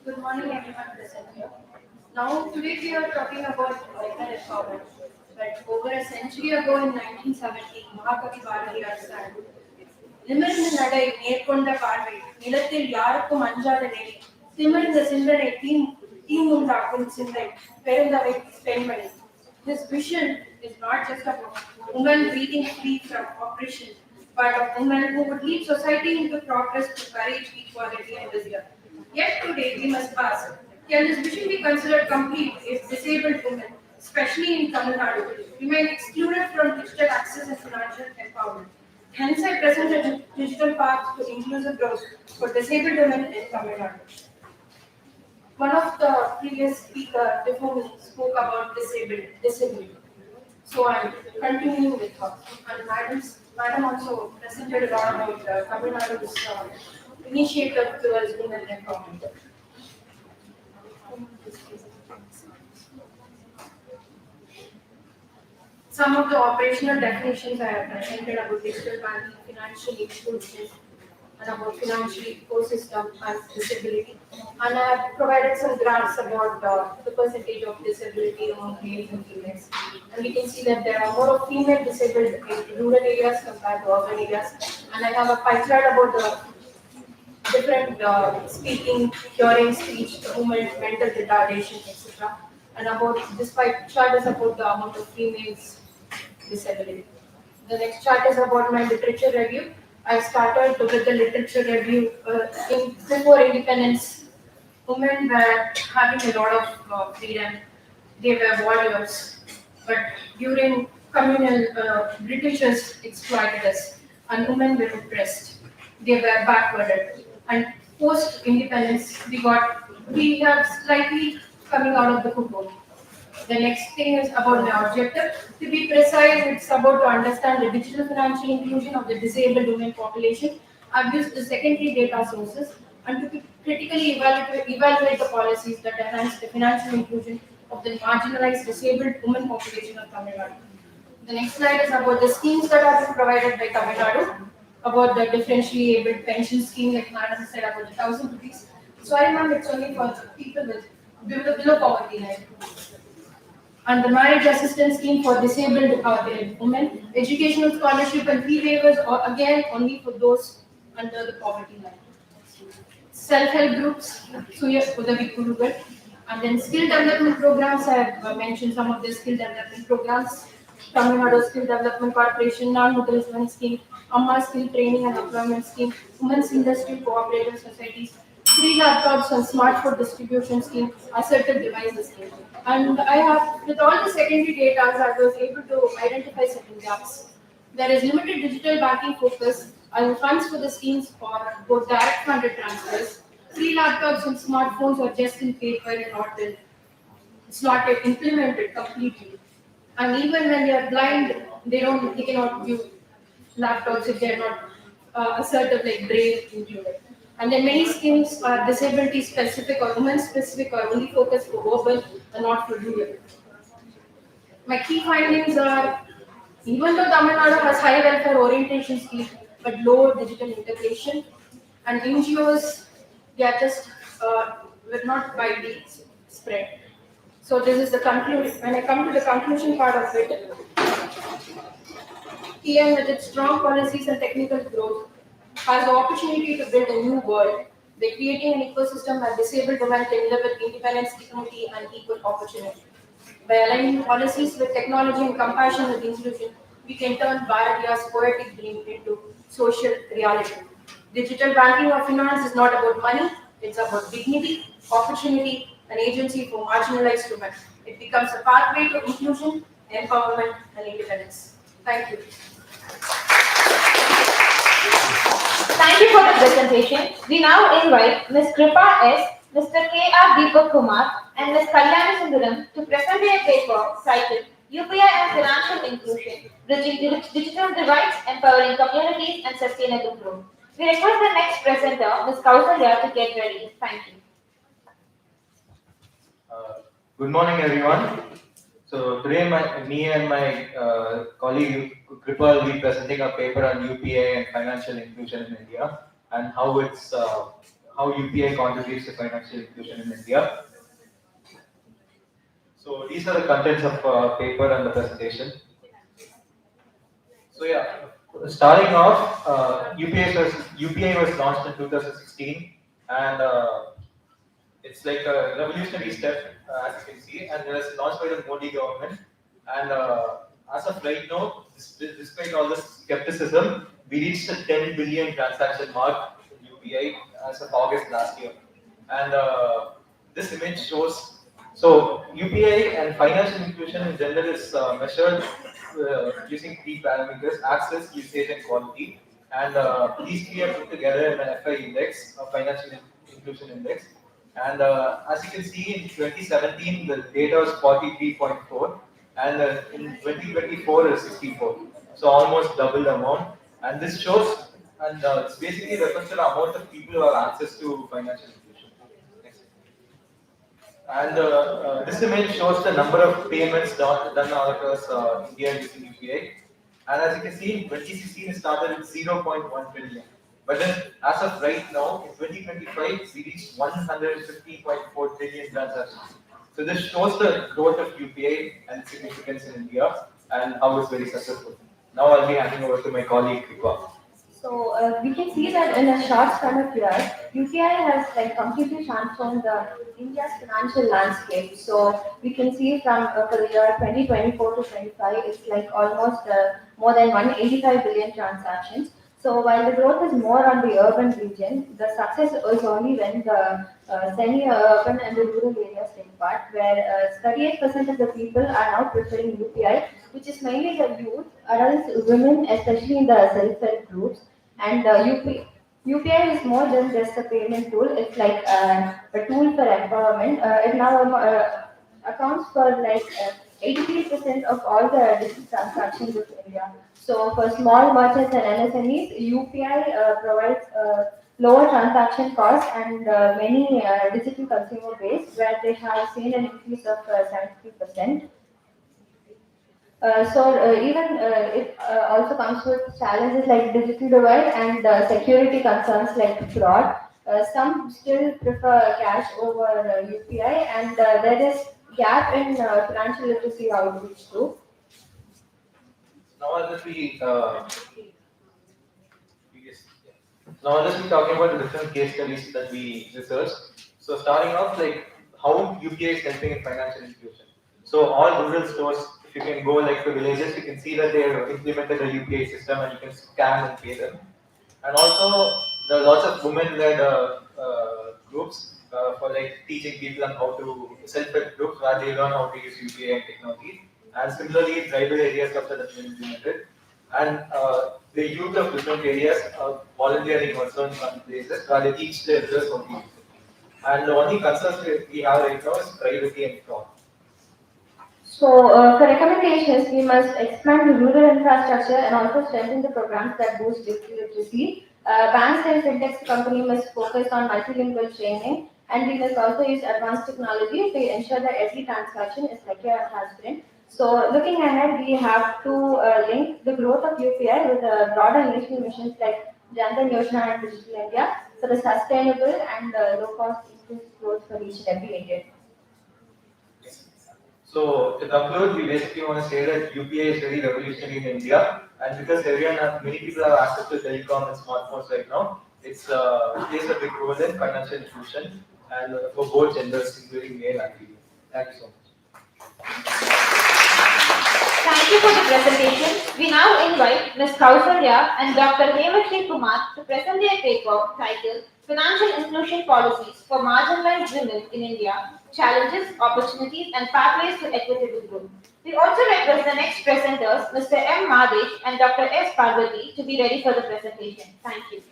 Good morning, everyone present here. Now, today we are talking about women empowerment. But over a century ago in 1970, Mahakavi Bharatiya said, நிமிர்ந்த நடை நேர்கொண்ட பார்வை நிலத்தில் யாருக்கும் அஞ்சாத நெறி திமிர்ந்த சிந்தனை தீமுண்டாக்கும் சிந்தை பெருந்தவை பெண்மணி. This vision is not just about women breathing free from oppression, but of women who would lead society into progress through courage, equality, and wisdom. Yet today we must ask, can this vision be considered complete if disabled women, especially in Tamil Nadu, remain excluded from digital access and financial empowerment? Hence, I present a digital path to inclusive growth for disabled women in Tamil Nadu. One of the previous speakers before me spoke about disability. So I'm continuing with her. And Madam also presented a lot about Tamil Nadu's initiative towards women empowerment. Some of the operational definitions I have presented about digital banking, financial inclusion, and about financial ecosystem and disability. And I have provided some graphs about the percentage of disability among males and females. And we can see that there are more female disabled in rural areas compared to urban areas. And I have a pie chart about the different speaking, hearing, speech, movement, mental retardation, etc. And about this pie chart is about the amount of females disability. The next chart is about my literature review. I started with the literature review before independence. Women were having a lot of freedom. They were warriors. But during communal, Britishers exploited us, and women were oppressed. They were backwarded. And post independence, we have slightly coming out of the cocoon. The next thing is about my objective. To be precise, it's about to understand the digital financial inclusion of the disabled women population. I've used the secondary data sources and to critically evaluate the policies that enhance the financial inclusion of the marginalized disabled women population of Tamil Nadu. The next slide is about the schemes that are being provided by Tamil Nadu, about the differentially abled pension scheme, like Madam said, about the 1,000 rupees. Sorry, ma'am, it's only for people with below poverty line. And the marriage assistance scheme for disabled women, educational scholarship and fee waivers are again only for those under the poverty line. Self-help groups, Suya Udavi Kurugal, and then skill development programs. I have mentioned some of the skill development programs. Tamil Nadu Skill Development Corporation, Non-Mutual Scheme, Amma Skill Training and Employment Scheme, Women's Industry Cooperative Societies, free laptops and smartphone distribution scheme, assertive devices scheme. And I have, with all the secondary data, I was able to identify certain gaps. There is limited digital banking focus and funds for the schemes for both direct funded transfers. Free laptops and smartphones are just in paper and not in, it's not yet implemented completely. And even when they are blind, they cannot use laptops if they are not assertive like braille included. And then many schemes are disability specific or women specific or only focused for urban and not for rural. My key findings are, even though Tamil Nadu has high welfare orientation scheme but low digital integration, and NGOs, they are just were not widely spread. So this is the conclusion. When I come to the conclusion part of it, TN with its strong policies and technical growth has the opportunity to build a new world by creating an ecosystem where disabled women can live with independence, dignity, and equal opportunity. By aligning policies with technology and compassion with inclusion, we can turn Bharatiya's poetic dream into social reality. Digital banking or finance is not about money, it's about dignity, opportunity, and agency for marginalized women. It becomes a pathway to inclusion, empowerment, and independence. Thank you.
Thank you for the presentation. We now invite Ms. Kripa S., Mr. K.R. Deepak Kumar, and Ms. Kalyani Sundaram to present their paper titled UPI and Financial Inclusion, Bridging Digital Divides, Empowering Communities and Sustainable Growth. We request the next presenter, Ms. Kausalya, to get ready. Thank you.
Good morning, everyone. So today, me and my colleague Kripa will be presenting a paper on UPI and financial inclusion in India and how UPI contributes to financial inclusion in India. So these are the contents of paper and the presentation. So yeah, starting off, UPI was launched in 2016 and it's like a revolutionary step, as you can see, and it was launched by the Modi government. And as of right now, despite all this skepticism, we reached the 10 billion transaction mark in UPI as of August last year. And this image shows, so UPI and financial inclusion in general is measured using three parameters: access, usage, and quality. And these three are put together in an FI index, a financial inclusion index. And as you can see, in 2017, the data was 43.4, and in 2024, it's 64. So almost double the amount. And this shows, and it's basically refers to the amount of people who have access to financial inclusion. Next. And this image shows the number of payments done across India using UPI. And as you can see, in 2016, it started with 0.1 trillion. But then, as of right now, in 2025, we reached 150.4 trillion transactions. So this shows the growth of UPI and its significance in India and how it's very successful. Now I'll be handing over to my colleague Kripa.
So we can see that in a short span of years, UPI has completely transformed India's financial landscape. So we can see from for the year 2024 to 25, it's almost more than 185 billion transactions. So while the growth is more on the urban region, the success is only when the semi-urban and the rural areas take part, where 38% of the people are now preferring UPI, which is mainly the youth, adults, women, especially in the self-help groups. And UPI is more than just a payment tool. It's like a tool for empowerment. It now accounts for 83% of all the digital transactions of India. So for small merchants and MSMEs, UPI provides lower transaction costs and many digital consumer base where they have seen an increase of 73%. Even it also comes with challenges like digital divide and security concerns like fraud. Some still prefer cash over UPI, and there is gap in financial literacy outreach too.
Now let me yes, yeah. Now let me talking about the different case studies that we researched. So starting off, like how UPI is helping in financial inclusion. So all rural stores, if you can go like to villages, you can see that they have implemented a UPI system and you can scan and pay them. And also there are lots of women-led groups for like teaching people on how to self-help groups where they learn how to use UPI and technology. And similarly, tribal areas also have been implemented. And the youth of different areas are volunteering also in some places where they teach the elders how to use it. And the only concerns we have right now is privacy and fraud.
For recommendations, we must expand the rural infrastructure and also strengthen the programs that boost digital literacy. Banks and fintech companies must focus on multilingual training, and we must also use advanced technology to ensure that every transaction is secure and transparent. So, looking ahead, we have to link the growth of UPI with broader national missions like Chandra and Digital India for the sustainable and low-cost inclusive growth for each and every Indian.
So to conclude, we basically want to say that UPI is very revolutionary in India, and because many people have access to telecom and smartphones right now, it's plays a big role in financial inclusion and for both genders, including male and female. Thank you so much.
Thank you for the presentation. We now invite Ms. Kausalya and Dr. Hemashri Kumar to present their paper titled Financial Inclusion Policies for Marginalized Women in India, Challenges, Opportunities and Pathways to Equitable Growth. We also request the next presenters, Mr. M. Madesh and Dr. S. Parvati, to be ready for the presentation. Thank you.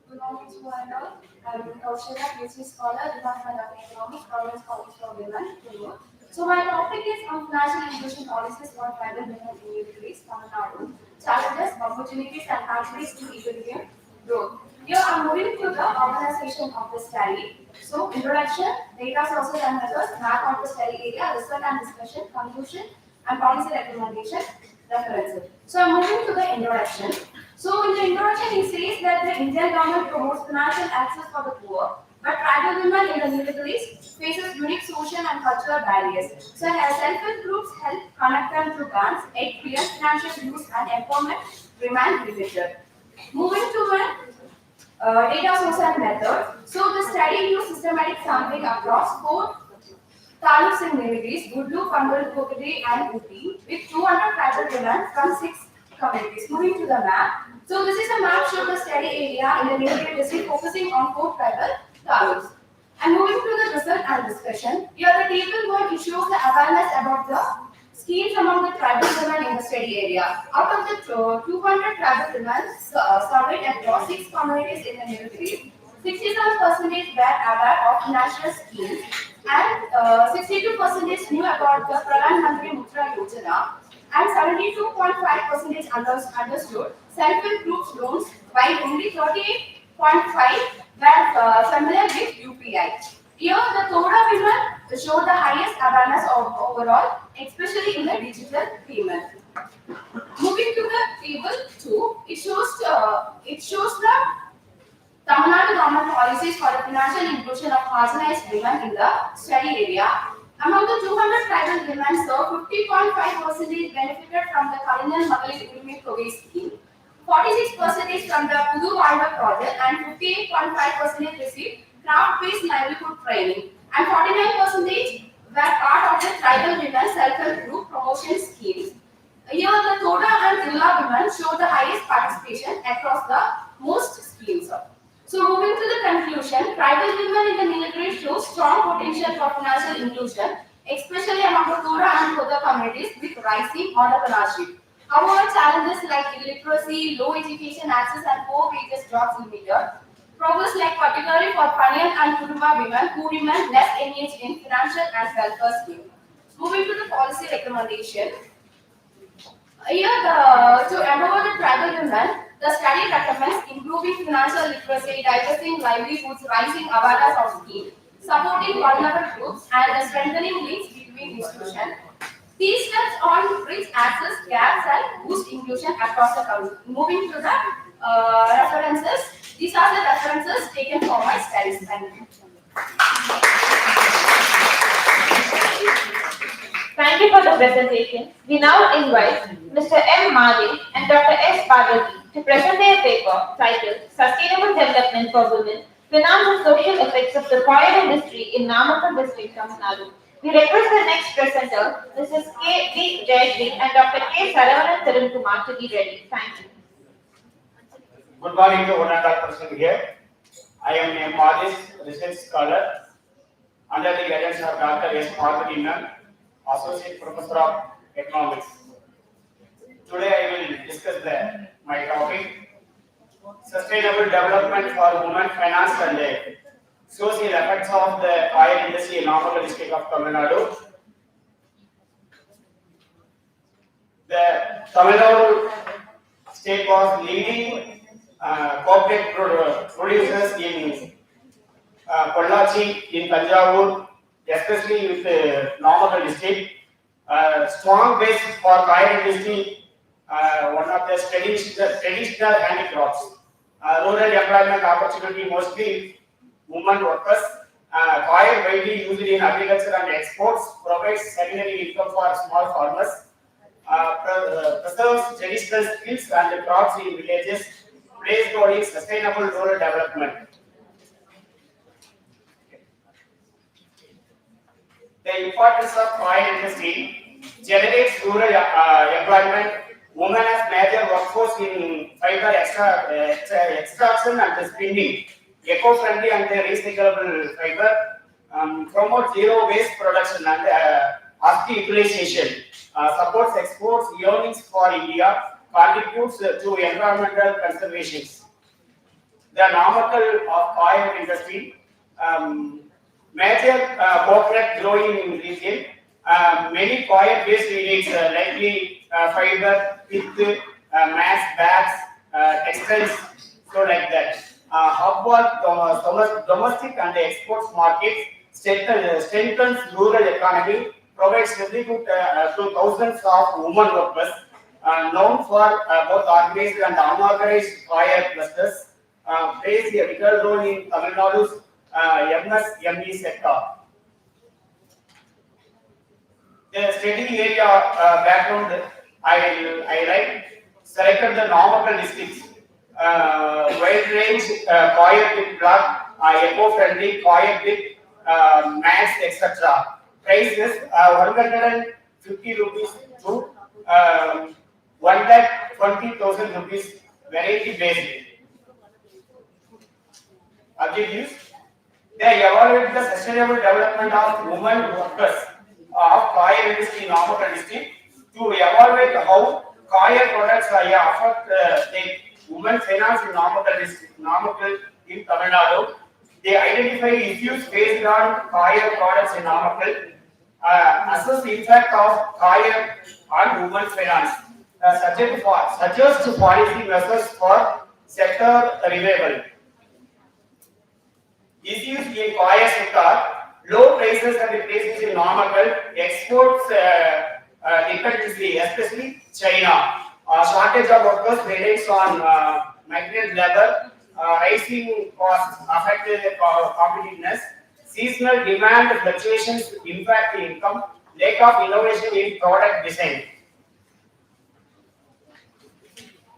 Good morning to all. I'm Kausalya, PhD scholar, Department of Economics, Government College for Women, Kunur. So my topic is on financial inclusion policies for tribal women in New Delhi, Tamil Nadu, challenges, opportunities, and pathways to equilibrium growth. Here I'm moving to the organization of the study. So introduction, data sources and methods, map of the study area, result and discussion, conclusion, and policy recommendation, references. So I'm moving to the introduction. So in the introduction, he says that the Indian government promotes financial access for the poor, but tribal women in the Middle East faces unique social and cultural barriers. So self-help groups help connect them to banks, aid clear financial use and empowerment remain limited. Moving to the data source and method. So the study used systematic sampling across 4 taluks in Nilgiris, Guddu, Pangal, Kokade and Uti with 200 tribal women from 6 communities. Moving to the map. So this is a map showing the study area in the Nilgiri district focusing on 4 tribal taluks. And moving to the result and discussion, here the table 1 shows the awareness about the schemes among the tribal women in the study area. Out of the 200 tribal women surveyed across 6 communities in the Nilgiri, 67% were aware of national schemes and 62% knew about the Pradhan Mantri Mudra Yojana and 72.5% understood self-help groups loans while only 38.5 were familiar with UPI. Here the Toda women showed the highest awareness of overall, especially in the digital payment. Moving to the table 2, it shows the Tamil Nadu government policies for the financial inclusion of marginalized women in the study area. Among the 200 tribal women, 50.5% benefited from the Kalinan Magalir Urimi Provi scheme, 46% from the Pudu Valda project, and 58.5% received craft-based livelihood training, and 49% were part of the tribal women self-help group promotion schemes. Here, the Toda and Zilla women show the highest participation across the most schemes. So moving to the conclusion, tribal women in the Nilgiri show strong potential for financial inclusion, especially among the Toda and Koda communities with rising entrepreneurship. However, challenges like illiteracy, low education access and poor wages jobs limited. Progress like particularly for Panyan and Kuruma women who remain less engaged in financial and welfare schemes. Moving to the policy recommendation. Here, to empower the tribal women, the study recommends improving financial literacy, diversifying livelihoods, rising awareness of schemes,
supporting vulnerable groups, and strengthening links between institutions. These steps all bridge access gaps and boost inclusion across the country. Moving to the references, these are the references taken for my studies. Thank you.
Thank you for the presentation. We now invite Mr. M. Madi and Dr. S. Parvati to present their paper titled Sustainable Development for Women, Finance and Social Effects of the Coir Industry in Namakkal District, Tamil Nadu. We request the next presenter, Mrs. K. V. Jayashree and Dr. K. Saravanan Kumar to be ready. Thank you.
Good morning to one and all person here. I am a Madis research scholar under the guidance of Dr. S. Parvati Ma'am, Associate Professor of Economics. Today I will discuss my topic, Sustainable Development for Women, Finance and Social Effects of the Coir Industry in Namakkal District of Tamil Nadu. The Tamil Nadu state was leading cooperative producers in Pollachi, in Tanjavur, especially with Namakkal district. Strong base for coir industry, one of the traditional handicrafts. Rural employment opportunity, mostly women workers. Coir widely used in agriculture and exports, provides secondary income for small farmers. Preserves traditional skills and crops in villages, plays role in sustainable rural development. The importance of coir industry generates rural employment. Women as major workforce in fiber extraction and spinning, eco-friendly and recyclable fiber, promote zero waste production and active utilization, supports exports, earnings for India, contributes to environmental conservation. The Namakkal of coir industry, major corporate growing in region, many coir-based units likely fiber, pith, mass, bags, textiles, so like that. Hub of domestic and exports markets, strengthens rural economy, provides livelihood to thousands of women workers, known for both organized and unorganized coir clusters, plays a vital role in Tamil Nadu's MSME sector. The study area background I like selected the Namakkal districts, wide range coir with block, eco-friendly coir with mats, etc. Prices 150 rupees to 1,20,000 rupees, variety based. Objectives: they evaluate the sustainable development of women workers of coir industry in Namakkal district to evaluate how coir products affect the women finance in Namakkal district, Namakkal in Tamil Nadu. They identify issues based on coir products in Namakkal, assess the impact of coir on women finance, suggest policy measures for sector revival. Issues in coir sector: low prices and prices in Namakkal, exports dependency, especially China, shortage of workers, reliance on migrant labor, rising costs affect the competitiveness, seasonal demand fluctuations impact income, lack of innovation in product design.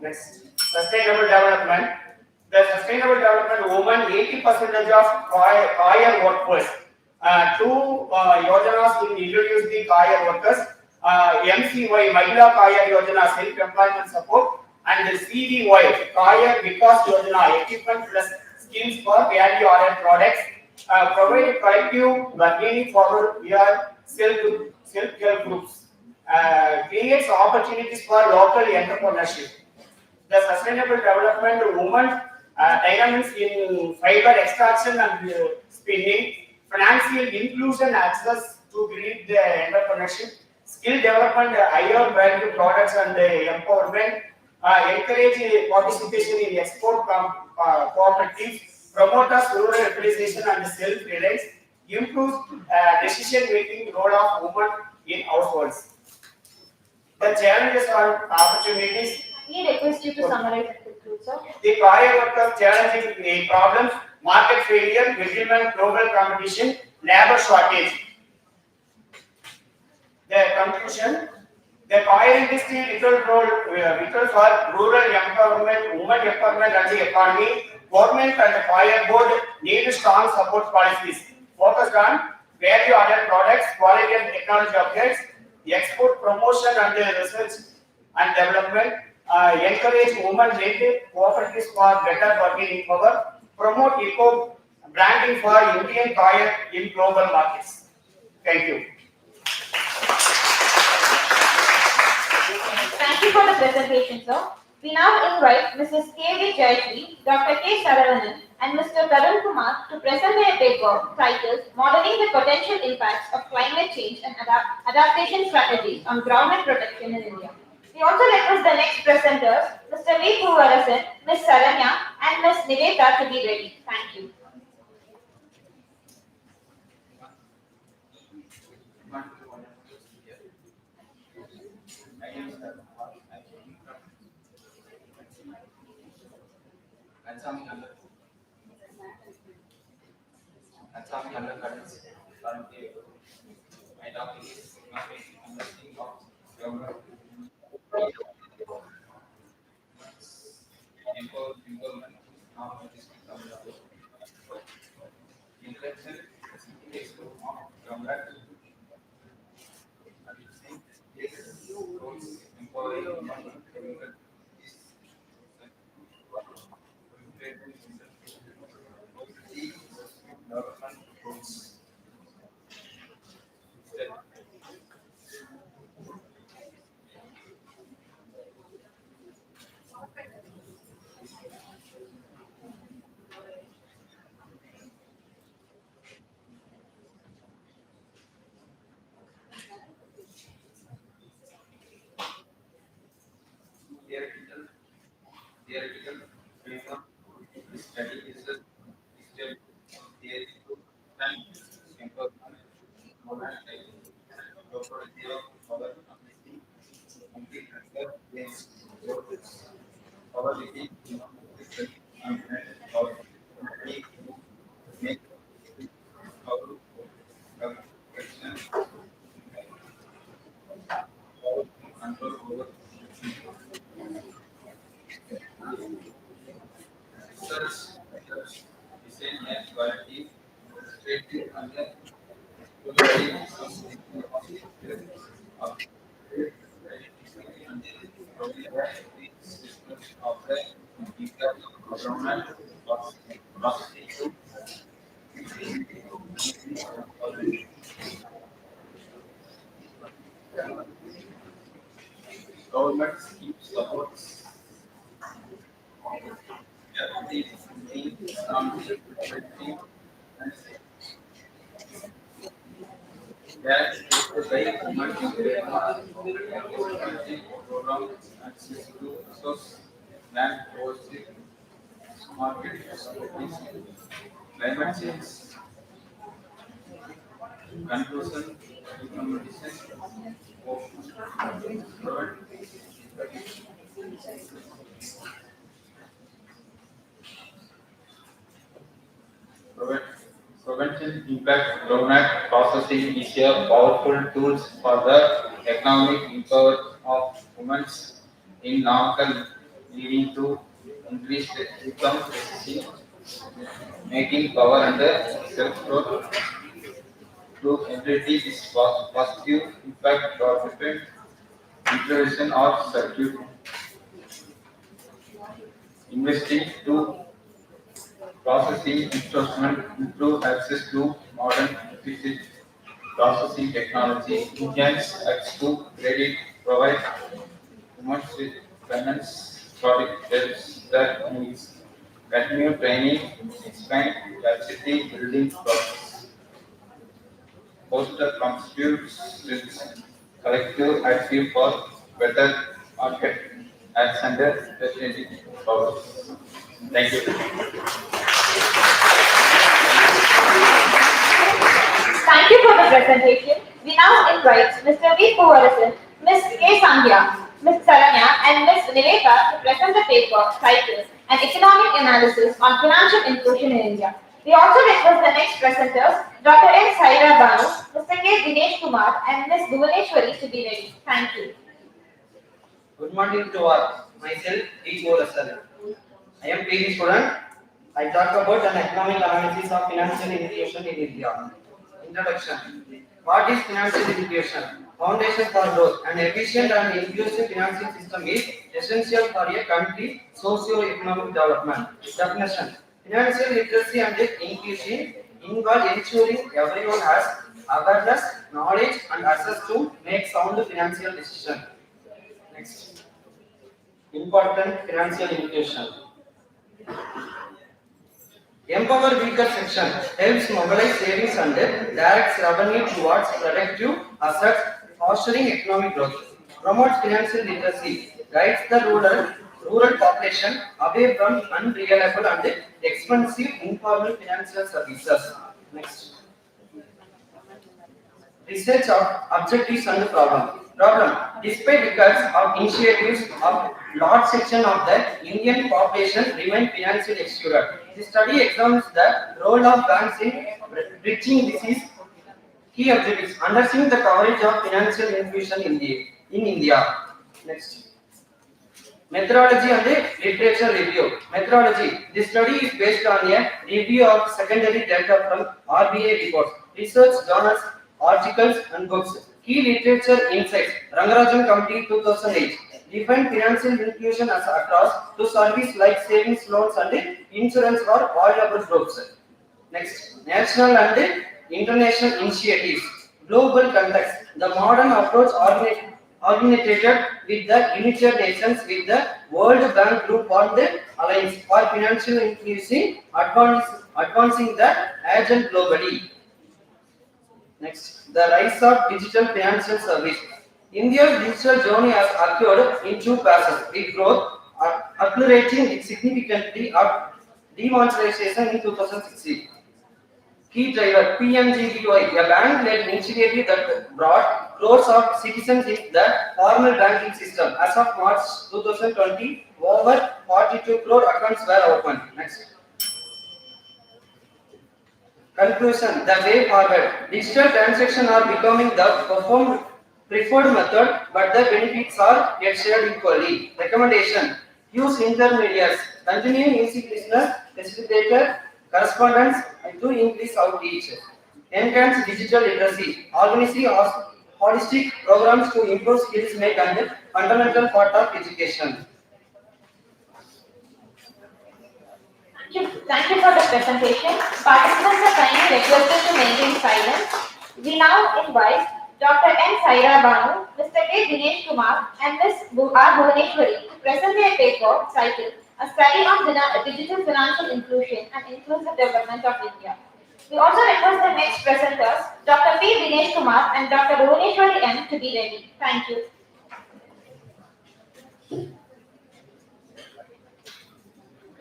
Next, sustainable development. The sustainable development women, 80% of coir workforce. Two yojanas will introduce the coir workers. MCY, Mahila Coir Yojana, self-employment support, and the CVY, Coir Vikas Yojana, equipment plus skills for value-added products, provide collective bargaining power via self-help groups, creates opportunities for local entrepreneurship. The sustainable development women, dynamics in fiber extraction and spinning, financial inclusion, access to build the entrepreneurship, skill development, higher value products and empowerment, encourage participation in export cooperatives, promoters rural utilization and self-reliance, improves decision-making role of women in households. The challenges and opportunities.
We request you to summarize it quickly, sir.
The career workers challenging problems, market failure, middlemen, global competition, labor shortage. The conclusion, the oil industry vital for rural empowerment, women empowerment and the economy. Government and the fire board need strong support policies focused on value-added products, quality and technology upgrades, export promotion and research and development, encourage women-led cooperatives for better bargaining power, promote eco branding for Indian fire in global markets. Thank you.
Thank you for the presentation, sir. We now invite Mrs. K.V. Jayashree, Dr. K. Saravanan, and Mr. Tarun Kumar to present their paper titled Modeling the Potential Impacts of Climate Change and Adaptation Strategies on Groundnut Protection in India. We also request the next presenters, Mr. V. Puvarasan, Ms. Saranya, and Ms. Niveta to be ready. Thank you.
My topic is economic investing of government. Empowerment of intellectual simplification of government. Empowering government rules. Theoretical framework study is a theory and empowerment authority of power amnesty complete against power living and power make power control over research, design and quality, strategy and government scheme supports that is by program access to resource land policy market facilities climate change conclusion implementation of prevention impact groundnut processing is a powerful tool for the economic empowerment of women in Namakkal, leading to increased income, making power and self-growth to ability this positive impact or different introduction of circuit investing to processing instrument improve access to modern efficient processing technology, enhance access to credit, provide women with finance product helps that needs continue training, expand capacity building process. Poster contributes with collective action for better market and center strategic problems. Thank you.
Thank you for the presentation. We now invite Mr. V. Puvarasan, Ms. K. Sandhya, Ms. Saranya, and Ms. Nileka to present the paper titled An Economic Analysis on Financial Inclusion in India. We also request the next presenters, Dr. N. Saira Banu, Mr. K. Dinesh Kumar, and Ms. Bhuvaneshwari to be ready. Thank you.
Good morning to all. Myself, V. Puvarasan. I am PhD student. I talk about an economic analysis of financial inclusion in India. Introduction. What is financial inclusion? Foundation for growth. An efficient and inclusive financial system is essential for a country's socio-economic development. Definition. Financial literacy and inclusion involve ensuring everyone has awareness, knowledge, and access to make sound financial decisions. Next. Important financial inclusion. Empower weaker section helps mobilize savings and directs revenue towards productive assets, fostering economic growth. Promotes financial literacy, guides the rural population away from unreliable and expensive informal financial services. Next. Research of objectives and problem. Despite records of initiatives of large section of the Indian population remain financially excluded. The study examines the role of banks in bridging disease. Key objectives: understanding the coverage of financial inclusion in India. Next. Methodology and literature review. Methodology. This study is based on a review of secondary data from RBI reports, research journals, articles and books. Key literature insights. Rangarajan Committee 2008. Define financial inclusion as across to service like savings, loans and insurance for vulnerable groups. Next. National and international initiatives. Global context. The modern approach originated with the United Nations with the World Bank Group on the Alliance for Financial Inclusion, advancing the agenda globally. Next, the rise of digital financial service. India's digital journey has occurred in two phases, with growth accelerating significantly at demonetization in 2016. Key driver PMGBY, a bank-led initiative that brought crores of citizens in the formal banking system. As of March 2020, over 42 crore accounts were opened. Next. Conclusion: the way forward. Digital transactions are becoming the preferred method, but the benefits are yet shared equally. Recommendation: use intermediaries. Continue using listeners, facilitator, correspondence to increase outreach. Enhance digital literacy. Organizing holistic programs to improve skills make a fundamental part of education.
Thank you for the presentation. Participants are kindly requested to maintain silence. We now invite Dr. N. Saira Banu, Mr. K. Dinesh Kumar, and Ms. R. Bhuvaneshwari to present their paper titled A Study on Digital Financial Inclusion and Inclusive Development of India. We also request the next presenters, Dr. P. Dinesh Kumar and Dr. Bhuvaneshwari M. to be ready. Thank you.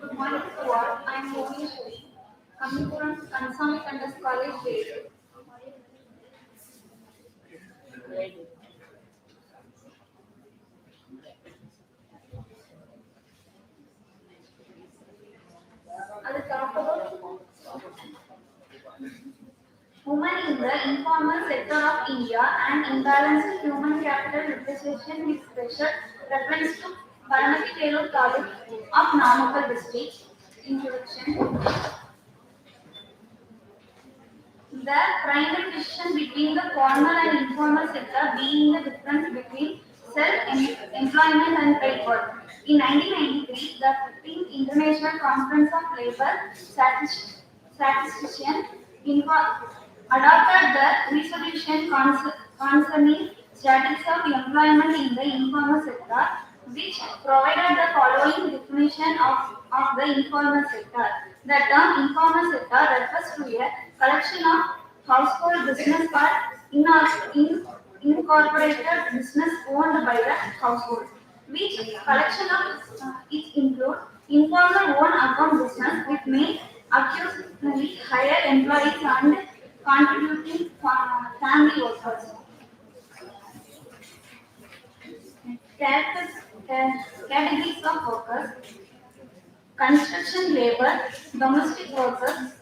Good morning to all. I am Bhuvaneshwari, coming from Kansami Kandas College, Belur. I will talk about women in the informal sector of India and imbalanced human capital representation with special reference to Baranati Telur Taluk of Namakkal district. Introduction. The primary distinction between the formal and informal sector being the difference between self-employment and paid work. In 1993, the 15th International Conference of Labour Statistician adopted the resolution concerning statistics of employment in the informal sector, which provided the following definition of the informal sector. The term informal sector refers to a collection of household business or incorporated business owned by the household, which collection of it include informal own account business which may occasionally hire employees and contributing family workers. Categories of workers: construction labor, domestic workers,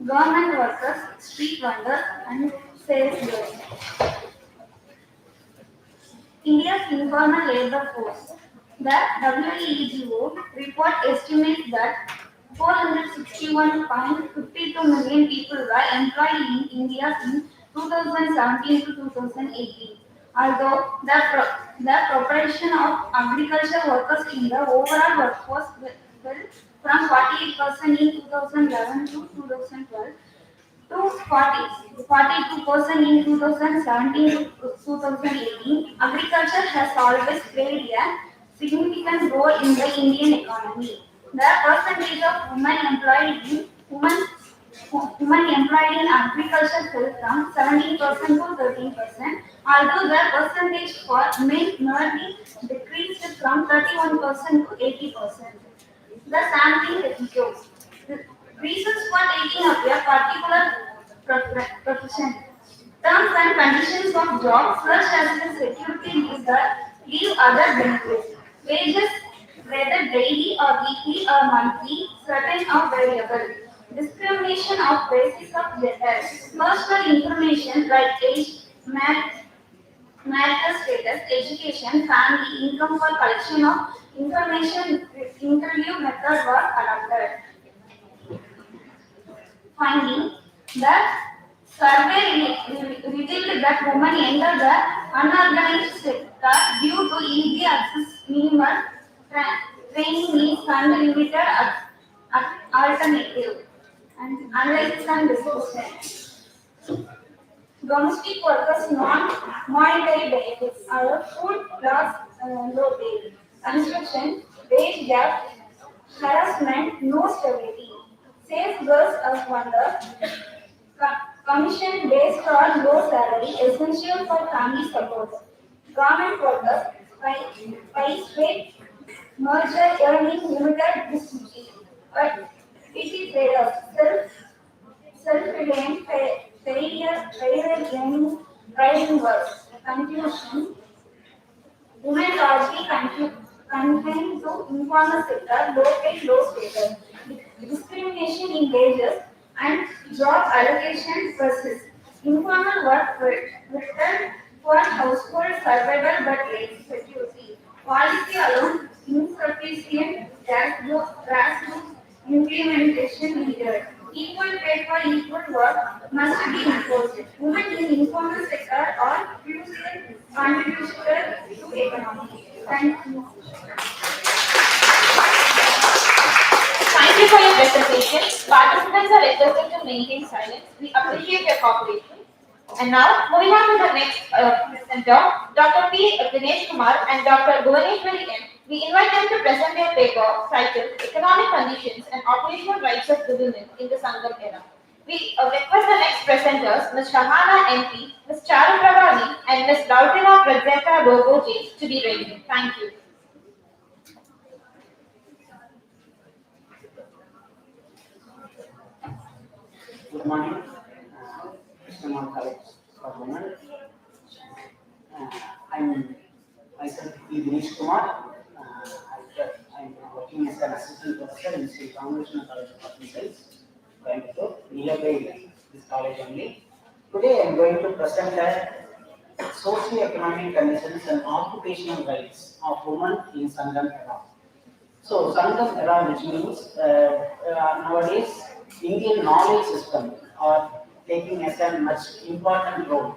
government workers, street vendors, and sales girls. India's informal labor force. The WEGO report estimates that 461.52 million people were employed in India in 2017 to 2018. Although the proportion of agricultural workers in the overall workforce fell from 48% in 2011 to 2012 to 42% in 2017 to 2018. Agriculture has always played a significant role in the Indian economy. The percentage of women employed in agriculture fell from 17% to 13%, although the percentage for men merely decreased from 31% to 80%. The sampling ratios. Reasons for taking up a particular profession. Terms and conditions of job such as the security leave other benefits. Wages, whether daily or weekly or monthly, certain or variable. Discrimination of basis of gender. Personal information like age, marital status, education, family, income for collection of information, interview method was adopted. Finding that survey revealed that women enter the unorganized sector due to easy access, minimal training needs, and limited alternative and analysis and discussion. Domestic workers non-monetary benefits are food loss, low pay, construction, wage gap, harassment, no stability. Safe girls of wonder, commission based on low salary, essential for family support. Government workers, price rate, merger earning limited distribution. But PT traders, self-reliant, failure driving work. Conclusion: women largely confined to informal sector, low pay, low status. Discrimination in wages and job allocation persists. Informal work written for household survival but lacks security. Policy alone insufficient, grassroots implementation needed. Equal pay for equal work must be enforced. Women in informal sector are crucial contributors to economy. Thank you.
Thank you for your presentation. Participants are requested to maintain silence. We appreciate your cooperation. And now, moving on to the next presenter, Dr. P. Dinesh Kumar and Dr. Bhuvaneshwari M. We invite them to present their paper titled Economic Conditions and Operational Rights of the Women in the Sangam Era. We request the next presenters, Ms. Shahana MP, Ms. Chandra and Ms. Daltina Prajeta Bogoji to be ready. Thank you.
Good morning, Mr. College of Women. I'm myself P. Dinesh Kumar. I'm working as an assistant professor in Sri Ramakrishna College of Arts and Science, Coimbatore, nearby this college only. Today I'm going to present the socio-economic conditions and occupational rights of women in Sangam era. So Sangam era, which means nowadays Indian knowledge system are taking as a much important role.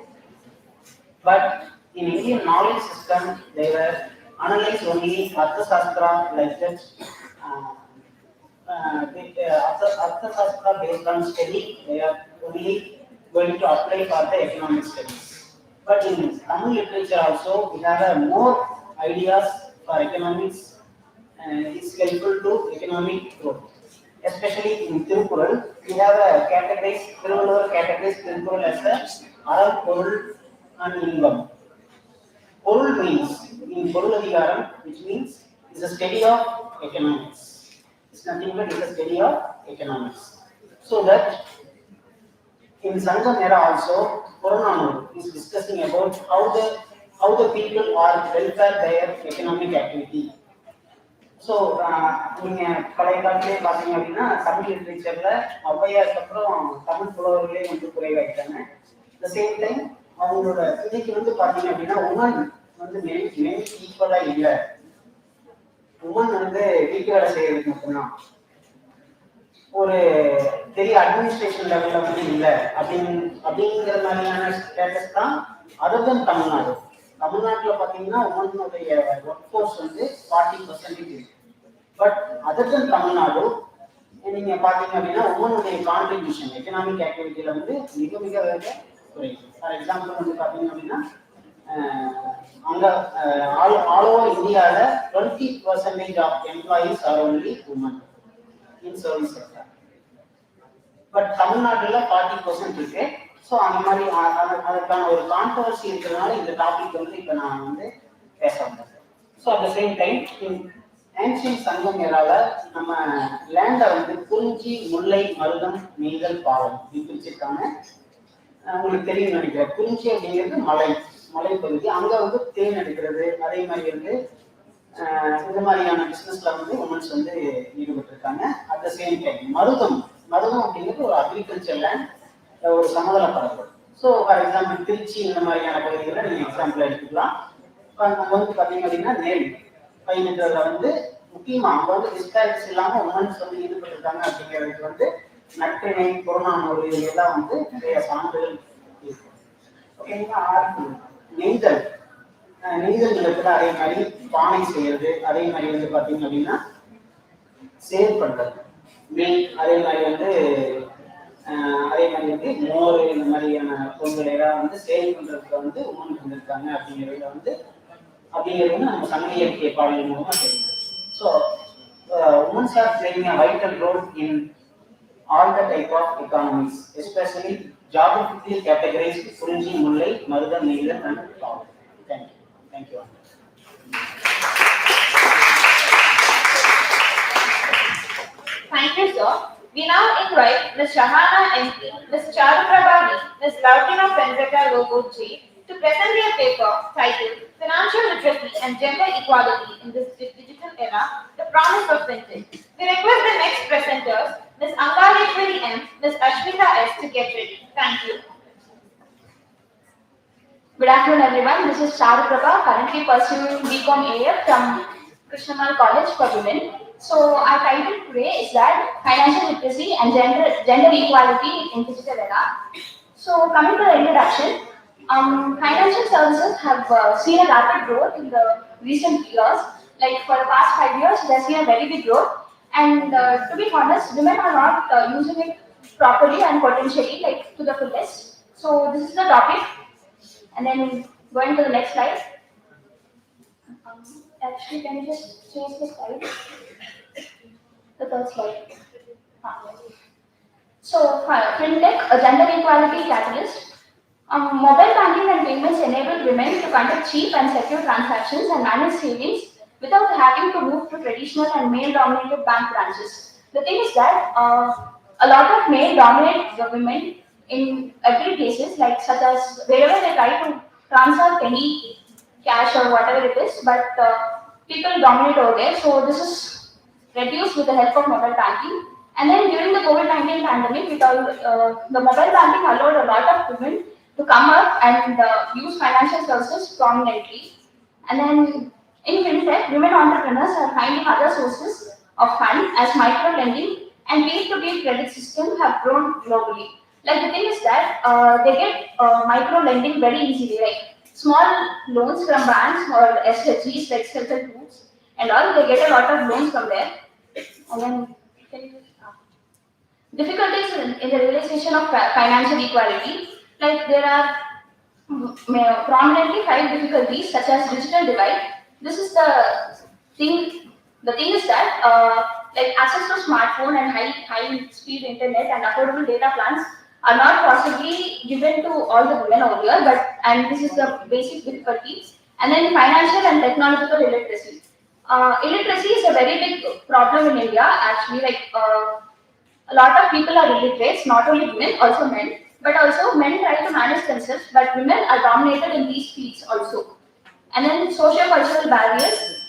But in Indian knowledge system, they were analyzed only Arthashastra like that. Arthashastra based on study, they are only going to apply for the economic studies. But in Tamil literature also, we have more ideas for economics. It's helpful to economic growth. Especially in Tirukural, we have a categories Tirukural as a Aral, Porul and Ingam. Porul means, in Poruladigaram, which means it's a study of economics. It's nothing but it's a study of economics. So that in Sangam era also, Corona is discussing about how the people are welfare their economic activity. So நீங்கள் பழைய காலத்திலே பார்த்தீங்க அப்படின்னா தமிழ் லிட்ரேச்சரில் ஔவையாருக்கு அப்புறம் தமிழ் புலவர்களே வந்து குறைவாயிட்டாங்க. The same time அவங்களோட இன்னைக்கு வந்து பார்த்தீங்க அப்படின்னா உமன் வந்து மெயின் ஈக்குவலாக இல்லை. உமன் வந்து வீட்டு வேலை செய்யறதுக்கு மட்டும்தான், ஒரு பெரிய அட்மினிஸ்ட்ரேஷன் லெவலில் வந்து இல்லை அப்படிங்கிற மாதிரியான ஸ்டேட்டஸ் தான். அதர் தென் தமிழ்நாடு. தமிழ்நாட்டில் பார்த்தீங்கன்னா உமனுடைய ஒர்க் ஃபோர்ஸ் வந்து 40% இருக்கு. பட் அதர் தென் தமிழ்நாடு நீங்கள் பார்த்தீங்க அப்படின்னா உமனுடைய கான்ட்ரிபியூஷன் எக்கனாமிக் ஆக்டிவிட்டியில் வந்து மிக மிக குறையும். ஃபார் எக்ஸாம்பிள் வந்து பார்த்தீங்க அப்படின்னா அங்கே ஆல் ஓவர் இந்தியாவில் 20% of employees are only women in service sector. But தமிழ்நாட்டில் 40% இருக்கு. ஸோ அந்த மாதிரி அதுக்கான ஒரு கான்ட்ரவர்சி இருக்கிறதுனால இந்த டாபிக் வந்து இப்போ நான் வந்து பேச வந்தேன். So at the same time ancient சங்கம் ஏரால நம்ம லேண்டை வந்து குறிஞ்சி, முல்லை, மருதம், நெய்தல், பாலம் அப்படின்னு பிரிச்சிருக்காங்க. உங்களுக்கு தெரியும் நினைக்கிறேன். குறிஞ்சி அப்படிங்கிறது மலைப்பகுதி, அங்கே வந்து தேன் எடுக்கிறது, அதே மாதிரி வந்து இந்த மாதிரியான பிஸ்னஸ்ல வந்து உமன்ஸ் வந்து ஈடுபட்டிருக்காங்க. அட் த சேம் டைம் மருதம் அப்படிங்கிறது ஒரு அக்ரிகல்ச்சர் லேண்ட், ஒரு சமதள பரப்பு. ஸோ ஃபார் எக்ஸாம்பிள் திருச்சி இந்த மாதிரியான பகுதிகளை நீங்கள் எக்ஸாம்பிள் எடுத்துக்கலாம். நம்ம வந்து பார்த்தீங்க அப்படின்னா நெல் பயிரிடுறதுல வந்து முக்கியமாக அங்கே வந்து டிஸ்பேரிட்ஸ் இல்லாமல் உமன்ஸ் வந்து ஈடுபட்டிருக்காங்க அப்படிங்கிறதுக்கு வந்து நற்றிணை, புறநானூறு இதெல்லாம் வந்து நிறைய சான்றுகள் இருக்கு. ஓகேங்களா. நெய்தல் நிலத்துல அதே மாதிரி பானை செய்யறது, அதே மாதிரி வந்து பார்த்தீங்க அப்படின்னா சேல் பண்றது மீன், அதே மாதிரி வந்து மோர், இந்த மாதிரியான பொருட்களை எல்லாம் வந்து சேல் பண்றதுக்கு வந்து உமன் வந்திருக்காங்க அப்படிங்கிறது நம்ம சங்க இலக்கிய பாடல்கள் மூலமா தெரியும். So women's are playing a vital role in all the type of economies, especially geographically categorized குறிஞ்சி, முல்லை, மருதம், நெய்தல் and பாலம். Thank you.
Thank you, sir. We now invite Ms. Shahana MP, Ms. Chandra, Ms. Lautina Fenzeka Rogoji to present their paper titled Financial Literacy and Gender Equality in this Digital Era, The Promise of Vintage. We request the next presenters, Ms. Angaleshwari M, Ms. Ashmita S, to get ready. Thank you.
Good afternoon, everyone. This is Chandra, currently pursuing BCom AF from Krishnamal College for Women. So our title today is that Financial Literacy and Gender Equality in Digital Era. So coming to the introduction, financial services have seen a rapid growth in the recent years. Like for the past 5 years, they have seen a very big growth. And to be honest, women are not using it properly and potentially like to the fullest. So this is the topic. And then going to the next slide. Actually, can you just change the slide? The third slide. So, FinTech, a gender equality catalyst. Mobile banking and payments enable women to conduct cheap and secure transactions and manage savings without having to move to traditional and male-dominated bank branches. The thing is that a lot of male-dominate the women in every cases, like such as wherever they try to transfer any cash or whatever it is, but people dominate over there. So this is reduced with the help of mobile banking. And then during the COVID-19 pandemic, the mobile banking allowed a lot of women to come up and use financial services prominently. And then in FinTech, women entrepreneurs are finding other sources of funds as micro-lending and peer-to-peer credit systems have grown globally. Like the thing is that they get micro-lending very easily, like small loans from banks or SHGs, like self-help groups, and all. They get a lot of loans from there. And then difficulties in the realization of financial equality, like there are prominently 5 difficulties such as digital divide. This is the thing. The thing is that like access to smartphone and high speed internet and affordable data plans are not possibly given to all the women over here. And this is the basic difficulty. And then financial and technological illiteracy. Illiteracy is a very big problem in India. Actually, like a lot of people are illiterate, not only women, also men. But also men try to manage themselves, but women are dominated in these fields also. And then socio-cultural barriers.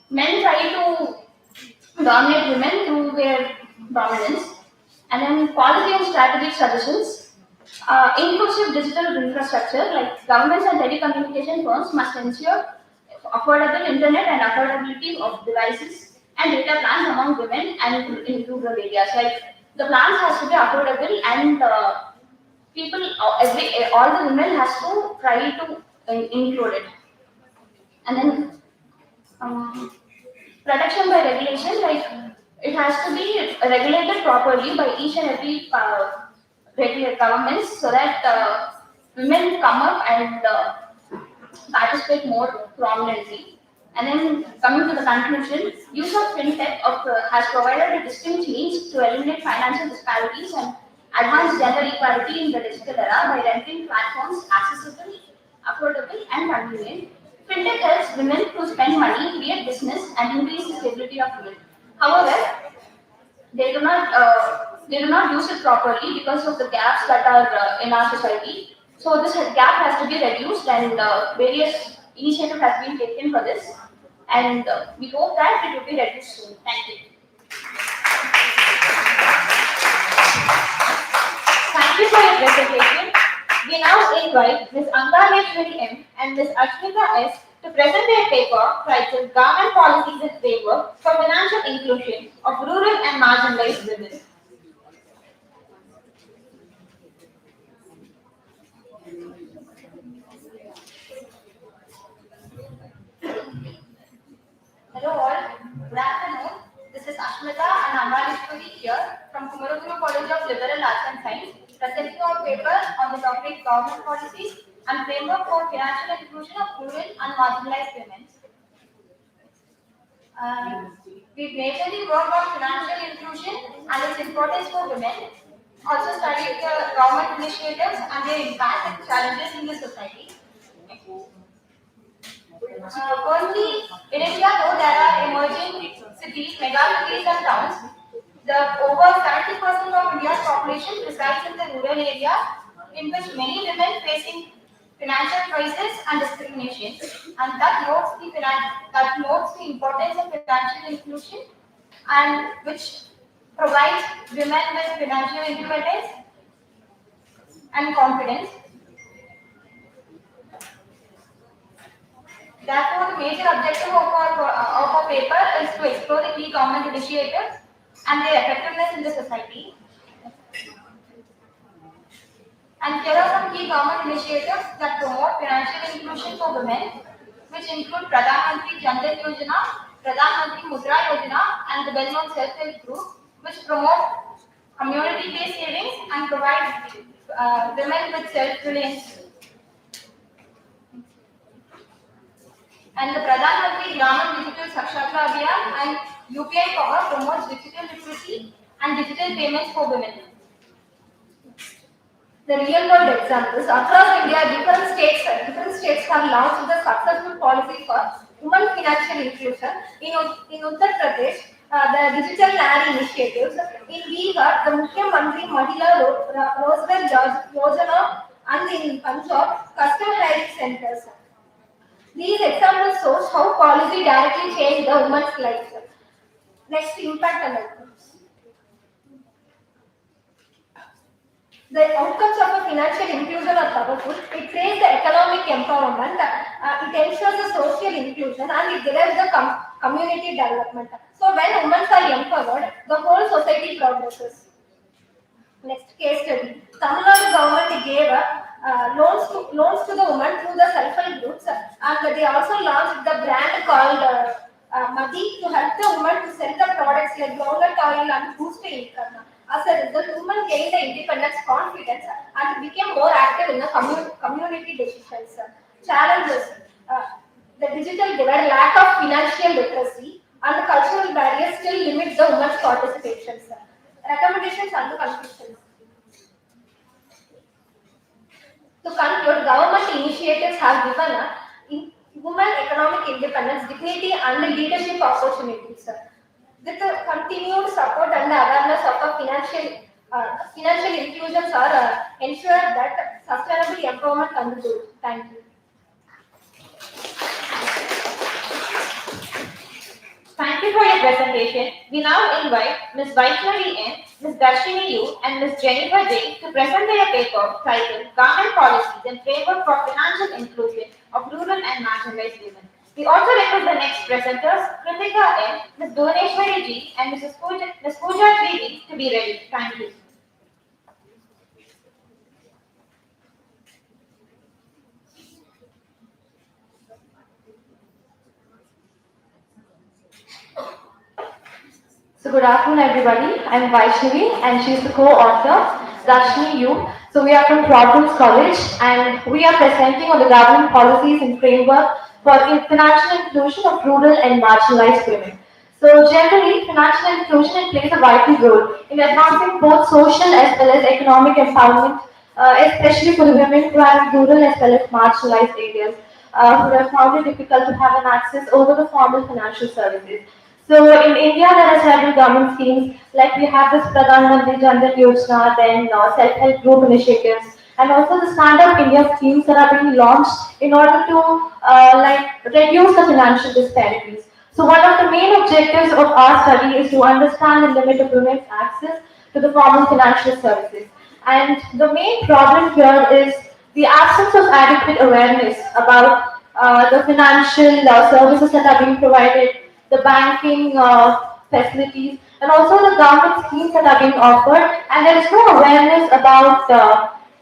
Men try to dominate women through their dominance. And then policy and strategic suggestions. Inclusive digital infrastructure, like governments and telecommunication firms must ensure affordable internet and affordability of devices and data plans among women and in rural areas. Like the plans has to be affordable and people, all the women has to try to include it. And then protection by regulation, like it has to be regulated properly by each and every regular governments so that women come up and participate more prominently. And then coming to the conclusion, use of fintech has provided a distinct means to eliminate financial disparities and advance gender equality in the digital era by rendering platforms accessible, affordable, and convenient. Fintech helps women to spend money, create business, and increase the stability of women. However, they do not use it properly because of the gaps that are in our society. So this gap has to be reduced, and various initiatives have been taken for this, and we hope that it will be reduced soon. Thank you.
Thank you for your presentation. We now invite Ms. Angaleshwari M. and Ms. Ashmita S. to present their paper titled Government Policies and Framework for Financial Inclusion of Rural and Marginalized Women.
Hello all, good afternoon. This is Ashmita and Amalishwari here from Kumaraguru College of Liberal Arts and Science, presenting our paper on the topic Government Policies and Framework for Financial Inclusion of Rural and Marginalized Women. We majorly work on financial inclusion and its importance for women. Also studied government initiatives and their impact and challenges in the society. Firstly, in India, though there are emerging cities, megacities and towns, over 70% of India's population resides in the rural areas, in which many women facing financial crisis and discrimination, and that notes the importance of financial inclusion, and which provides women with financial independence and confidence. Therefore, the major objective of our paper is to explore the key government initiatives and their effectiveness in the society. And here are some key government initiatives that promote financial inclusion for women, which include Pradhan Mantri Jan Dhan Yojana, Pradhan Mantri Mudra Yojana, and the well-known self-help group, which promote community-based savings and provide women with self-reliance. And the Pradhan Mantri Gramin Digital Sakshatra Abhiyan and UPI Power promotes digital literacy and digital payments for women.
The real world examples across India, different states have launched the successful policy for women financial inclusion. In Uttar Pradesh, the digital land initiatives. In Bihar, the Mukhyamantri Mahila Rozgar Yojana, and in Punjab, custom hiring centers. These examples show how policy directly changed the woman's life. Next, impact analysis. The outcomes of a financial inclusion are powerful. It creates the economic empowerment, it ensures the social inclusion, and it drives the community development. So when women are empowered, the whole society progresses. Next case study. Tamil Nadu government gave loans to the women through the self-help groups, and they also launched the brand called Madi to help the women to sell the products like groundnut oil and boost income. As a result, women gained the independence, confidence, and became more active in the community decisions. Challenges: the digital divide, lack of financial literacy, and the cultural barriers still limit the women's participation. Recommendations and the conclusions. To conclude, government initiatives have given women economic independence, dignity, and leadership opportunities. With the continued support and the awareness of financial inclusions are ensure that sustainable empowerment contribute. Thank you.
Thank you for your presentation. We now invite Ms. Vaishnavi N, Ms. Darshini U, and Ms. Jennifer J to present their paper titled Government Policies and Framework for Financial Inclusion of Rural and Marginalized Women. We also request the next presenters, Kritika N, Ms. Bhuvaneshwari G, and Ms. Pooja G to be ready. Thank you.
So good afternoon everybody. I'm Vaishnavi and she's the co-author, Darshini Yu. So we are from Providence College and we are presenting on the government policies and framework for financial inclusion of rural and marginalized women. So generally, financial inclusion plays a vital role in advancing both social as well as economic empowerment, especially for the women who are in rural as well as marginalized areas, who have found it difficult to have an access over the formal financial services. So in India, there are several government schemes, like we have this Pradhan Mantri Jan Dhan Yojana, then self-help group initiatives, and also the Stand Up India schemes that are being launched in order to reduce the financial disparities. So one of the main objectives of our study is to understand and limit the women's access to the formal financial services. And the main problem here is the absence of adequate awareness about the financial services that are being provided, the banking facilities, and also the government schemes that are being offered, and there is no awareness about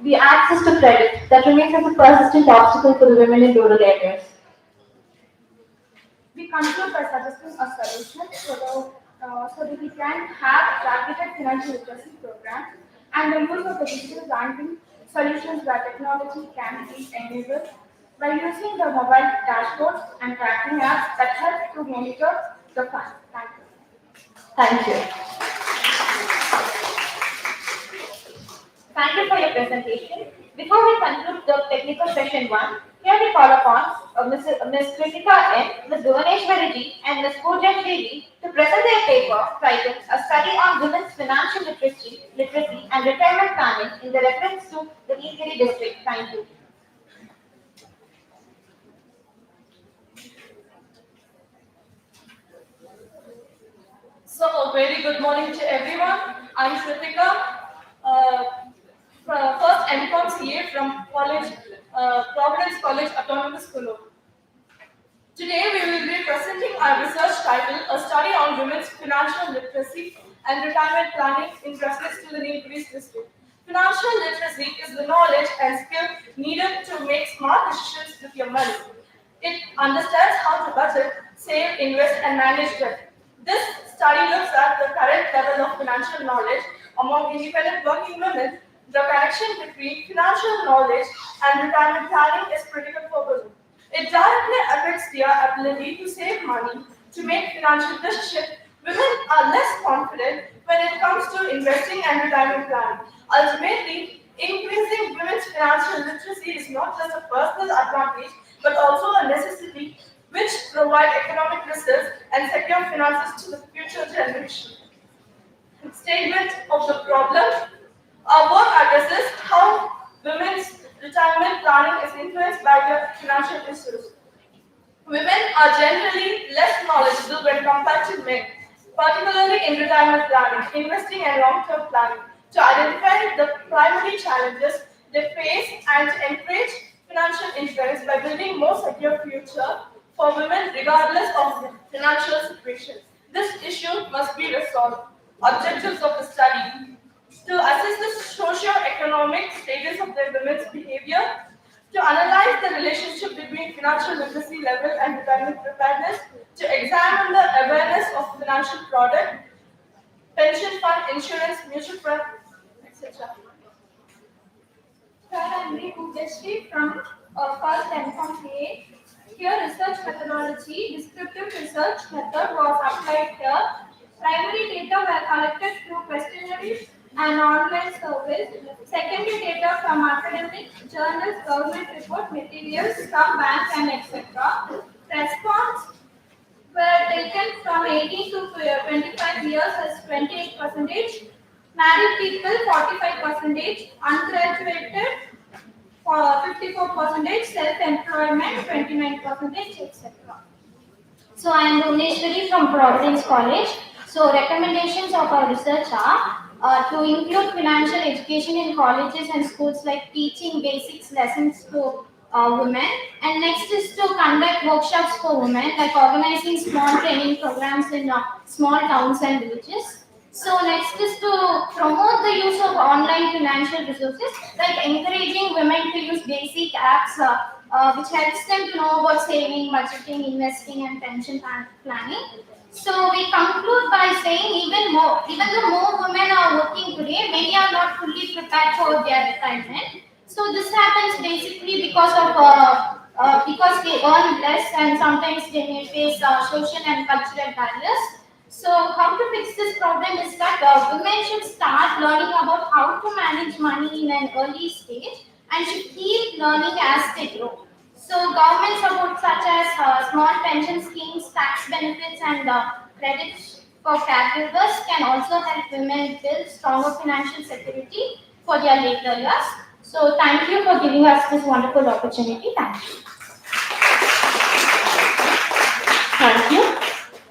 the access to credit that remains as a persistent obstacle for the women in rural areas.
We conclude by suggesting a solution so that we can have targeted financial literacy programs and the use of the digital banking solutions where technology can be enabled by using the mobile dashboards and tracking apps that help to monitor the funds. Thank you.
Thank you.
Thank you for your presentation. Before we conclude the technical session 1, here we call upon Ms. Kritika N, Ms. Bhuvaneshwari G, and Ms. Pooja G to present their paper titled A Study on Women's Financial Literacy and Retirement Planning in the reference to the Nilgiri district. Thank you.
So, a very good morning to everyone. I'm Kritika, first MCOM CA from Providence College Autonomous Kulu. Today we will be presenting our research title, A Study on Women's Financial Literacy and Retirement Planning in reference to the Nilgiri district. Financial literacy is the knowledge and skill needed to make smart decisions with your money. It understands how to budget, save, invest, and manage debt. This study looks at the current level of financial knowledge among independent working women. The connection between financial knowledge and retirement planning is critical for women. It directly affects their ability to save money, to make financial decisions. Women are less confident when it comes to investing and retirement planning. Ultimately, increasing women's financial literacy is not just a personal advantage, but also a necessity which provide economic results and secure finances to the future generation. Statement of the problem. Our work addresses how women's retirement planning is influenced by their financial issues. Women are generally less knowledgeable when compared to men, particularly in retirement planning, investing and long-term planning. To identify the primary challenges they face and to encourage financial independence by building more secure future for women regardless of financial situation. This issue must be resolved. Objectives of the study: to assess the socio-economic status of the women's behavior, to analyze the relationship between financial literacy level and retirement preparedness, to examine the awareness of financial product, pension fund, insurance, mutual fund, etc.
Sir, I'm Pooja from first MCOM CA. Here, research methodology, descriptive research method was applied here. Primary data were collected through questionnaires and online surveys. Secondary data from academic journals, government report materials from bank and etc. Response were taken from 18 to 25 years as 28%.
Married people 45%, ungraduated for 54%, self-employment 29%, etc.
So I am Bhuvneshwari from Providence College. So recommendations of our research are to include financial education in colleges and schools, like teaching basics lessons to women. And next is to conduct workshops for women, like organizing small training programs in small towns and villages. So next is to promote the use of online financial resources, like encouraging women to use basic apps which helps them to know about saving, budgeting, investing, and pension planning. So we conclude by saying even though more women are working today, many are not fully prepared for their retirement. So this happens basically because they earn less and sometimes they may face social and cultural barriers. So how to fix this problem is that women should start learning about how to manage money in an early stage and should keep learning as they grow. So government support such as small pension schemes, tax benefits, and credits for caregivers can also help women build stronger financial security for their later years. So thank you for giving us this wonderful opportunity. Thank you.
Thank you.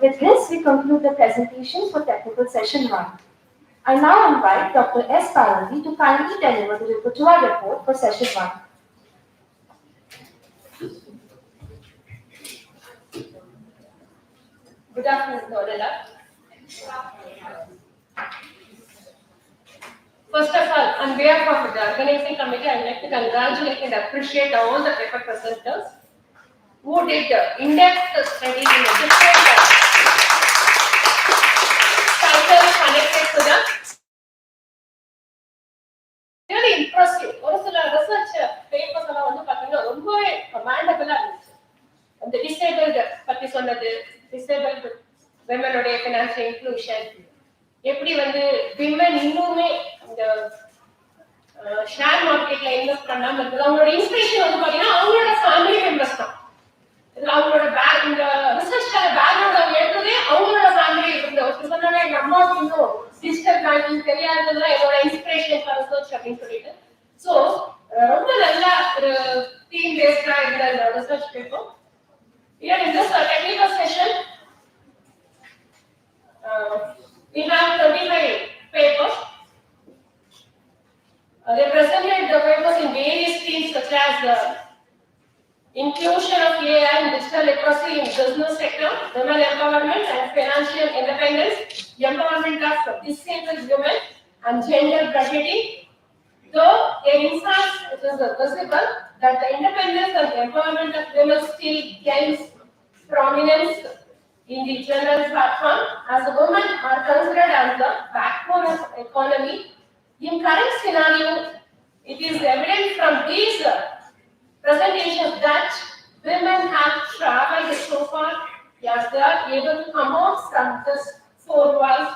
With this, we conclude the presentation for technical session 1. I now invite Dr. S. Parvati to kindly deliver the repertoire report for session 1.
Good afternoon, Dodala. First of all, on behalf of the organizing committee, I would like to congratulate and appreciate all the paper presenters who did in-depth study in a different titles connected to the really impressive. ஒரு சில research papers எல்லாம் வந்து பாத்தீங்கன்னா ரொம்பவே கமாண்டபிளா இருந்துச்சு. அந்த disabled பத்தி சொன்னது, disabled women உடைய financial inclusion, எப்படி வந்து women இன்னுமே இந்த ஷேர் மார்க்கெட்ல இன்வெஸ்ட் பண்ணாம இருக்குது. அவங்களோட இன்ஸ்பிரேஷன் வந்து பாத்தீங்கன்னா அவங்களோட ஃபேமிலி மெம்பர்ஸ் தான். இதுல அவங்களோட இந்த ரிசர்ச்க்கான பேக்ரவுண்ட் அவங்க எடுத்ததே அவங்களோட ஃபேமிலி இருந்த ஒரு சொன்னாங்க, எங்க அம்மாவுக்கு இன்னும் டிஜிட்டல் பேங்கிங் தெரியாததுதான் என்னோட இன்ஸ்பிரேஷன் ஃபார் ரிசர்ச் அப்படின்னு சொல்லிட்டு. ஸோ ரொம்ப நல்ல ஒரு டீம் பேஸ்டா இருந்த இந்த research paper. Here in this technical session, we have 35 papers. They presented the papers in various themes such as the inclusion of AI and digital literacy in business sector, women empowerment and financial independence, empowerment of disabled women, and gender bracketting. Though in fact it is visible that the independence and empowerment of women still gains prominence in the general platform, as women are considered as the backbone of economy. In current scenario, it is evident from these presentations that women have traveled so far as they are able to come out from this four walls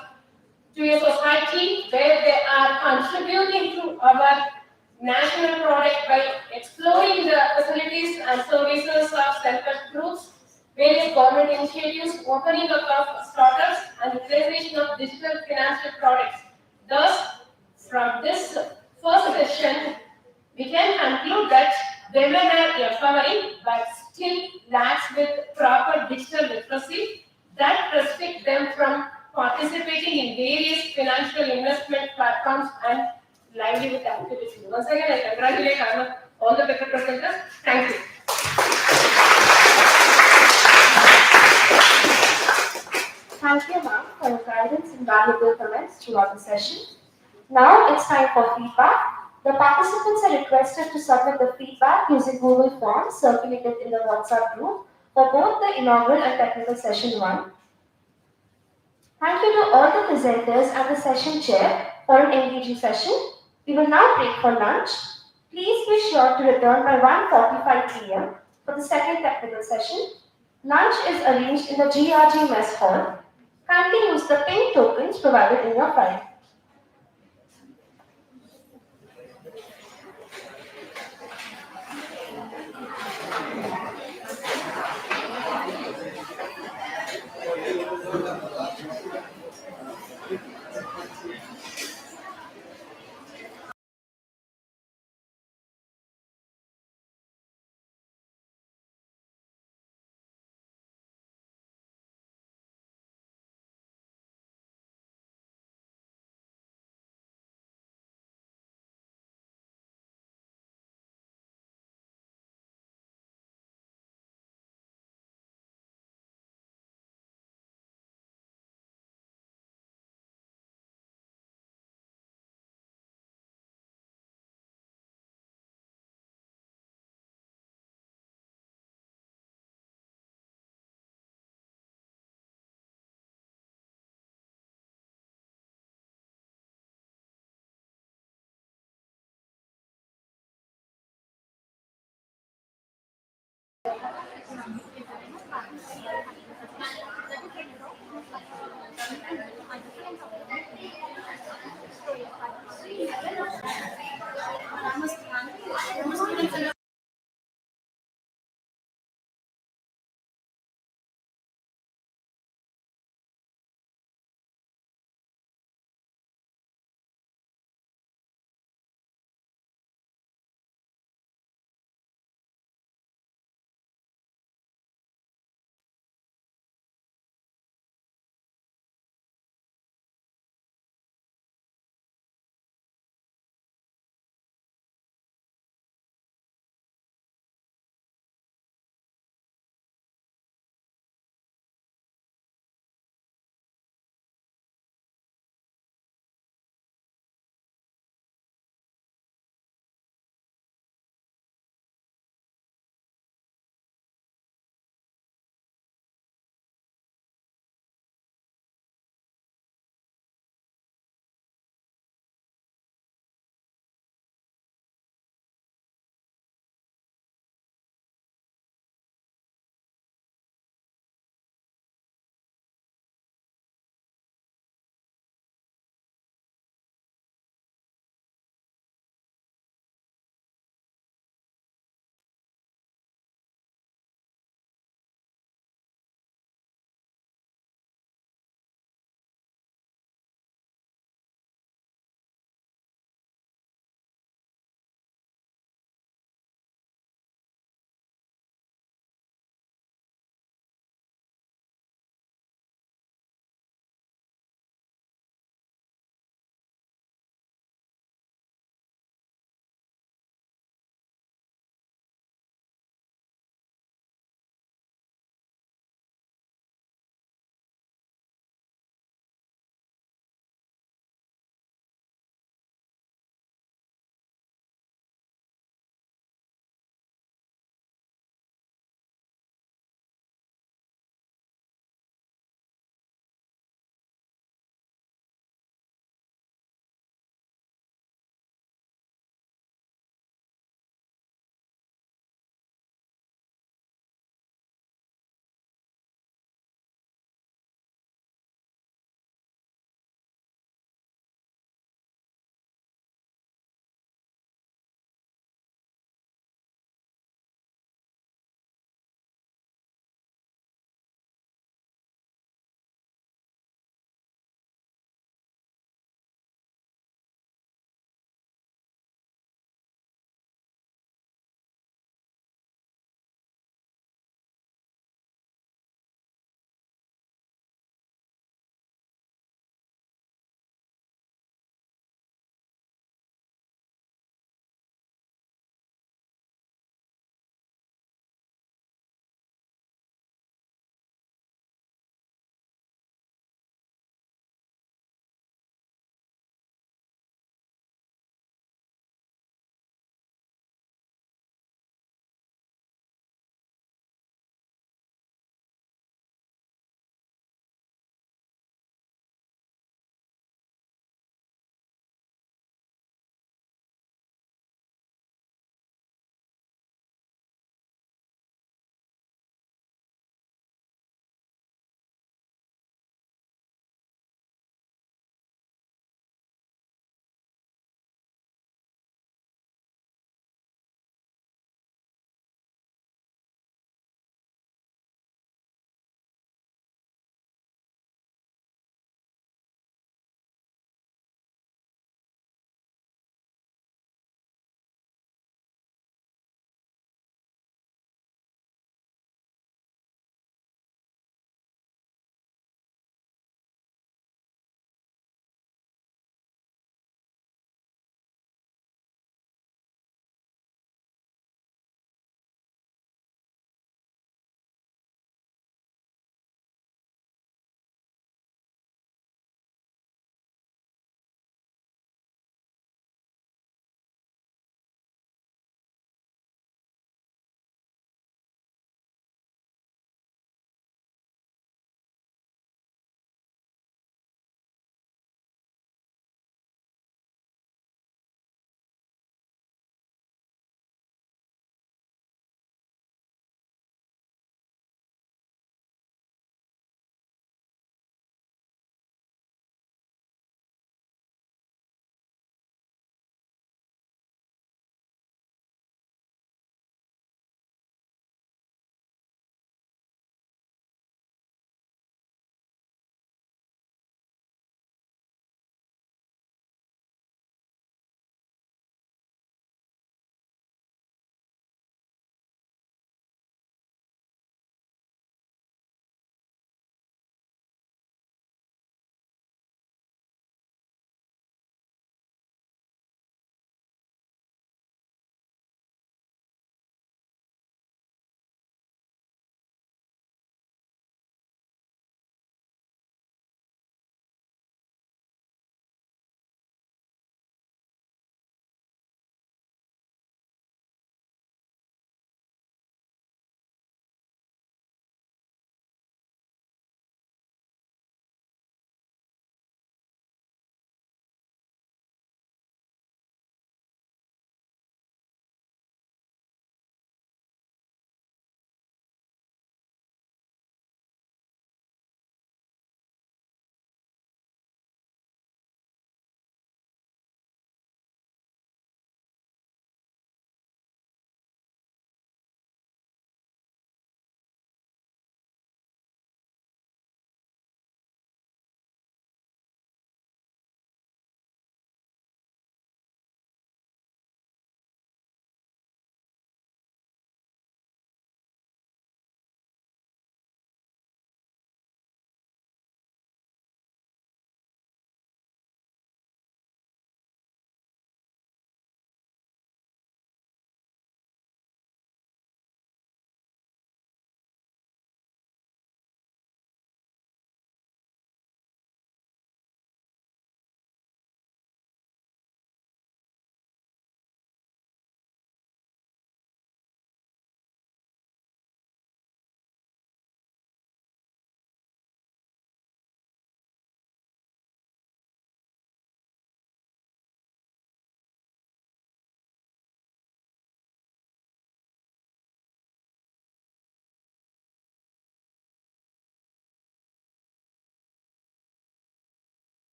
to a society where they are contributing to our national product by exploring the facilities and services of self-help groups, various government initiatives, opening up of startups, and utilization of digital financial products. Thus, from this first session, we can conclude that women are empowering but still lacks with proper digital literacy that restrict them from participating in various financial investment platforms and livelihood activities. Once again, I congratulate all the paper presenters. Thank you.
Thank you, ma'am, for your guidance and valuable comments throughout the session. Now it's time for feedback. The participants are requested to submit the feedback using Google Forms circulated in the WhatsApp group for both the inaugural and technical session 1. Thank you to all the presenters and the session chair for an engaging session. We will now break for lunch. Please be sure to return by 1:45 p.m. for the second technical session. Lunch is arranged in the GRG mess hall. Kindly use the pink tokens provided in your file.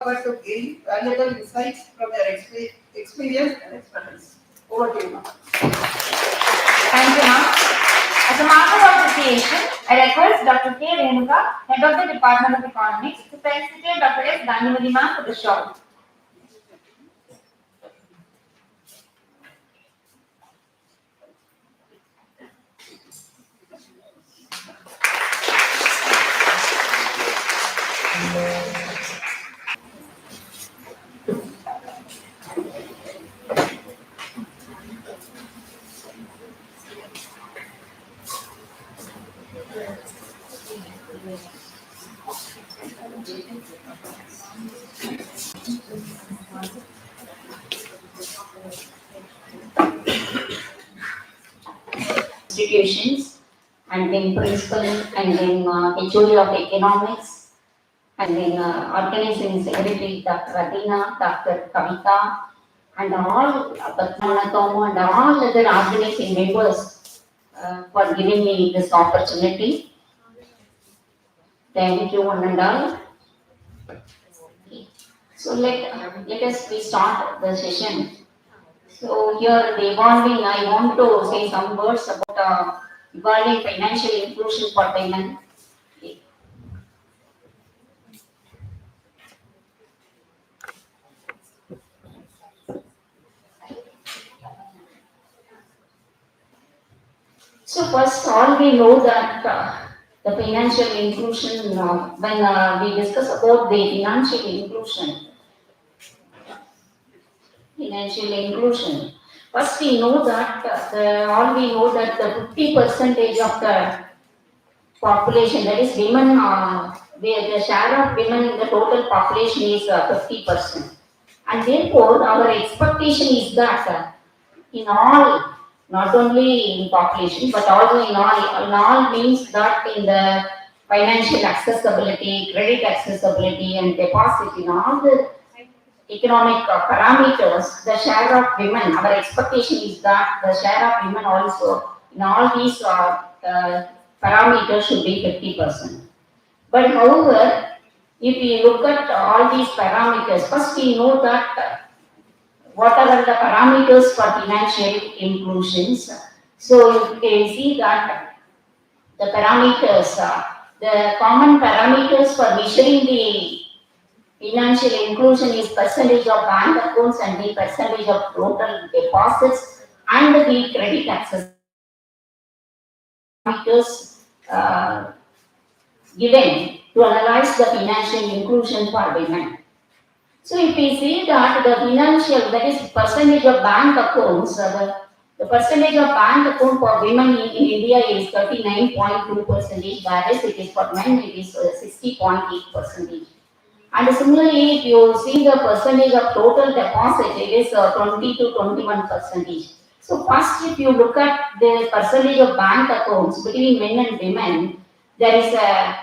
covered to gain valuable insights from their experience and expertise. Over to you, ma'am.
Thank you, ma'am. As a mark of appreciation, I request Dr. K. Renuka, Head of the Department of Economics, to felicitate Dr. S. Gandhivari ma'am for the shawl.
Institutions, and then principal, and then HOD of economics, and then organizing secretary Dr. Adina, Dr. Kavita, and all Patmanatomo and all other organizing members for giving me this opportunity. Thank you one and all. So let us start the session. So here the evolving, I want to say some words about evolving financial inclusion for women. So first, all we know that the financial inclusion, when we discuss about the financial inclusion, first we know that the 50% of the population, that is women, the share of women in the total population is 50%. And therefore, our expectation is that in all, not only in population, but also in all means that in the financial accessibility, credit accessibility, and deposit, in all the economic parameters, the share of women, our expectation is that the share of women also in all these parameters should be 50%. But however, if we look at all these parameters, first we know that what are the parameters for financial inclusions. So you can see that the parameters, the common parameters for measuring the financial inclusion is percentage of bank accounts and the percentage of total deposits and the credit access parameters given to analyze the financial inclusion for women. So if we see that the financial, that is percentage of bank accounts, the percentage of bank account for women in India is 39.2%, whereas it is for men it is 60.8%. And similarly, if you see the percentage of total deposit, it is 20 to 21%. So first, if you look at the percentage of bank accounts between men and women, there is a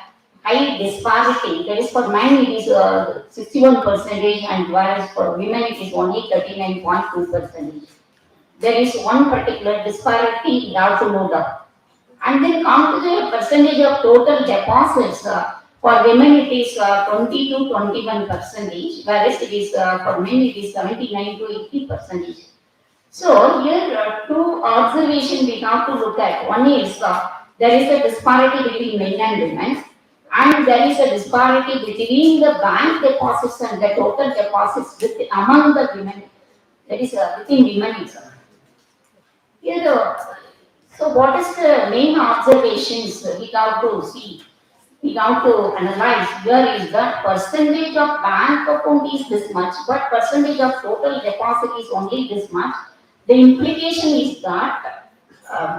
high disparity. That is for men it is 61%, and whereas for women it is only 39.2%. There is one particular disparity we have to note up. And then come to the percentage of total deposits. For women it is 20 to 21%, whereas it is for men it is 79 to 80%. So here two observations we have to look at. One is there is a disparity between men and women, and there is a disparity between the bank deposits and the total deposits among the women. That is within women itself. Here, so what is the main observations we have to see? We have to analyze. Here is that percentage of bank account is this much, but percentage of total deposit is only this much. The implication is that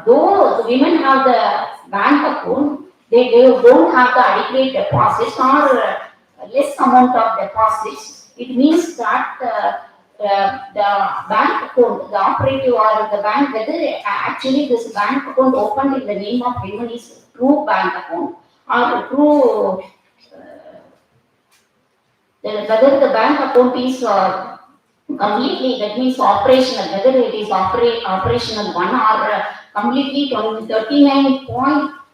though the women have the bank account, they don't have the adequate deposits or less amount of deposits. It means that the bank account, the operative or the bank, whether actually this bank account opened in the name of women is true bank account or true, whether the bank account is completely, that means operational, whether it is operational one or completely 39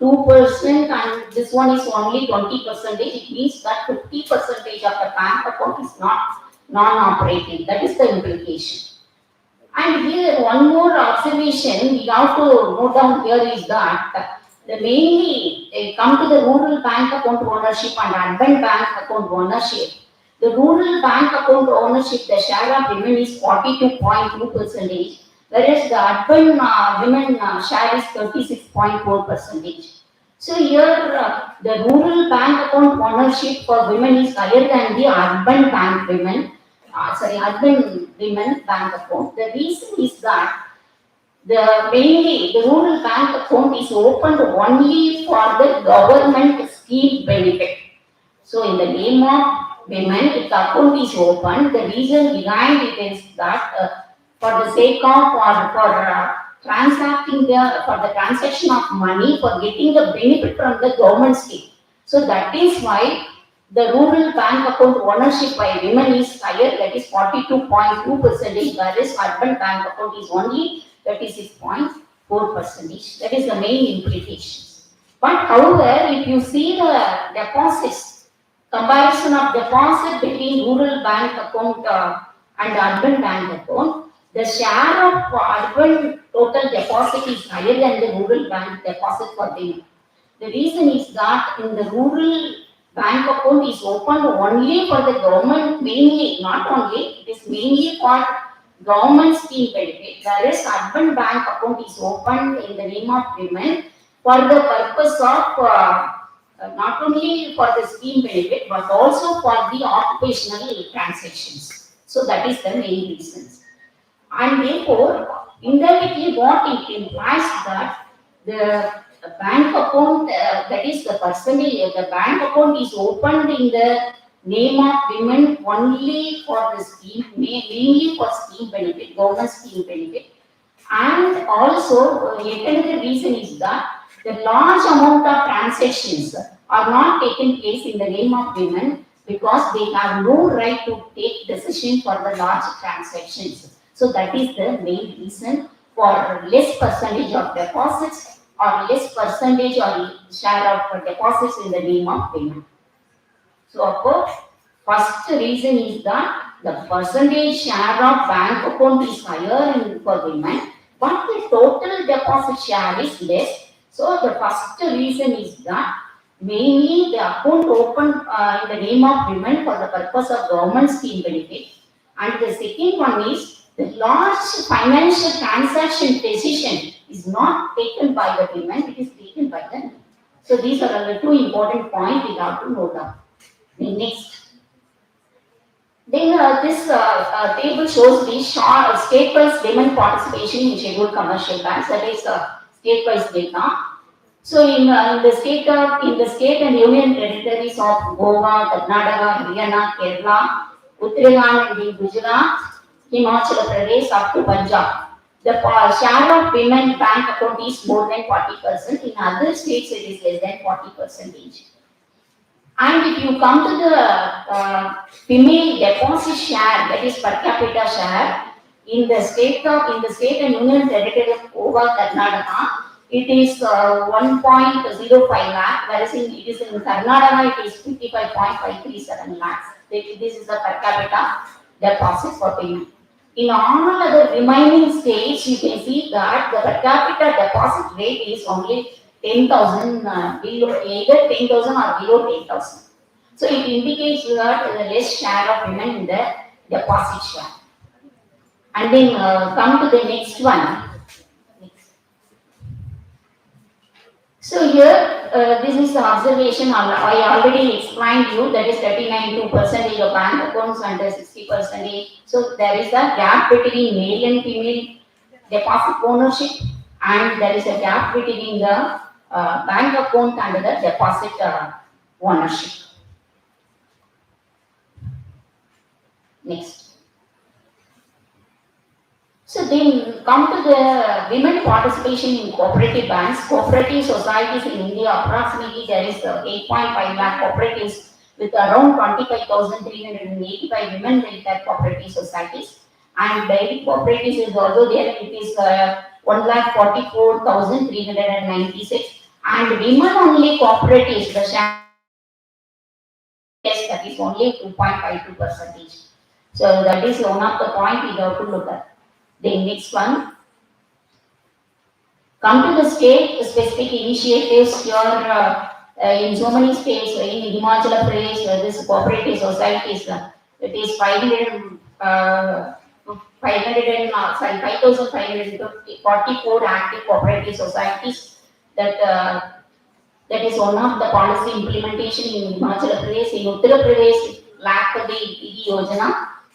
2% and this one is only 20%, it means that 50% of the bank account is not non-operating. That is the implication. And here one more observation we have to note down here is that the mainly come to the rural bank account ownership and urban bank account ownership. The rural bank account ownership, the share of women is 42.2%, whereas the urban women share is 36.4%. So here the rural bank account ownership for women is higher than the urban bank women. Urban women bank account. The reason is that mainly the rural bank account is opened only for the government scheme benefit. So in the name of women, if the account is open, the reason behind it is that for the sake of for transacting for the transaction of money for getting the benefit from the government scheme. So that is why the rural bank account ownership by women is higher, that is 42.2%, whereas urban bank account is only 36.4%. That is the main implication. But however, if you see the deposits, comparison of deposit between rural bank account and urban bank account, the share of urban total deposit is higher than the rural bank deposit for women. The reason is that in the rural bank account is opened only for the government, mainly, not only, it is mainly for government scheme benefit, whereas urban bank account is opened in the name of women for the purpose of not only for the scheme benefit but also for the occupational transactions. So that is the main reasons. And therefore, indirectly what it implies that the bank account, that is the percentage, the bank account is opened in the name of women only for the scheme, mainly for scheme benefit, government scheme benefit. And also, yet another reason is that the large amount of transactions are not taken place in the name of women because they have no right to take decision for the large transactions. So that is the main reason for less percentage of deposits or less percentage or share of deposits in the name of women. So of course, first reason is that the percentage share of bank account is higher for women, but the total deposit share is less. So the first reason is that mainly the account opened in the name of women for the purpose of government scheme benefit. And the second one is the large financial transaction decision is not taken by the women, it is taken by the men. So these are the two important points we have to note down. Next. Then this table shows the state-wise women participation in scheduled commercial banks, that is state-wise data. So in the state and union territories of Goa, Karnataka, Haryana, Kerala, Uttarakhand and Gujarat, Himachal Pradesh up to Punjab, the share of women bank account is more than 40%. In other states, it is less than 40%. And if you come to the female deposit share, that is per capita share, in the state and union territory of Goa, Karnataka, it is 1.05 lakh, whereas it is in Karnataka, it is 55.537 lakhs. This is the per capita deposit for women. In all other remaining states, you can see that the per capita deposit rate is only 10,000 below, either 10,000 or below 10,000. So it indicates that there is less share of women in the deposit share. And then come to the next one. So here, this is the observation I already explained you, that is 39.2% of bank accounts and 60%. So there is a gap between male and female deposit ownership, and there is a gap between the bank account and the deposit ownership. Next. So then come to the women participation in cooperative banks. Cooperative societies in India, approximately there is 8.5 lakh cooperatives with around 25,385 women welfare cooperative societies. And dairy cooperatives is also there, it is 1,44,396. And women only cooperatives, the share yes, that is only 2.52 percentage. So that is one of the point we have to look at. The next one, come to the state specific initiatives here in so many states, in Himachal Pradesh, this cooperative societies, it is 5,544 active cooperative societies that is one of the policy implementation in Himachal Pradesh. In Uttar Pradesh, Lakpati Didi Yojana,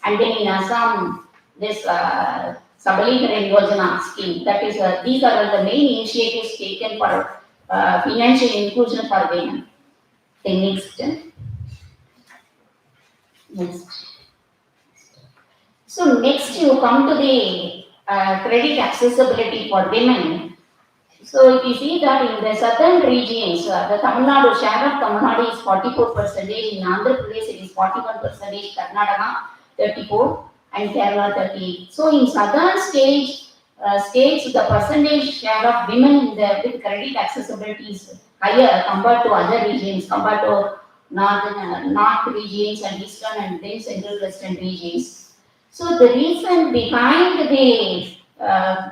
and then in Assam, this Sabalikaran Yojana scheme. That is, these are the main initiatives taken for financial inclusion for women. The next. So next you come to the credit accessibility for women. So if you see that in the southern regions, the Tamil Nadu share of Tamil Nadu is 44%, in Andhra Pradesh it is 41%, Karnataka 34, and Kerala 38. So in southern states, the percentage share of women in the with credit accessibility is higher compared to other regions, compared to north regions and eastern and then central western regions. So the reason behind the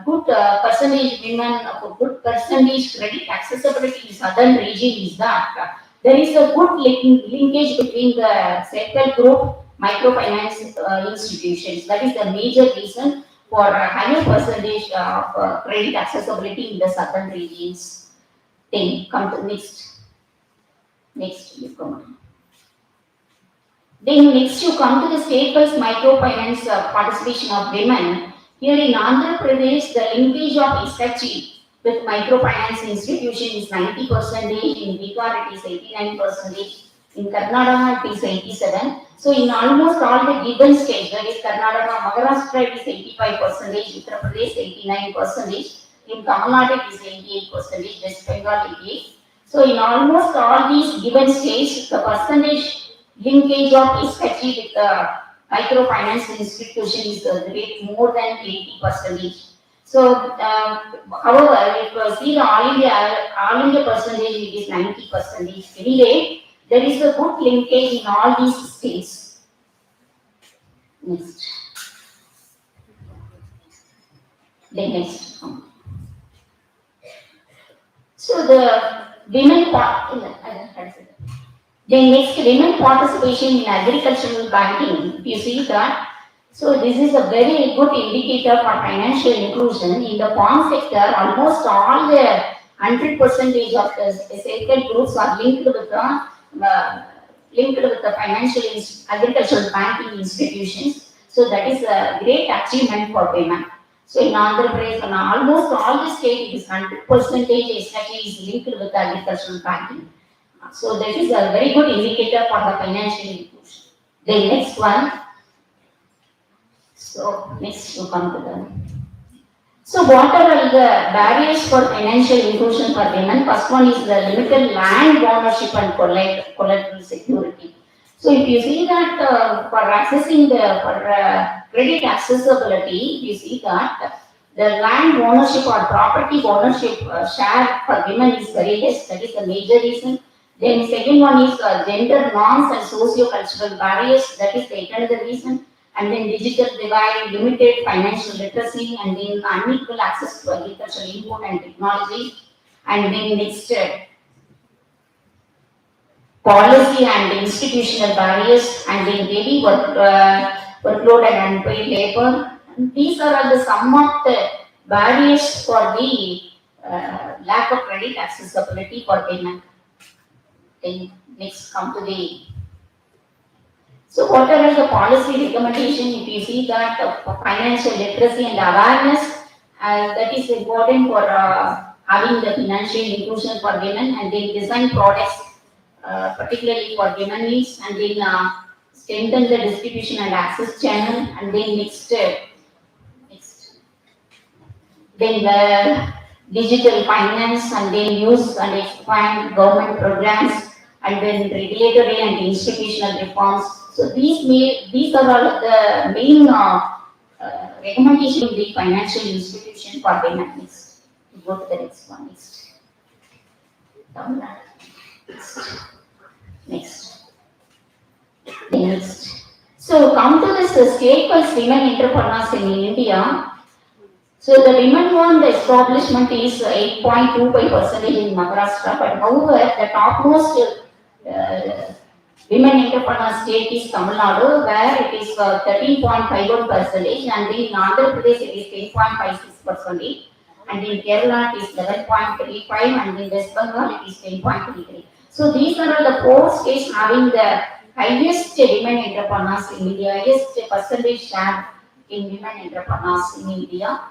good percentage women, good percentage credit accessibility in southern region is that there is a good linkage between the self-help group microfinance institutions. That is the major reason for a higher percentage of credit accessibility in the southern regions. Then come to next you come. Then next you come to the state-wise microfinance participation of women. Here in Andhra Pradesh, the linkage of SHG with microfinance institution is 90%, in Bihar it is 89%, in Karnataka it is 87%. So in almost all the given states, that is Karnataka, Maharashtra it is 85%, Uttar Pradesh 89%, in Tamil Nadu it is 88%, West Bengal 88%. So in almost all these given states, the percentage linkage of SHG with the microfinance institution is great, more than 80%. So, however, if you see the all India percentage, it is 90%. Anyway, there is a good linkage in all these states. Next. The next. So the women then next, women participation in agricultural banking. You see that. So this is a very good indicator for financial inclusion. In the farm sector, almost all the 100% of the self-help groups are linked with the financial agricultural banking institutions. So that is a great achievement for women. So in Andhra Pradesh, and almost all the states, it is 100% is linked with agricultural banking. So that is a very good indicator for the financial inclusion. The next one. So next you come to them. So what are the barriers for financial inclusion for women? First one is the limited land ownership and collateral security. So if you see that for accessing the credit accessibility, you see that the land ownership or property ownership share for women is very less. That is the major reason. Then second one is gender norms and socio-cultural barriers. That is the another reason. And then digital divide, limited financial literacy, and then unequal access to agricultural input and technology. And then next, policy and institutional barriers, and then heavy workload and unpaid labor. And these are the some of the barriers for the lack of credit accessibility for women. Then next come to the. So whatever the policy recommendation, if you see that financial literacy and awareness, that is important for having the financial inclusion for women, and then design products particularly for women needs, and then strengthen the distribution and access channel, and then next then the digital finance, and then use and expand government programs, and then regulatory and institutional reforms. So these are all the main recommendation of the financial institution for women. Go to the next one. Tamil Nadu. Next. Next. So come to this state-wise women entrepreneurs in India. So the women won the establishment is 8.25% in Maharashtra, but however the topmost women entrepreneur state is Tamil Nadu, where it is 13.51%, and in Andhra Pradesh it is 10.56%, and in Kerala it is 11.35%, and in West Bengal it is 10.33%. So these are the four states having the highest women entrepreneurs in India, highest percentage share in women entrepreneurs in India.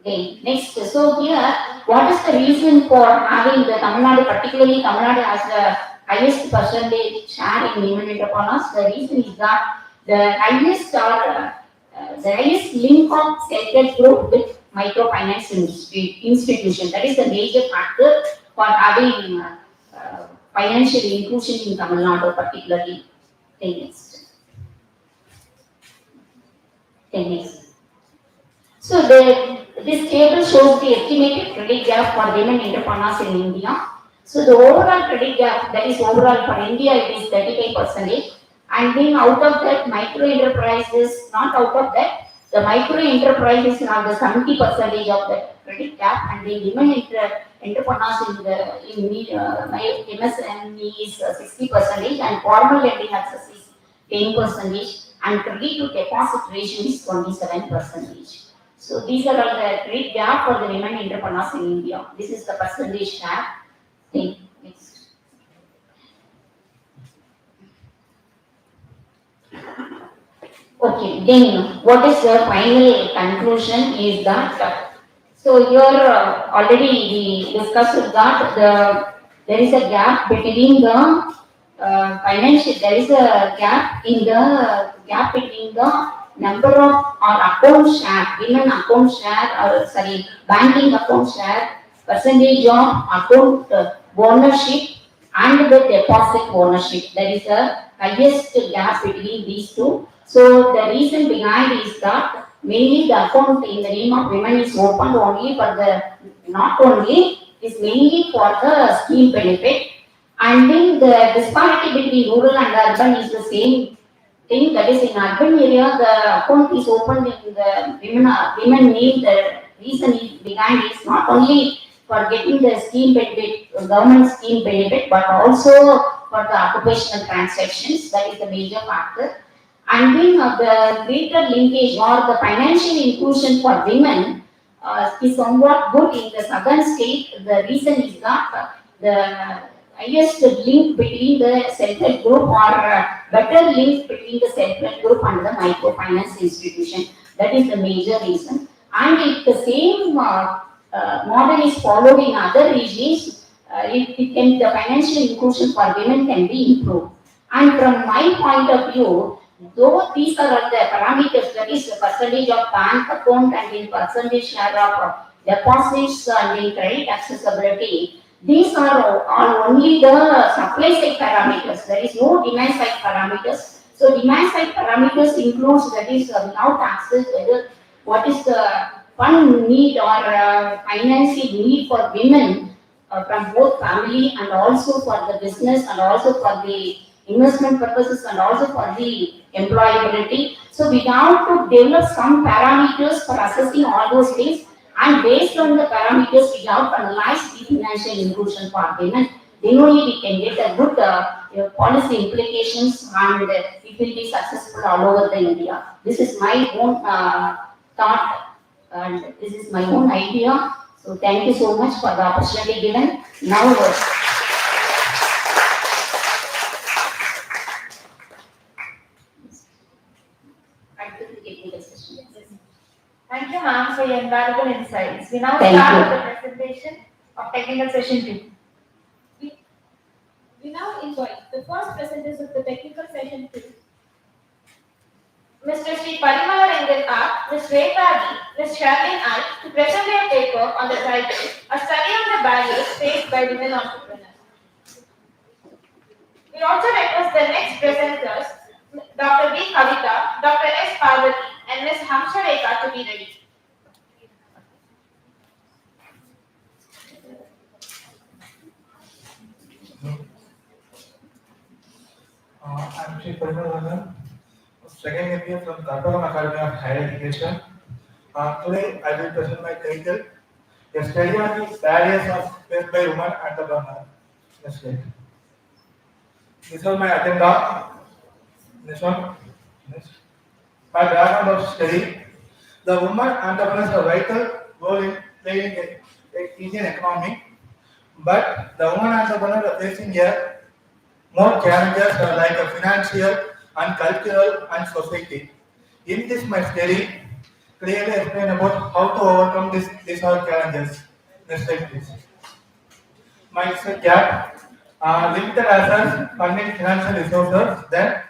Okay, next. So here, what is the reason for having the Tamil Nadu, particularly Tamil Nadu has the highest percentage share in women entrepreneurs? The reason is that the highest link of self-help group with microfinance institution. That is the major factor for having financial inclusion in Tamil Nadu, particularly. Okay, next. Okay, next. So this table shows the estimated credit gap for women entrepreneurs in India. So the overall credit gap, that is overall for India, it is 35%. And then out of that, micro enterprises, not out of that, the micro enterprises have the 70% of the credit gap, and the women entrepreneurs my MSME is 60%, and formal lending access is 10%, and credit to deposit ratio is 27%. So these are all the great gap for the women entrepreneurs in India. This is the percentage share. Next. Okay, then what is the final conclusion is that, so here already we discussed that there is a gap between the financial, there is a gap in the gap between the number of or account share, women account share, or sorry, banking account share, percentage of account ownership and the deposit ownership. There is a highest gap between these two. So the reason behind is that mainly the account in the name of women is opened only for the, not only, is mainly for the scheme benefit. And then the disparity between rural and urban is the same thing. That is, in urban area, the account is opened in the women name. The reason behind is not only for getting the scheme benefit, government scheme benefit, but also for the occupational transactions. That is the major factor. And then the greater linkage or the financial inclusion for women is somewhat good in the southern state. The reason is that the highest link between the self-help group or better link between the self-help group and the microfinance institution. That is the major reason. And if the same model is followed in other regions, the financial inclusion for women can be improved. And from my point of view, though these are all the parameters, that is the percentage of bank account and the percentage share of deposits and the credit accessibility, these are all only the supply side parameters. There is no demand side parameters. So demand side parameters includes, that is without access, whether what is the fund need or financing need for women from both family and also for the business and also for the investment purposes and also for the employability. So we have to develop some parameters for assessing all those things, and based on the parameters we have to analyze the financial inclusion for women. Then only we can get a good policy implications, and it will be successful all over the India. This is my own thought and this is my own idea. So thank you so much for the opportunity given. Now
Thank you, ma'am, for your invaluable insights. We now start with the presentation of technical session 2.
We now invite the first presenters of the technical session 2.
Mr. Sri Parimala Rengan R, Ms. Rekha D, Ms. Sharlene I, to present their paper on the title, A Study on the Barriers Faced by Women Entrepreneurs. We also request the next presenters, Dr. B. Kavita, Dr. S. Parvati, and Ms. Hamsha Rekha to be ready.
Parinavanan, second year from Karparam Academy of Higher Education. Today I will present my title, A Study on the Barriers of Faced by Women Entrepreneurs. Next slide. This is my agenda. Next one. Next. My background of study. The women entrepreneurs are vital role in playing in Indian economy, but the women entrepreneurs are facing a more challenges like a financial and cultural and society. In this my study, clearly explain about how to overcome these all challenges. Next slide please. My gap, limited access, funding, financial resources, then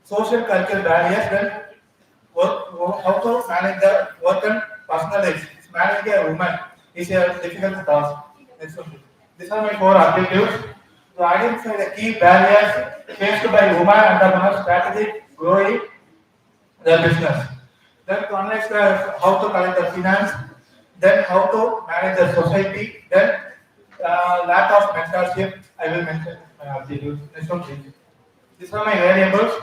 social cultural barriers, then how to manage the work and personal life. Managing a woman is a difficult task. Next one, please. These are my four objectives. To identify the key barriers faced by women entrepreneurs, strategy growing their business. Then to analyze how to collect the finance, then how to manage the society, then lack of mentorship. I will mention my objectives. Next one, please. These are my variables.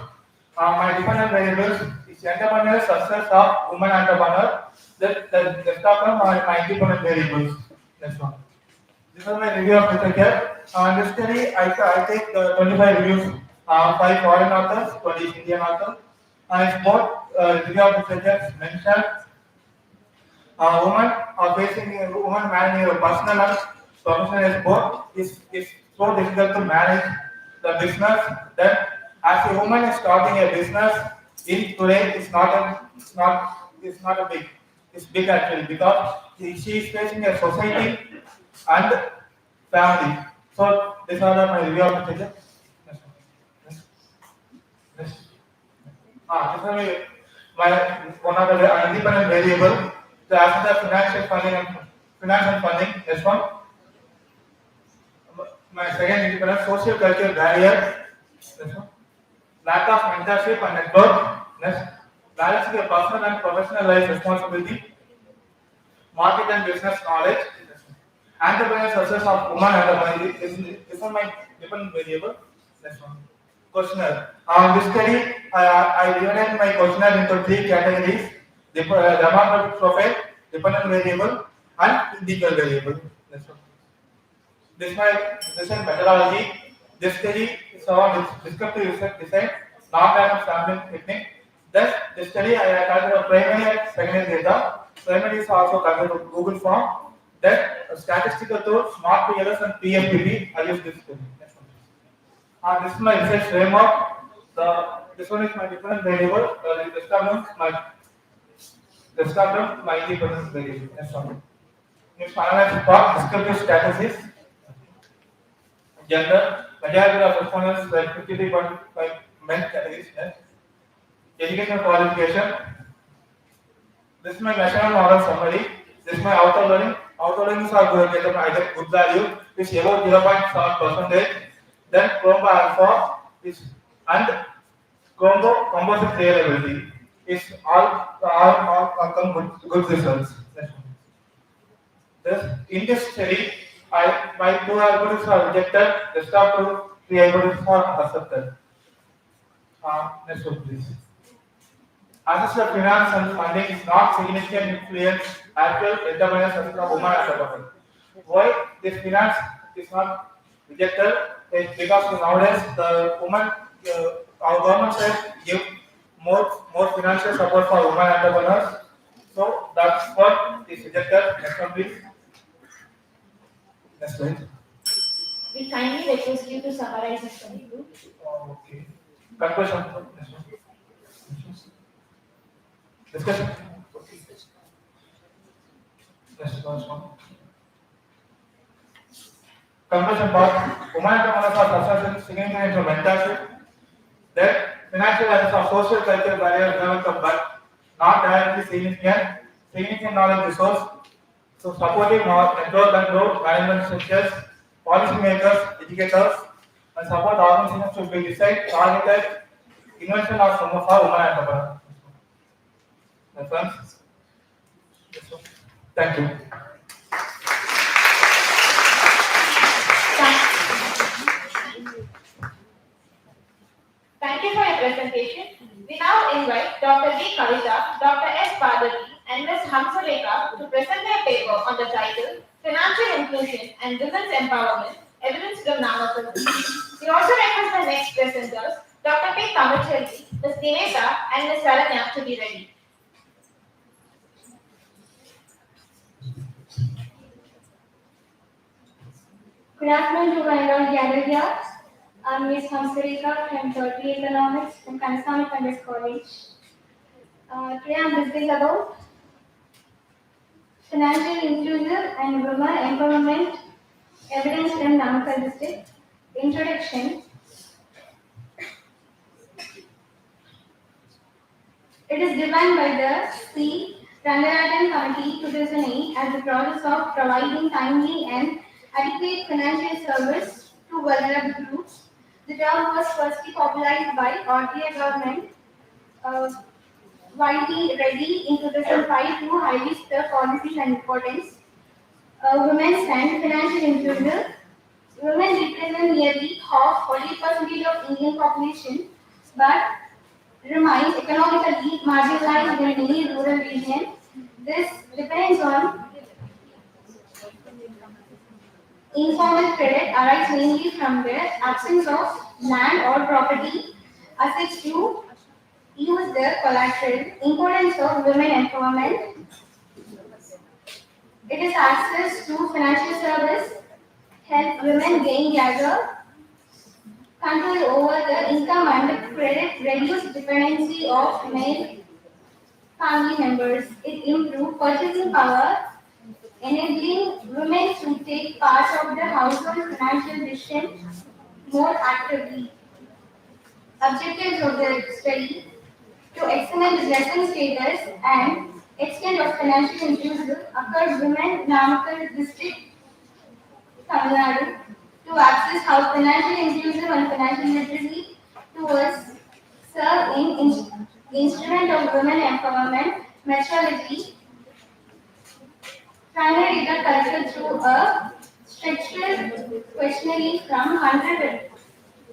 My dependent variables is entrepreneurial success of women entrepreneur. The top one are my independent variables. Next one. This is my review of literature. This study, I take the 25 reviews, 5 foreign authors, 20 Indian authors. It's both review of literature mentioned. Women are facing women managing a personal and professional sport is so difficult to manage the business. Then, as a woman is starting a business in today, it's not a big. It's big actually because she is facing a society and family. So these are my review of the figure. This is my one of the independent variable. The after the financial funding and finance and funding. This one. My second independent social cultural barrier. This one. Lack of mentorship and network. Next. Balancing your personal and professional life responsibility. Market and business knowledge. Entrepreneurial success of women entrepreneurs. This is my dependent variable. Next one. Questionnaire. This study, I divided my questionnaire into 3 categories: demographic profile, dependent variable, and individual variable. Next one. This is methodology. This study is on descriptive research design, non-random sampling technique. Thus, the study I consider primary and secondary data. Primary is also considered Google form. Then statistical tool, smart PLS and PFPP. I use this study. This is my research framework. This one is my dependent variable. The diagram, my independent variable. Next one. Next, analyze part descriptive statistics. Gender, majority of respondents like 53.5 men categories. Educational qualification. This is my measurement model summary. This is my outer learning. Outer learnings are going to get either good value, which is about 0.7%. Then Chrome alpha is and Chrome composite reliability is all come good results. In this study, my 2 algorithms are rejected. The top 3 algorithms are accepted. Next one, please. Access to finance and funding is not significant influence actual entrepreneurs as a woman entrepreneur. Why this finance is not rejected? It's because nowadays the woman, our government says give more financial support for women entrepreneurs. So that's what is rejected. Next one, please. Next slide.
We kindly request you to summarize this conclude.
Okay. Conclusion. Discussion. Next one. Conclusion part. Women entrepreneurs are successful significant into mentorship. Then financial access of social cultural barriers develop but not directly significant. Significant knowledge resource. So supportive network and growth management structures, policymakers, educators, and support organizations should be decided, targeted, invention of some of our women entrepreneurs. Reference. Thank you.
Thank you for your
present their paper on the title Financial Inclusion and Women's Empowerment, Evidence from Namakkal. We also request the next presenters, Dr. P. Kamachelli, Ms. Dineta, and Ms. Saranya to be ready.
Good afternoon to my all gathered here. I'm Ms. Hamsarika from 30 Economics from Kanasami Pandit College. Today I'm discussing about financial inclusion and women empowerment evidence from Namakkal district. Introduction. It is defined by the C. Ranganathan Committee 2008 as the process of providing timely and adequate financial service to vulnerable groups. The term was firstly popularized by RTA government widely ready in 2005 to highlight the policies and importance. Women's and financial inclusion. Women represent nearly half, 40% of Indian population, but remain economically marginalized in many rural regions. This depends on informal credit arises mainly from the absence of land or property assets to use their collateral. Importance of women empowerment. It is access to financial service, help women gain gather control over the income and credit, reduce dependency of male family members. It improves purchasing power, enabling women to take part of the household financial decisions more actively. Objectives of the study to examine the blessing status and extent of financial inclusion across women Namakkal district, Tamil Nadu, to access how financial inclusion and financial literacy towards serve in instrument of women empowerment, methodology, primary data collected through a structured questionnaire from 100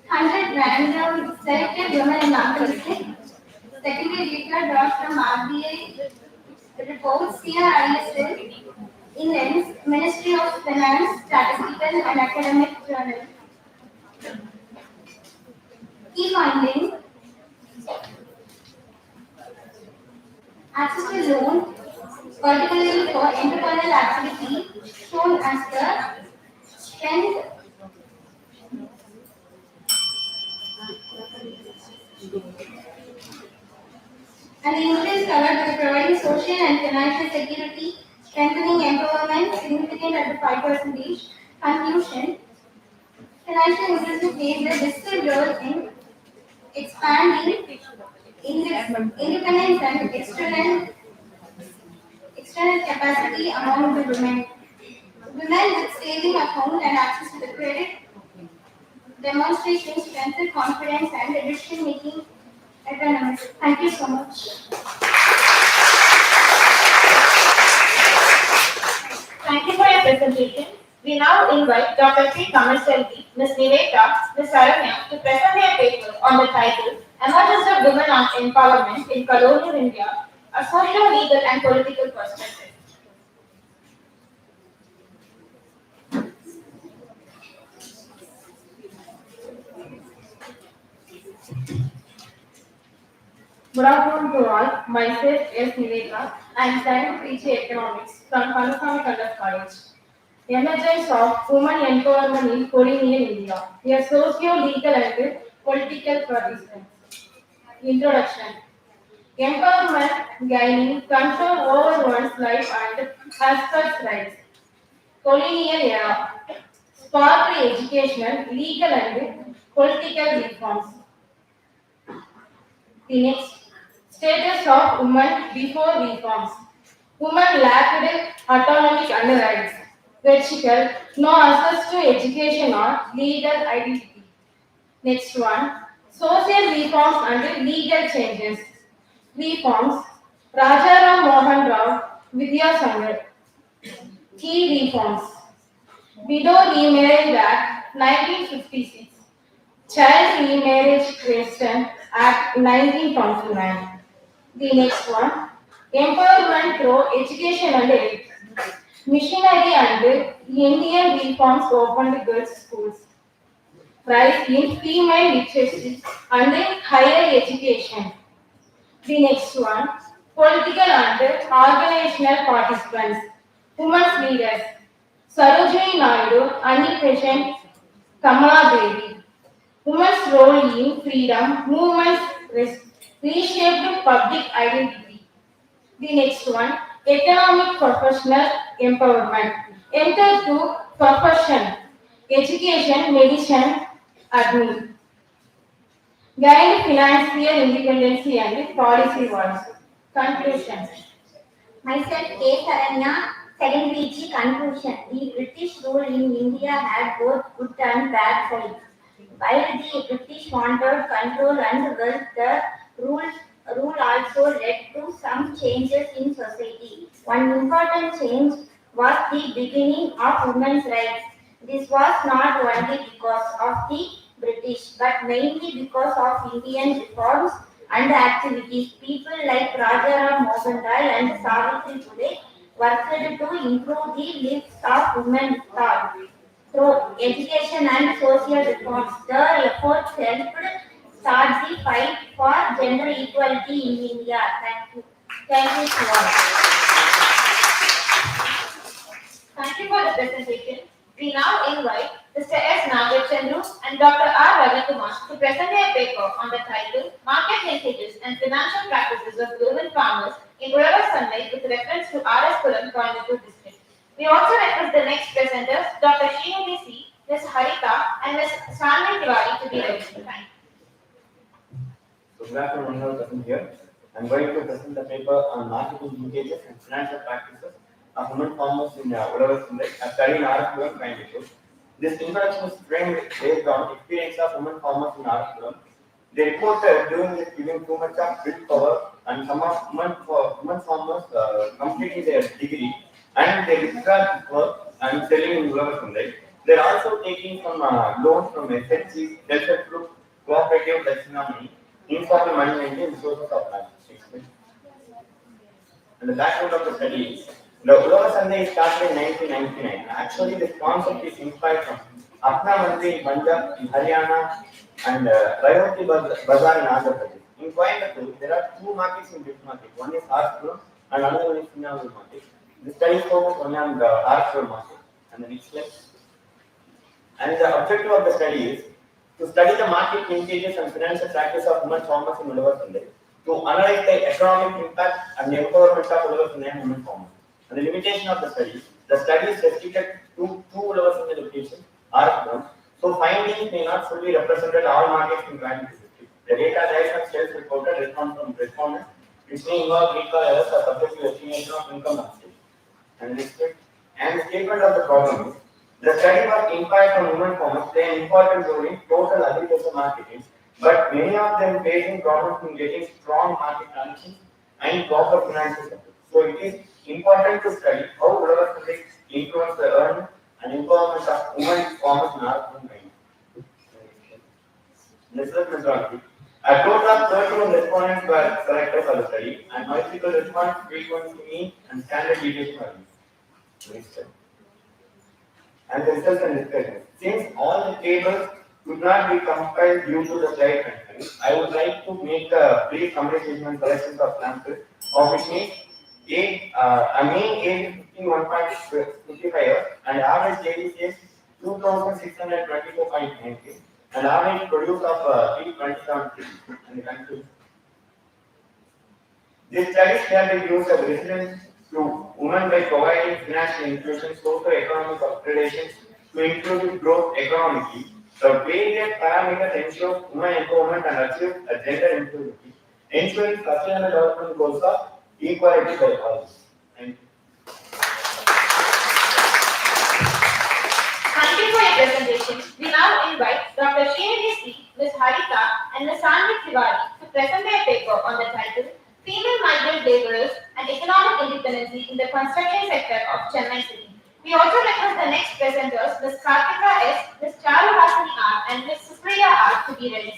random selected women in Namakkal district. Secondary data drawn from RBI reports, CRISL, in Ministry of Finance, Statistical and Academic Journal. Key findings: access to loan, particularly for entrepreneurial activity, shown as the strength. And the increase covered by providing social and financial security, strengthening empowerment, significant at the 5%. Conclusion: financial inclusion plays a decisive role in expanding independence and external capacity among the women. Women with saving account and access to the credit demonstrating strength, confidence, and decision making autonomy. Thank you so much.
Thank you for your presentation. We now invite Dr. P. Kamachelli, Ms. Niveta, Ms. Saranya to present their paper on the title Emergence of Women on Empowerment in Colonial India, a social, legal and political perspective.
Good afternoon to all. Myself is Niveta. I am studying PG Economics from Kanasami Pandit College. Emergence of women empowerment in colonial India, a socio-legal and political participant. Introduction. Empowerment gaining control over one's life and aspects rights. Colonial era. Sparked educational, legal and political reforms. The next. Status of women before reforms. Women lacked autonomy and rights. Vertical, no access to education or legal identity. Next one, social reforms and legal changes. Reforms, Rajaram Mohan Rao, Vidyasagar. Key reforms, Widow Remarriage Act 1956, Child Remarriage Question Act 1929. The next one, empowerment through education and Missionary and Indian reforms opened girls' schools. Rise in female literacy and higher education. The next one, political and organizational participants, women's leaders, Sarojini Naidu, Annie Besant, Kamala Devi. Women's role in freedom movements reshaped public identity. The next one, economic professional empowerment. Enter to profession, education, medicine, admin. Gained financial independence and policy wars. Conclusion.
Myself, K. Saranya, second PG conclusion. The British rule in India had both good and bad sides. While the British wanted control and wealth, the rule, rule also led to some changes in society. One important change was the beginning of women's rights. This was not only because of the British, but mainly because of Indian reforms and activities. People like Rajaram Mohan Rai and Savitri Phule worked to improve the lives of women thought. Through education and social reforms, the efforts helped start the fight for gender equality in India. Thank you. Thank you to all.
Thank you for the presentation. We now invite Mr. S. Chandra and Dr. R. Ravi Kumar to present their paper on the title Market Linkages and Financial Practices of Women Farmers in Rural Sunlight with reference to R.S. Puram, Coimbatore district. We also request the next presenters, Dr. Srinidhi C., Ms. Harita, and Ms. Shanvi Tiwari to be ready. Thank you.
So good afternoon, everyone present here. I'm going to present the paper on marketing linkages and financial practices of women farmers in rural Sunday, a study in RSPM, Coimbatore. This introduction is framed based on experience of women farmers in RSPM. They reported doing this giving too much of willpower, and some of women farmers completing their degree and they withdraw work and selling in rural Sunday. They're also taking some loans from SHG, self-help group, cooperative, taxonomy, informal money lending, resources of land. And the background of the study is the Ulava Sunday started in 1999. Actually, this concept is inspired from Apna Mandi in Punjab, in Haryana, and Rayoti Bazaar in Andhra Pradesh. In Coimbatore, there are two markets in this market. One is Arthur and another one is Financial market. The study focus only on the Arthur market. And the next slide. And the objective of the study is to study the market linkages and financial practice of women farmers in Ulava Sunday, to analyze the economic impact and the empowerment of Ulava Sunday and women farmers. And the limitation of the study is restricted to two Ulava Sunday locations, Arthur. So findings may not fully represent all markets in Coimbatore district. The data derived from self-reported response from respondents, which may involve recall errors or subject to estimation of income and state. And the statement of the problem is the study was impact on women farmers play an important role in total agriculture marketing, but many of them facing problems in getting strong market connections and proper financial support. So it is important to study how rural projects influence the earning and empowerment of women farmers in our country. This is methodology. A total of 31 respondents were selected for the study, and multiple response frequency mean and standard deviation are used. And the results and discussions. Since all the tables could not be compiled due to the slide constraints, I would like to make a brief summarization and selections of samples, of which means a mean age is 51.55 years and average age is 2624.90 and average produce of 327 and the conclusion. These studies can be used as reference to women by providing financial inclusion, socio-economic upgradations to inclusive growth economically. The various parameters ensure women empowerment and achieve a gender inclusivity, ensuring sustainable development goals of equality by all. Thank you.
Thank you for your presentation. We now invite Dr. Srinidhi C., Ms. Harita, and Ms. Shanvi Tiwari to present their paper on the title Female Migrant Laborers and Economic Independency in the Construction Sector of Chennai City. We also request the next presenters, Ms. Kartika S., Ms. Charu Hasani R., and Ms. Supriya R. to be ready.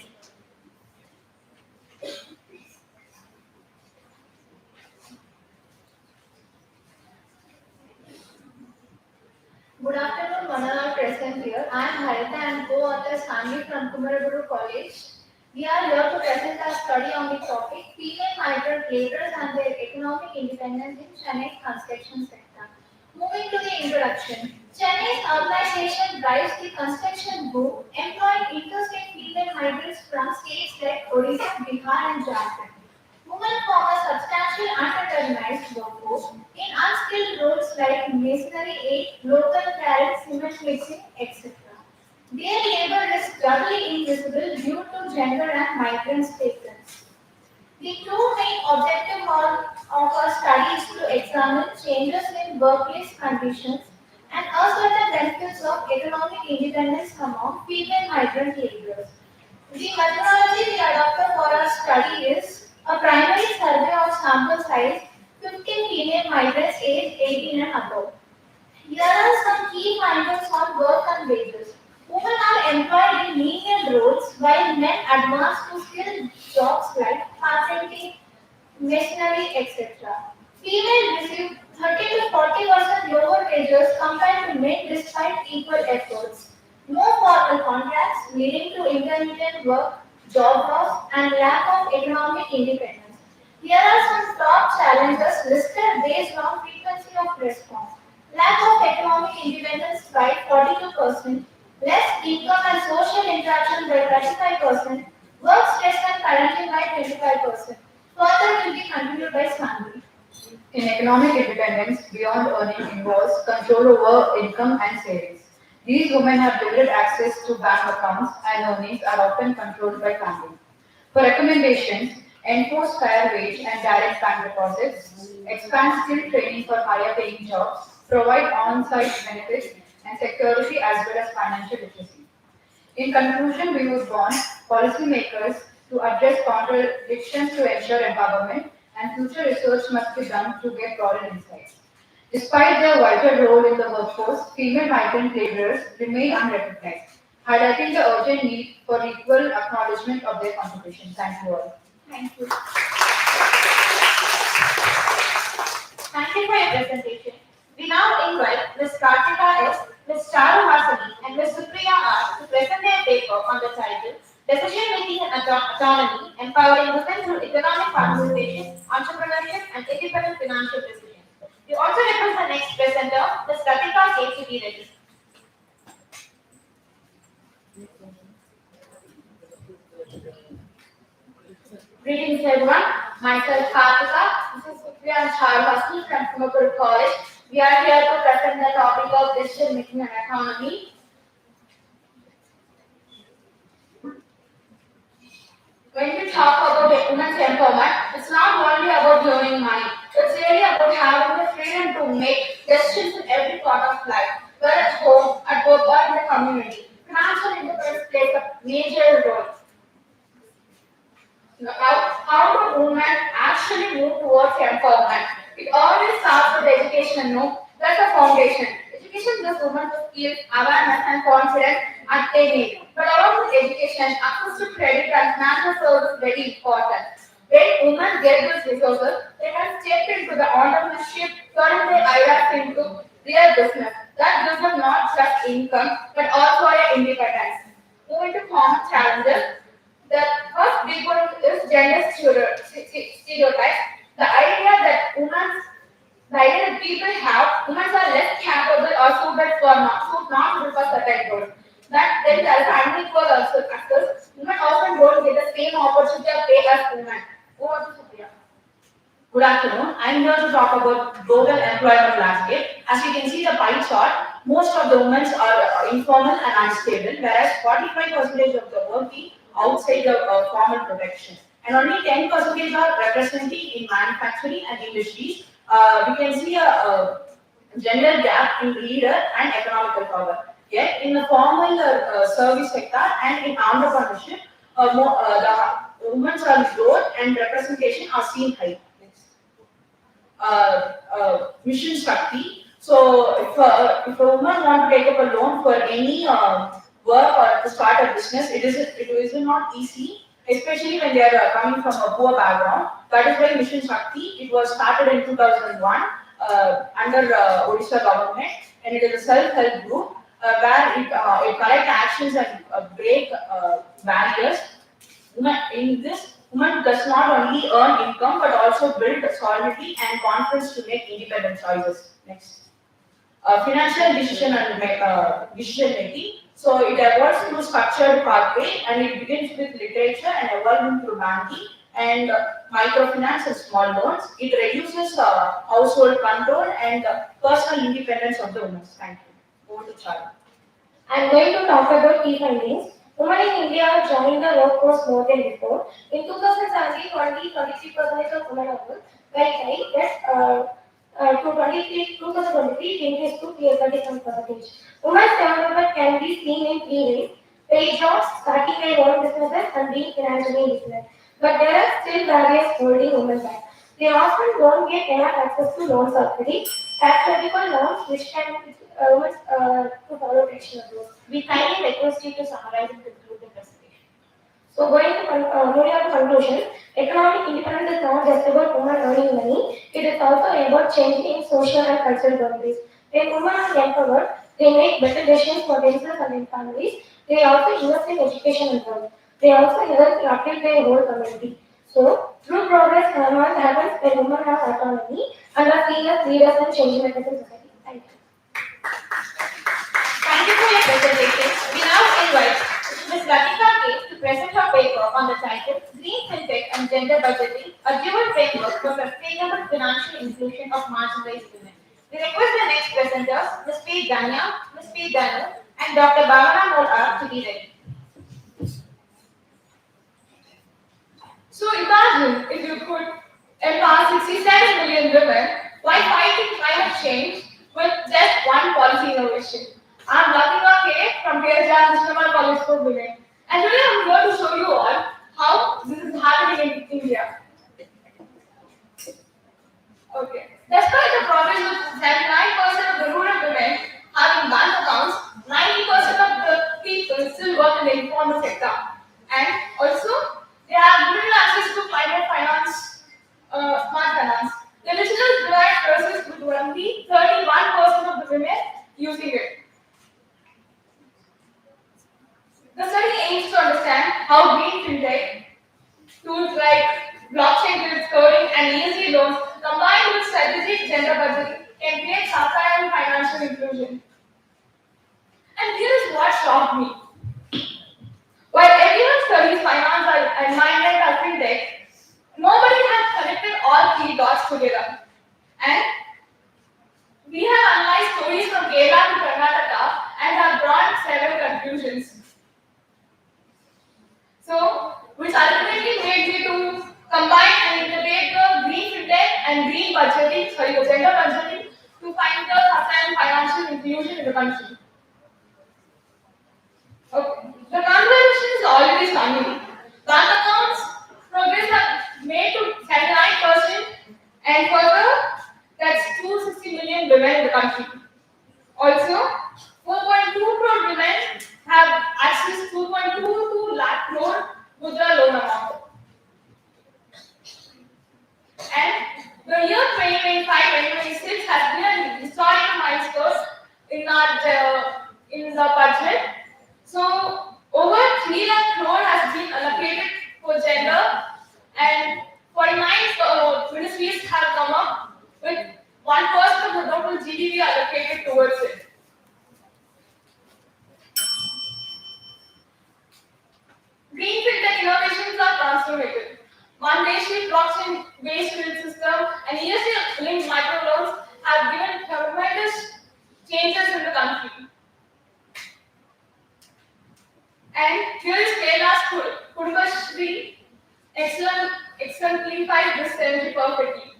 present here. I am Harita and co-author Sandy from Kumaraguru College. We are here to present our study on the topic female migrant laborers and their economic independence in Chennai's construction sector. Moving to the introduction, Chennai's urbanization drives the construction boom, employing interstate female migrants from states like Odisha, Bihar, and Jharkhand. Women form a substantial unrecognized workforce in unskilled roles like masonry aid, local carrying, cement mixing, etc. Their labor is doubly invisible due to gender and migrant status. The two main objectives of our study is to examine changes in workplace conditions and assert the benefits of economic independence among female migrant laborers. The methodology we adopted for our study is a primary survey of sample size 15 female migrants aged 18 and above. Here are some key findings on work and wages. Women are employed in menial roles while men advance to skilled jobs like carpentry, masonry, etc. Females receive 30 to 40% lower wages compared to men despite equal efforts. No formal contracts leading to intermittent work, job loss, and lack of economic independence. Here are some top challenges listed based on frequency of response. Lack of economic independence by 42%, less income and social interaction by 35%, work stress and parenting by 25%. Further will be continued by Sandy.
In economic independence, beyond earning involves control over income and savings. These women have limited access to bank accounts and earnings are often controlled by family. For recommendations, enforce fair wage and direct bank deposits, expand skill training for higher paying jobs, provide on-site benefits and security as well as financial literacy. In conclusion, we would want policymakers to address contradictions to ensure empowerment and future research must be done to get broader insights. Despite their vital role in the workforce, female migrant laborers remain unrecognized, highlighting the urgent need for equal acknowledgement of their contribution. Thank you all.
Thank you. Thank you for your presentation. We now invite Ms. Kartika S., Ms. Charu Hasani, and Ms. Supriya R. to present their paper on the title Decision Making and Autonomy, Empowering Women Through Economic Participation, Entrepreneurship, and Independent Financial Decisions. We also request the next presenter, Ms. Katika K. to be ready. Greetings everyone, myself Kartika, this is Supriya and Charu Hasani from Kumaraguru College. We are here to present the topic of decision making and autonomy. When we talk about women's empowerment, it's not only about earning money. It's really about having the freedom to make decisions in every part of life, whether at home, at work, or in the community. Financial independence plays a major role. Now, how do women actually move towards empowerment? It always starts with education, no? That's the foundation. Education gives women the skills, awareness, and confidence at they need. But along with education, access to credit and financial service is very important. When women get these resources, they can step into the entrepreneurship, turning their ideas into real business. That gives them not just income, but also an independence. Moving to common challenges. The first big one is gender stereotypes. The idea that people have, women are less capable or suited for not suited for certain roles. That then there is unequal also access. Women often don't get the same opportunity or pay as women. Over to Supriya.
Good afternoon. I am here to talk about global employment landscape. As you can see the pie chart, most of the women are informal and unstable, whereas 45% of the working outside the formal protection, and only 10% are represented in manufacturing and industries. We can see a gender gap in leader and economical power. Yet in the formal service sector and in entrepreneurship, the women's growth and representation are seen high. Mission Shakti. So if a woman want to take up a loan for any work or to start a business, it is not easy, especially when they are coming from a poor background. That is why Mission Shakti, it was started in 2001 under Odisha government, and it is a self-help group. where it collect actions and break barriers. In this, women does not only earn income but also build solidity and confidence to make independent choices. Next. Financial decision and decision making. So it evolves through structured pathway and it begins with literature and evolving through banking and microfinance and small loans. It reduces household control and personal independence of the women. Thank you. Over to Chandra.
I am going to talk about key findings. Women in India are joining the workforce more than before. In 2017, 23% of women are work, while to 2023, it increased to 37%. Women's development can be seen in three ways: paid jobs, starting their own businesses, and being financially independent. But there are still barriers holding women back. They often don't get enough access to loan subsidy, tax critical loans, which can to follow traditional rules. We kindly request you to summarize and conclude the presentation. So moving on to conclusion, economic independence is not just about women earning money, it is also about changing social and cultural boundaries. When women are empowered, they make better decisions for themselves and their families. They also invest in education and work. They also help to uplift their whole community. So, true progress happens when women have autonomy and are seen as leaders and change makers in society. Thank you.
Thank you for your presentation. We now invite Ms. Latika K. to present her paper on the title Green Fintech and Gender Budgeting, a dual framework for sustainable financial inclusion of marginalized women. We request the next presenters, Ms. P. Ganya, Ms. P. Danu, and Dr. Bhavana Mola to be ready.
So imagine if you could empower 67 million women while fighting climate change with just one policy innovation. I'm Latika K from KCW College for Women, and today I'm here to show you all how this is happening in India. Okay. Despite the progress of 79% of the rural women having bank accounts, 90% of the people still work in the informal sector. And also, they have little access to climate finance, smart finance. The digital divide persists with only 31% of the women using it. The study aims to understand how green fintech tools like blockchain-based coding and ESG loans combined with strategic gender budgeting can create sustainable financial inclusion. And here is what shocked me. While everyone studies finance and mindset as fintech, nobody has connected all three dots together. And we have analyzed stories from Kerala to Karnataka and have drawn several conclusions. So, which ultimately made me to combine and integrate the green fintech and green budgeting, the gender budgeting, to find the sustainable financial inclusion in the country. Okay. The conversation is already stunning. Bank accounts progress have made to 79%, and further, that's 260 million women in the country. Also, 4.2 crore women have access to 2.22 lakh crore Mudra loan amount. And the year 2025-2026 has been a historic milestone in the budget. So, over 3 lakh crore has been allocated for gender, and 49 ministries have come up with 1% of the total GDP allocated towards it. Green fintech innovations are transformative. Foundation blockchain-based credit system and ESG-linked microloans have given tremendous changes in the country. And here is Kerala's Kudubashri exemplifies this strategy perfectly.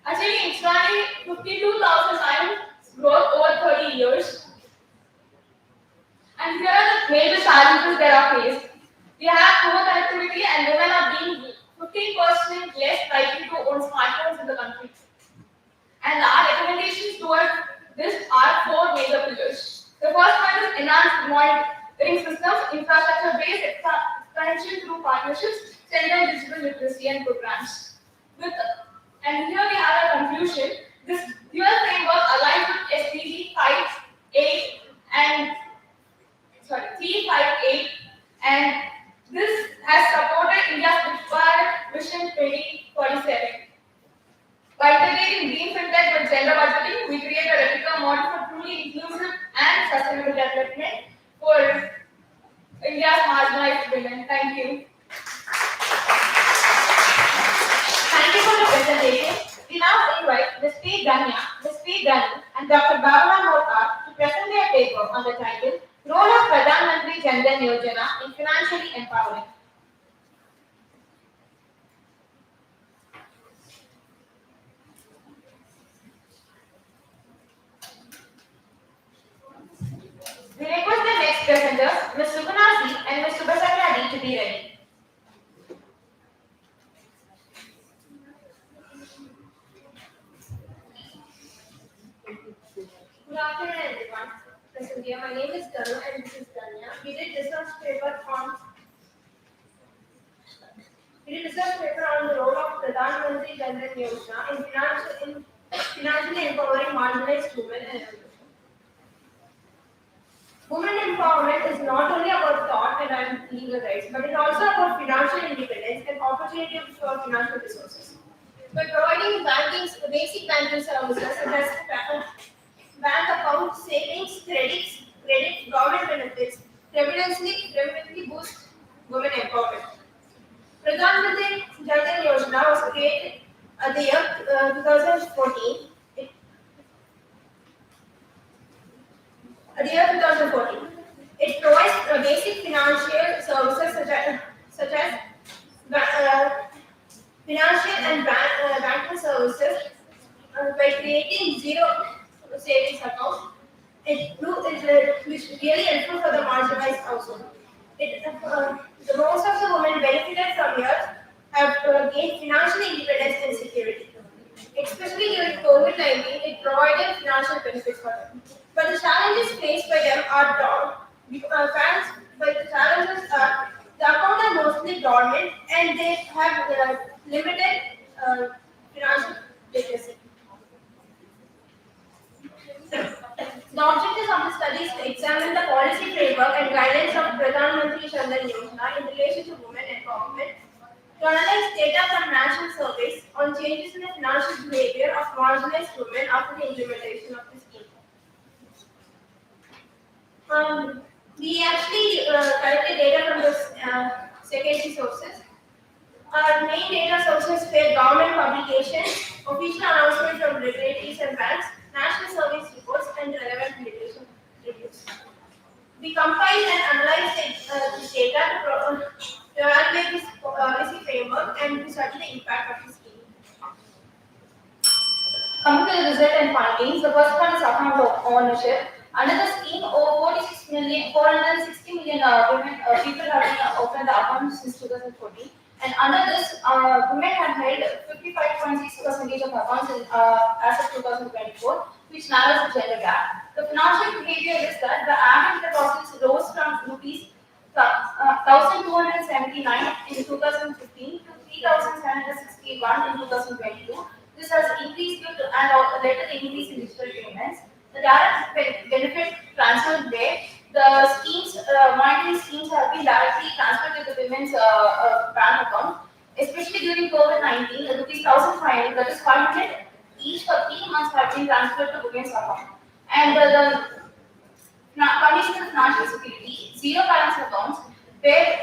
Achieving extraordinary 52,000 times growth over 30 years. And here are the major challenges that are faced. We have poor connectivity and women are being 15% less likely to own smartphones in the country. And our recommendations towards this are 4 major pillars. The first one is enhanced monitoring systems, infrastructure-based expansion through partnerships, strengthen digital literacy and programs. And here we have a conclusion. This dual framework aligns with SDG 5, 8 and women. Thank you.
Thank you for the presentation. We now invite Ms. P. Ganya, Ms. P. Ganu, and Dr. Bhavana Mokar to present their paper on the title Role of Pradhan Mantri Jan Dhan Yojana in Financially Empowering. We request the next presenters, Ms. Suguna C. and Ms. Subhasanya D. to be ready.
Good afternoon, everyone. Present here, my name is Ganu and this is Danya. We did research paper on the role of Pradhan Mantri Jan Dhan Yojana in financially empowering marginalized women and young women. Women empowerment is not only about thought and legal rights, but it's also about financial independence and opportunity for financial resources. By providing basic banking services such as bank accounts, savings, credit, government benefits, repeatedly boost women empowerment. Pradhan Mantri Jan Dhan Yojana was created at the year 2014. It provides basic financial services such as financial and banking services by creating zero savings account. Which is really helpful for the marginalized household. The most of the women benefited from here have gained financial independence and security. Especially during COVID-19, it provided financial benefits for them. But the challenges faced by them are the challenges are the accounts are mostly dormant and they have limited financial literacy. The objectives of the study is to examine the policy framework and guidelines of Pradhan Mantri Jan Dhan Yojana in relation to women empowerment, to analyze data from national surveys on changes in the financial behavior of marginalized women after the implementation of the scheme. We actually collected data from the secondary sources. Our main data sources were government publications, official announcements from regulators and banks, national service reports, and relevant literature reviews. We compiled and analyzed this data to evaluate this policy framework and to study the impact of the scheme.
Coming to the result and findings, the first one is account of ownership. Under the scheme, over 460 million women, people have been opened the account since 2014. And under this, women have held 55.6% of accounts as of 2024, which narrows the gender gap. The financial behavior is that the average deposits rose from rupees 1,279 in 2015 to 3,761 in 2022. This has increased due to and led to the increase in digital payments. The direct benefit transfer there, the schemes, monetary schemes have been directly transferred to the women's bank account, especially during COVID-19. The rupees 1,500, that is 500 each for 3 months have been transferred to women's account. And the condition of financial security, zero balance accounts, where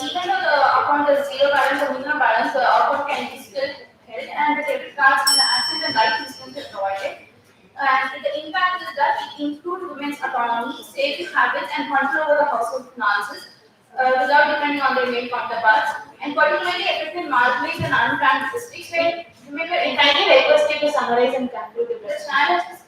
even though the account is zero balance or minimum balance, the account can be still held, and the debit cards and the accident and life insurance are provided. And the impact is that it improves women's autonomy, saving habits, and control over the household finances without depending on their male counterparts, and particularly affected marginalized and unplanned districts where women were entirely requested to summarize and conclude the challenges.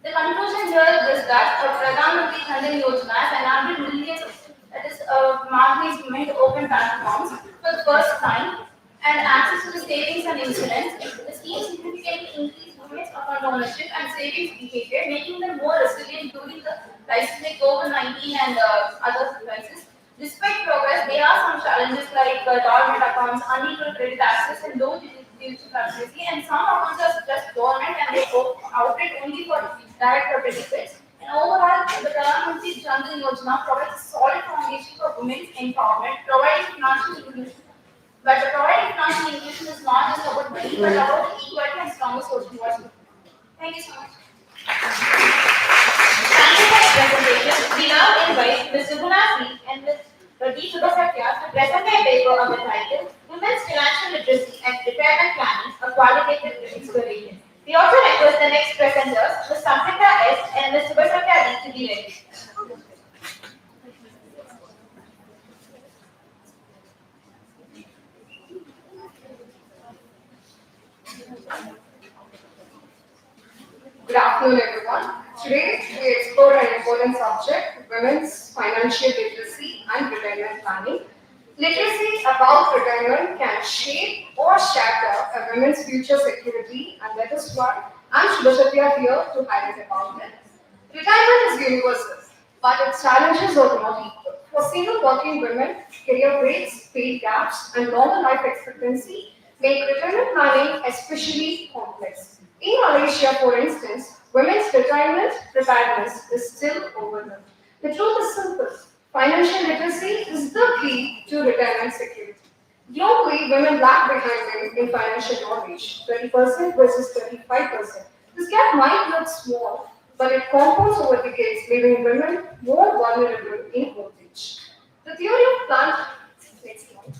The conclusion here is that Pradhan Mantri Jan Dhan Yojana has enabled millions of marginalized women to open bank accounts for the first time and access to the savings and insurance. The scheme significantly increased women's account ownership and savings behavior, making them more resilient during the crises like COVID-19 and other crises. Despite progress, there are some challenges like dormant accounts, unequal credit access, and low digital literacy, and some accounts are just dormant and they go outright only for direct benefits. And overall, the Pradhan Mantri Jan Dhan Yojana provides a solid foundation for women's empowerment, providing financial inclusion. But the providing financial inclusion is not just about money, but about equality and stronger social voice. Thank you so much.
Ms. Subunasi and Ms. D. Subasatya to present their paper on the title Women's Financial Literacy and Retirement Planning, a Qualitative Exploration. We also request the next presenters, Ms. Samrita S. and Ms. Subasatya D. to be ready.
Good afternoon, everyone. Today, we explore an important subject, women's financial literacy and retirement planning. Literacy about retirement can shape or shatter a woman's future security, and that is why I'm Shubhasatya here to highlight about it. Retirement is universal, but its challenges are not equal. For single working women, career breaks, pay gaps, and longer life expectancy make retirement planning especially complex. In Malaysia, for instance, women's retirement preparedness is still overlooked. The truth is simple. Financial literacy is the key to retirement security. Globally, women lag behind men in financial knowledge, 30% versus 35%. This gap might look small, but it compounds over decades, leaving women more vulnerable in old age. The theory of planned next slide.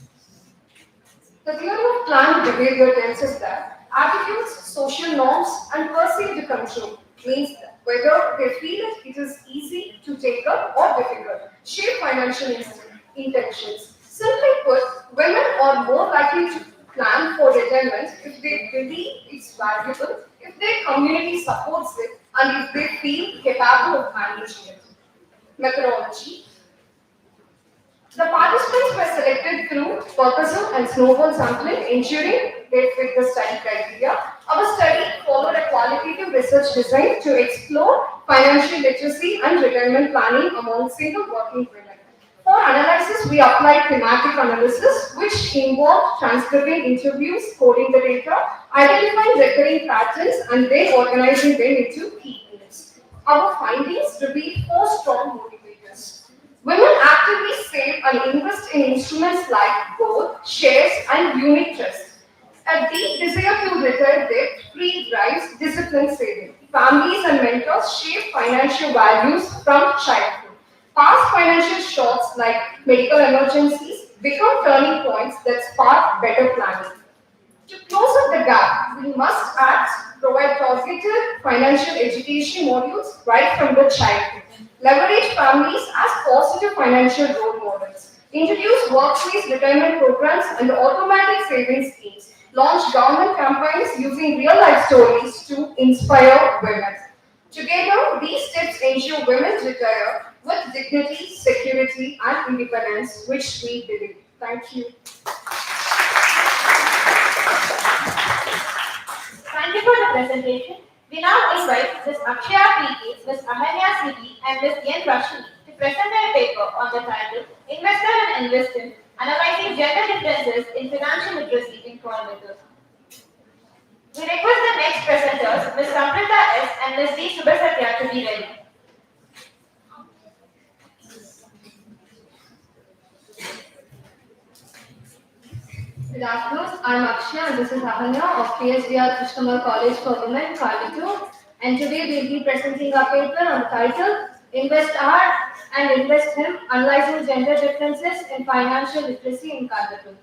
The theory of planned behavior tells us that attitudes, social norms, and perceived control means that whether they feel it is easy to take up or difficult, shape financial intentions. Simply put, women are more likely to plan for retirement if they believe it's valuable, if their community supports it, and if they feel capable of managing it. Methodology. The participants were selected through purposive and snowball sampling, ensuring they fit the study criteria. Our study followed a qualitative research design to explore financial literacy and retirement planning among single working women. For analysis, we applied thematic analysis, which involved transcribing interviews, coding the data, identifying recurring patterns, and then organizing them into key themes. Our findings reveal 4 strong motivators. Women actively save and invest in instruments like gold, shares, and unit trusts. A deep desire to retire debt-free drives disciplined saving. Families and mentors shape financial values from childhood. Past financial shocks like medical emergencies become turning points that spark better planning. To close up the gap, we must provide targeted financial education modules right from the childhood. Leverage families as positive financial role models. Introduce workplace retirement programs and automatic savings schemes. Launch government campaigns using real-life stories to inspire women. Together, these steps ensure women retire with dignity, security, and independence, which we believe. Thank you.
Thank you for the presentation. We now invite Ms. Akshaya P.K., Ms. Ahanya C.D. and Ms. N. Rashmi to present their paper on the title Investor and Investant, Analyzing Gender Differences in Financial Literacy in Coimbatore. We request the next presenters, Ms. Samrita S. and Ms. D. Subasatya to be ready.
Good afternoon, I'm Akshaya and this is Ahanya of KSDR Krishnamal College for Women, Coimbatore. And today we'll be presenting our paper on the title Invest R and Invest Him, Analyzing Gender Differences in Financial Literacy in Coimbatore.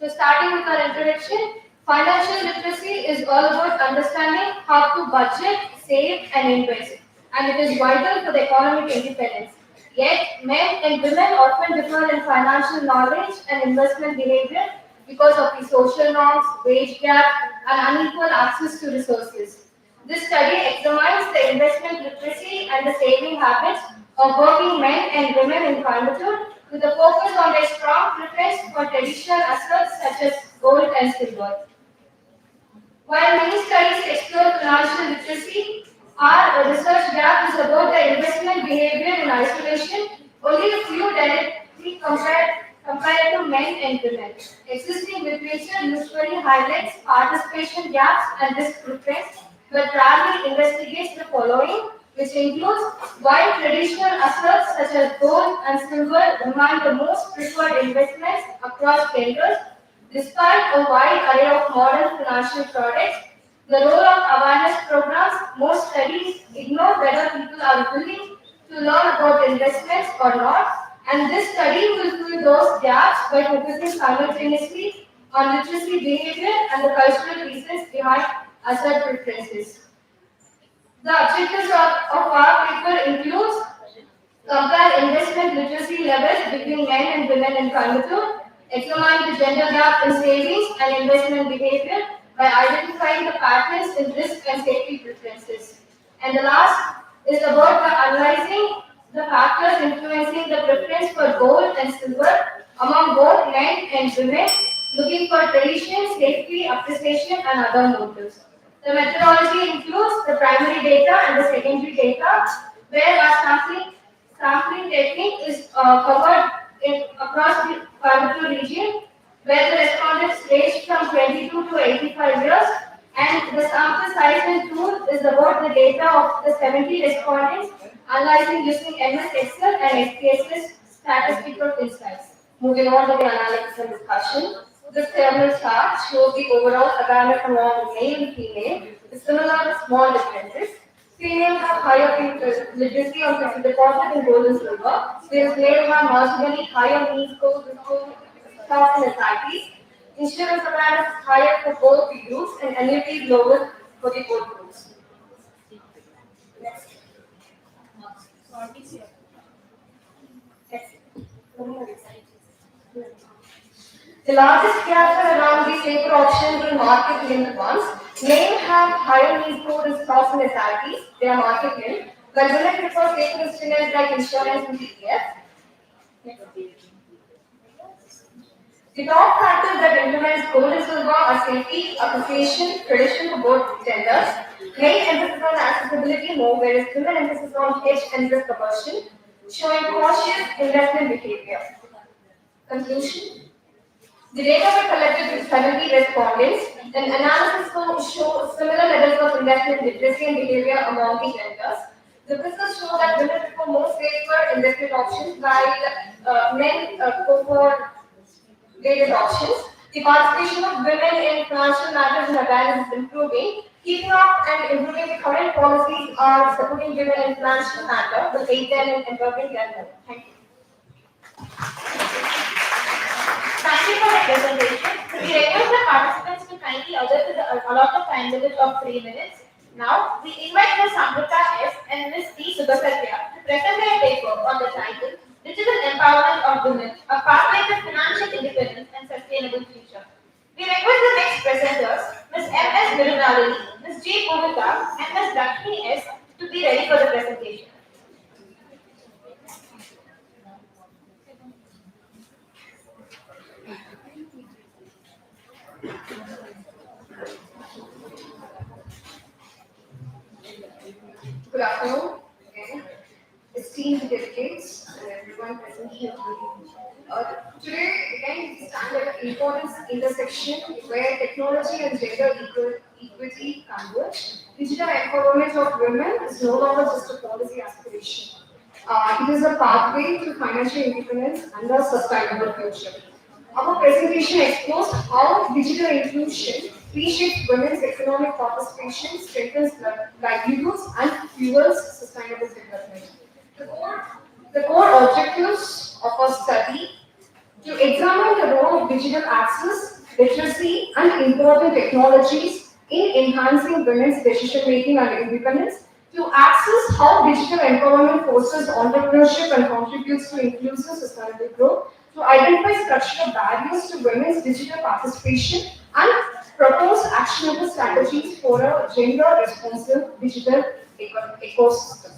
So starting with our introduction, financial literacy is all about understanding how to budget, save and invest. And it is vital for the economic independence. Yet, men and women often differ in financial knowledge and investment behavior because of the social norms, wage gap, and unequal access to resources. This study examines the investment literacy and the saving habits of working men and women in Coimbatore with a focus on a strong preference for traditional assets such as gold and silver. While many studies explore financial literacy, our research gap is about the investment behavior in isolation. Only a few directly compared to men and women. Existing literature usually highlights participation gaps and risk preference, but rarely investigates the following, which includes why traditional assets such as gold and silver remain the most preferred investments across genders, despite a wide array of modern financial products. The role of awareness programs, most studies ignore whether people are willing
to learn about investments or not, and this study will fill those gaps by focusing simultaneously on literacy behavior and the cultural reasons behind asset preferences. The objectives of our paper includes compare investment literacy levels between men and women in Coimbatore, examine the gender gap in savings and investment behavior by identifying the patterns in risk and safety preferences. And the last is about the analyzing the factors influencing the preference for gold and silver among both men and women, looking for tradition, safety, appreciation, and other motives. The methodology includes the primary data and the secondary data, where our sampling technique is covered across the Coimbatore region, where the respondents range from 22 to 85 years, and the sample size and tool is about the data of the 70 respondents analyzing using MS Excel and SPSS statistical insights. Moving on to the analysis and discussion. This table chart shows the overall awareness among male and female with similar small differences. Females have higher literacy on fixed deposit in gold and silver, whereas males have marginally higher mean scores in stocks and SIPs. Insurance awareness is higher for both the groups and annuity is lower for the both groups. Next. The largest gaps are around the safer options and market-linked ones. Men have higher need for in stocks and SIPs, they are market-linked, while women prefer safer instruments like insurance and ETF. The top factors that influence gold and silver are safety, appreciation, tradition for both genders. Male emphasis on accessibility more, whereas women emphasis on hedge and risk aversion, showing cautious investment behavior. Conclusion. The data were collected with 70 respondents. An analysis shows similar levels of investment literacy and behavior among the genders. The results show that women prefer more safer investment options while men go for various options. The participation of women in financial matters and awareness is improving. Keeping up and improving the current policies are supporting women in financial matters will aid them in empowering them more. Thank you.
Thank you for the presentation. We request the participants to kindly allot a time limit of 3 minutes. Now, we invite Ms. Amrita S. and Ms. T. Subhasatya to present their paper on the title Digital Empowerment of Women, a Pathway to Financial Independence and Sustainable Future. We request the next presenters, Ms. M. S. Mirunalini, Ms. G. Bhumika, and Ms. Lakshmi S. to be ready for the presentation.
Good afternoon, again. Esteemed delegates and everyone present here today, again, we stand at an important intersection where technology and gender equity converge. Digital empowerment of women is no longer just a policy aspiration. It is a pathway to financial independence and a sustainable future. Our presentation explores how digital inclusion reshapes women's economic participation, strengthens livelihoods, and fuels sustainable development. The core objectives of our study to examine the role of digital access, literacy, and important technologies in enhancing women's decision-making and independence, to access how digital empowerment fosters entrepreneurship and contributes to inclusive sustainable growth, to identify structural barriers to women's digital participation, and propose actionable strategies for a gender-responsive digital ecosystem.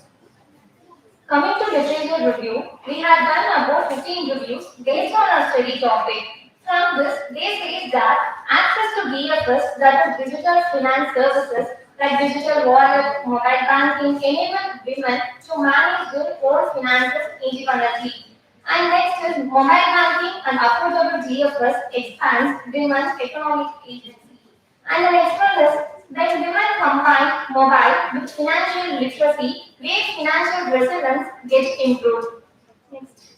Coming to literature review, we have done about 15 reviews based on our study topic. From this, they say that access to DFS, that is digital finance services like digital wallet, mobile banking, enable women to manage their own finances independently. And next is mobile banking and affordable DFS expands women's economic agency. And the next one is when women combine mobile with financial literacy, where financial resilience gets improved. Next.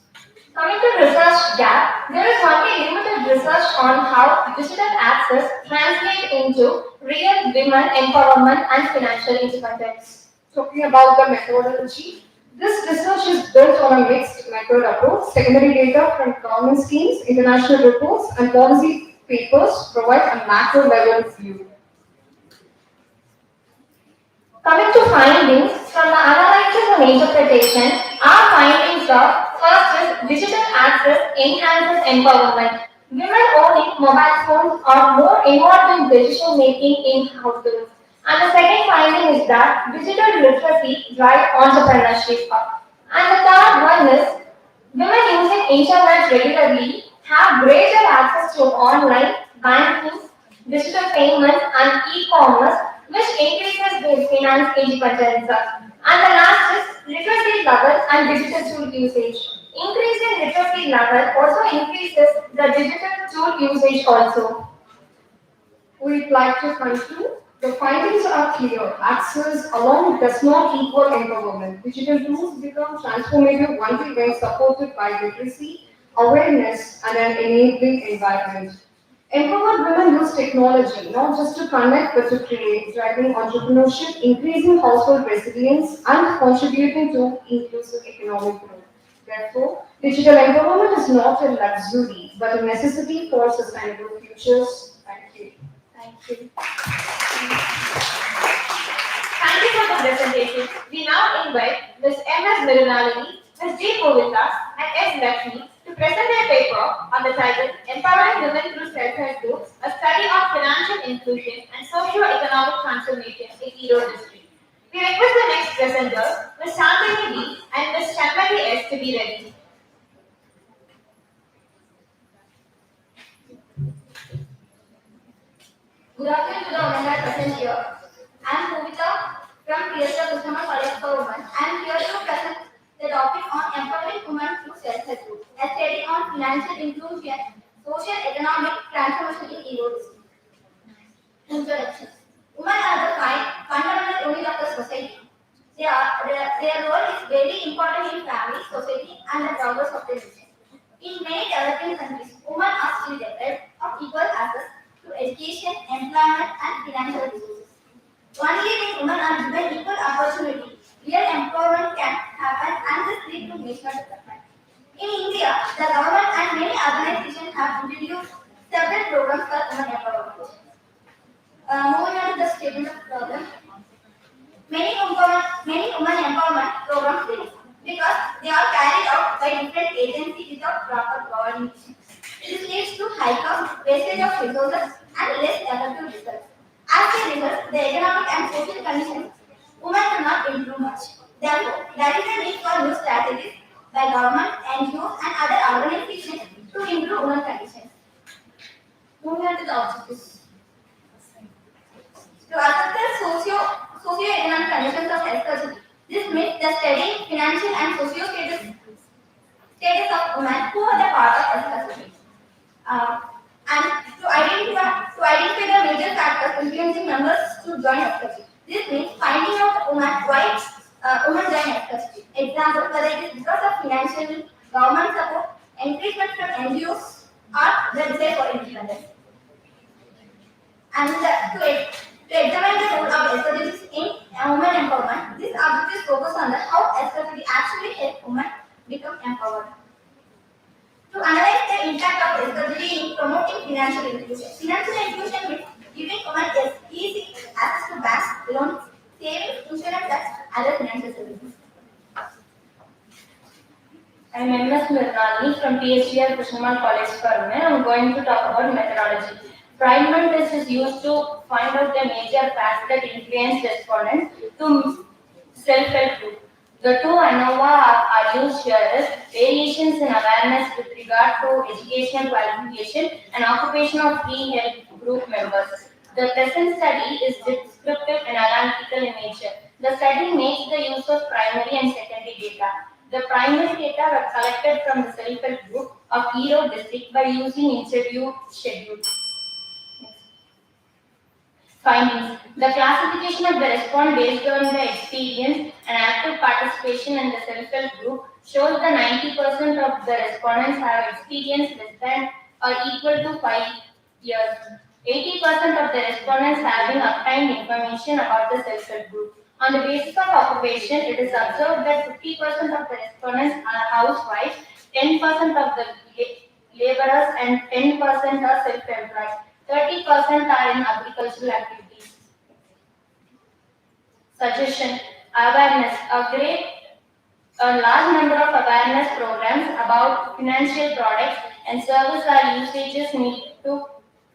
Coming to research gap, there is only limited research on how digital access translates into real women empowerment and financial independence.
Talking about the methodology, This research is built on a mixed method approach. Secondary data from government schemes, international reports, and policy papers provide a macro level view.
Coming to findings, from the analysis and interpretation, our findings are first is digital access enhances empowerment. Women owning mobile phones are more involved in decision making in households. And the second finding is that digital literacy drives entrepreneurship. And the third one is women using internet regularly have greater access to online banking, digital payments, and e-commerce, which increases their finance independence. And the last is literacy level and digital tool usage. Increasing literacy level also increases the digital tool usage also.
We'd like to conclude. The findings are clear. Access alone does not equal empowerment. Digital tools become transformative only when supported by literacy, awareness, and an enabling environment. Empowered women use technology not just to connect but to create, driving entrepreneurship, increasing household resilience, and contributing to inclusive economic growth. Therefore, digital empowerment is not a luxury but a necessity for sustainable futures. Thank you.
Thank you.
Thank you for the presentation. We now invite Ms. M.S. Mirunalini, Ms. D. Govita, and S. Lakshmi to present their paper on the title Empowering Women Through Self-Help Groups, a study of financial inclusion and socio-economic transformation in Edo district. We request the next presenter, Ms. Chandra B. and Ms. Chandra S. to be ready.
Good afternoon to the women present here. I am Govita from KCW College for Women. I am here to present the topic on empowering women through self-help groups, a study on financial inclusion, social economic transformation in Edo district. Introduction. Women are the fundamental unit of the society. Their role is very important in family, society, and the progress of the nation. In many developing countries, women are still deprived of equal access to education, employment, and financial resources. Only when women are given equal opportunity, real empowerment can happen and this lead to national development. In India, the government and many organizations have introduced several programs for women empowerment. Moving on to the statement of problem. Many women empowerment programs fail because they are carried out by different agencies without proper coordination. This leads to high cost, wastage of resources, and less effective results. As a result, the economic and social conditions women do not improve much. Therefore, there is a need for new strategies by government, NGOs, and other organizations to improve women conditions. Moving on to the objectives. To assess the socio-economic conditions of SRC, this means the studying financial and socio-status of women who are the part of SRC. And to identify the major factors influencing members to join SRC. This means finding out why women join SRC. Example, whether it is because of financial, government support, encouragement from NGOs, or the desire for independence. And to examine the role of SRCs in women empowerment, this objectives focus on how SRCs actually help women become empowered. To analyze the impact of SRC in promoting financial inclusion. Financial inclusion means giving women easy access to banks, loans, savings, insurance, and other financial services.
I am M.S. Mirunalini from PHDR Krishnammal College for Women. I am going to talk about methodology. Friedman test is used to find out the major facts that influence respondents to self-help group. The two ANOVA are used here as variations in awareness with regard to educational qualification and occupation of free help group members. The present study is descriptive and analytical in nature. The study makes the use of primary and secondary data. The primary data were collected from the self-help group of Edo district by using interview schedule. Findings. The classification of the response based on the experience and active participation in the self-help group shows the 90% of the respondents have experience less than or equal to 5 years. 80% of the respondents having obtained information about the self-help group. On the basis of occupation, it is observed that 50% of the respondents are housewives, 10% of the laborers, and 10% are self-employed. 30% are in agricultural activities. Suggestion: awareness. A large number of awareness programs about financial products and services are usages need to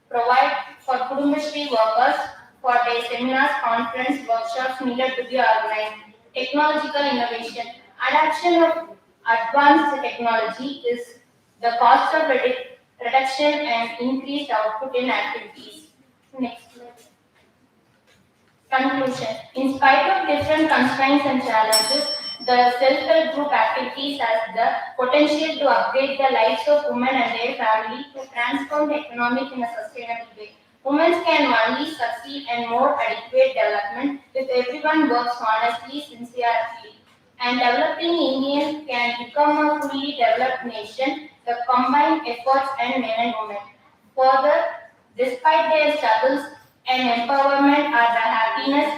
provide for Kudumbashri workers for their seminars, conference, workshops needed to be organized. Technological innovation. Adoption of advanced technology is the cost of reduction and increased output in activities. Next. Conclusion. In spite of different constraints and challenges, the self-help group activities has the potential to upgrade the lives of women and their family to transform the economic in a sustainable way. Women can only succeed and more adequate development if everyone works honestly, sincerely. And developing Indians can become a fully developed nation, the combined efforts and men and women. Further, despite their struggles and empowerment are the happiness,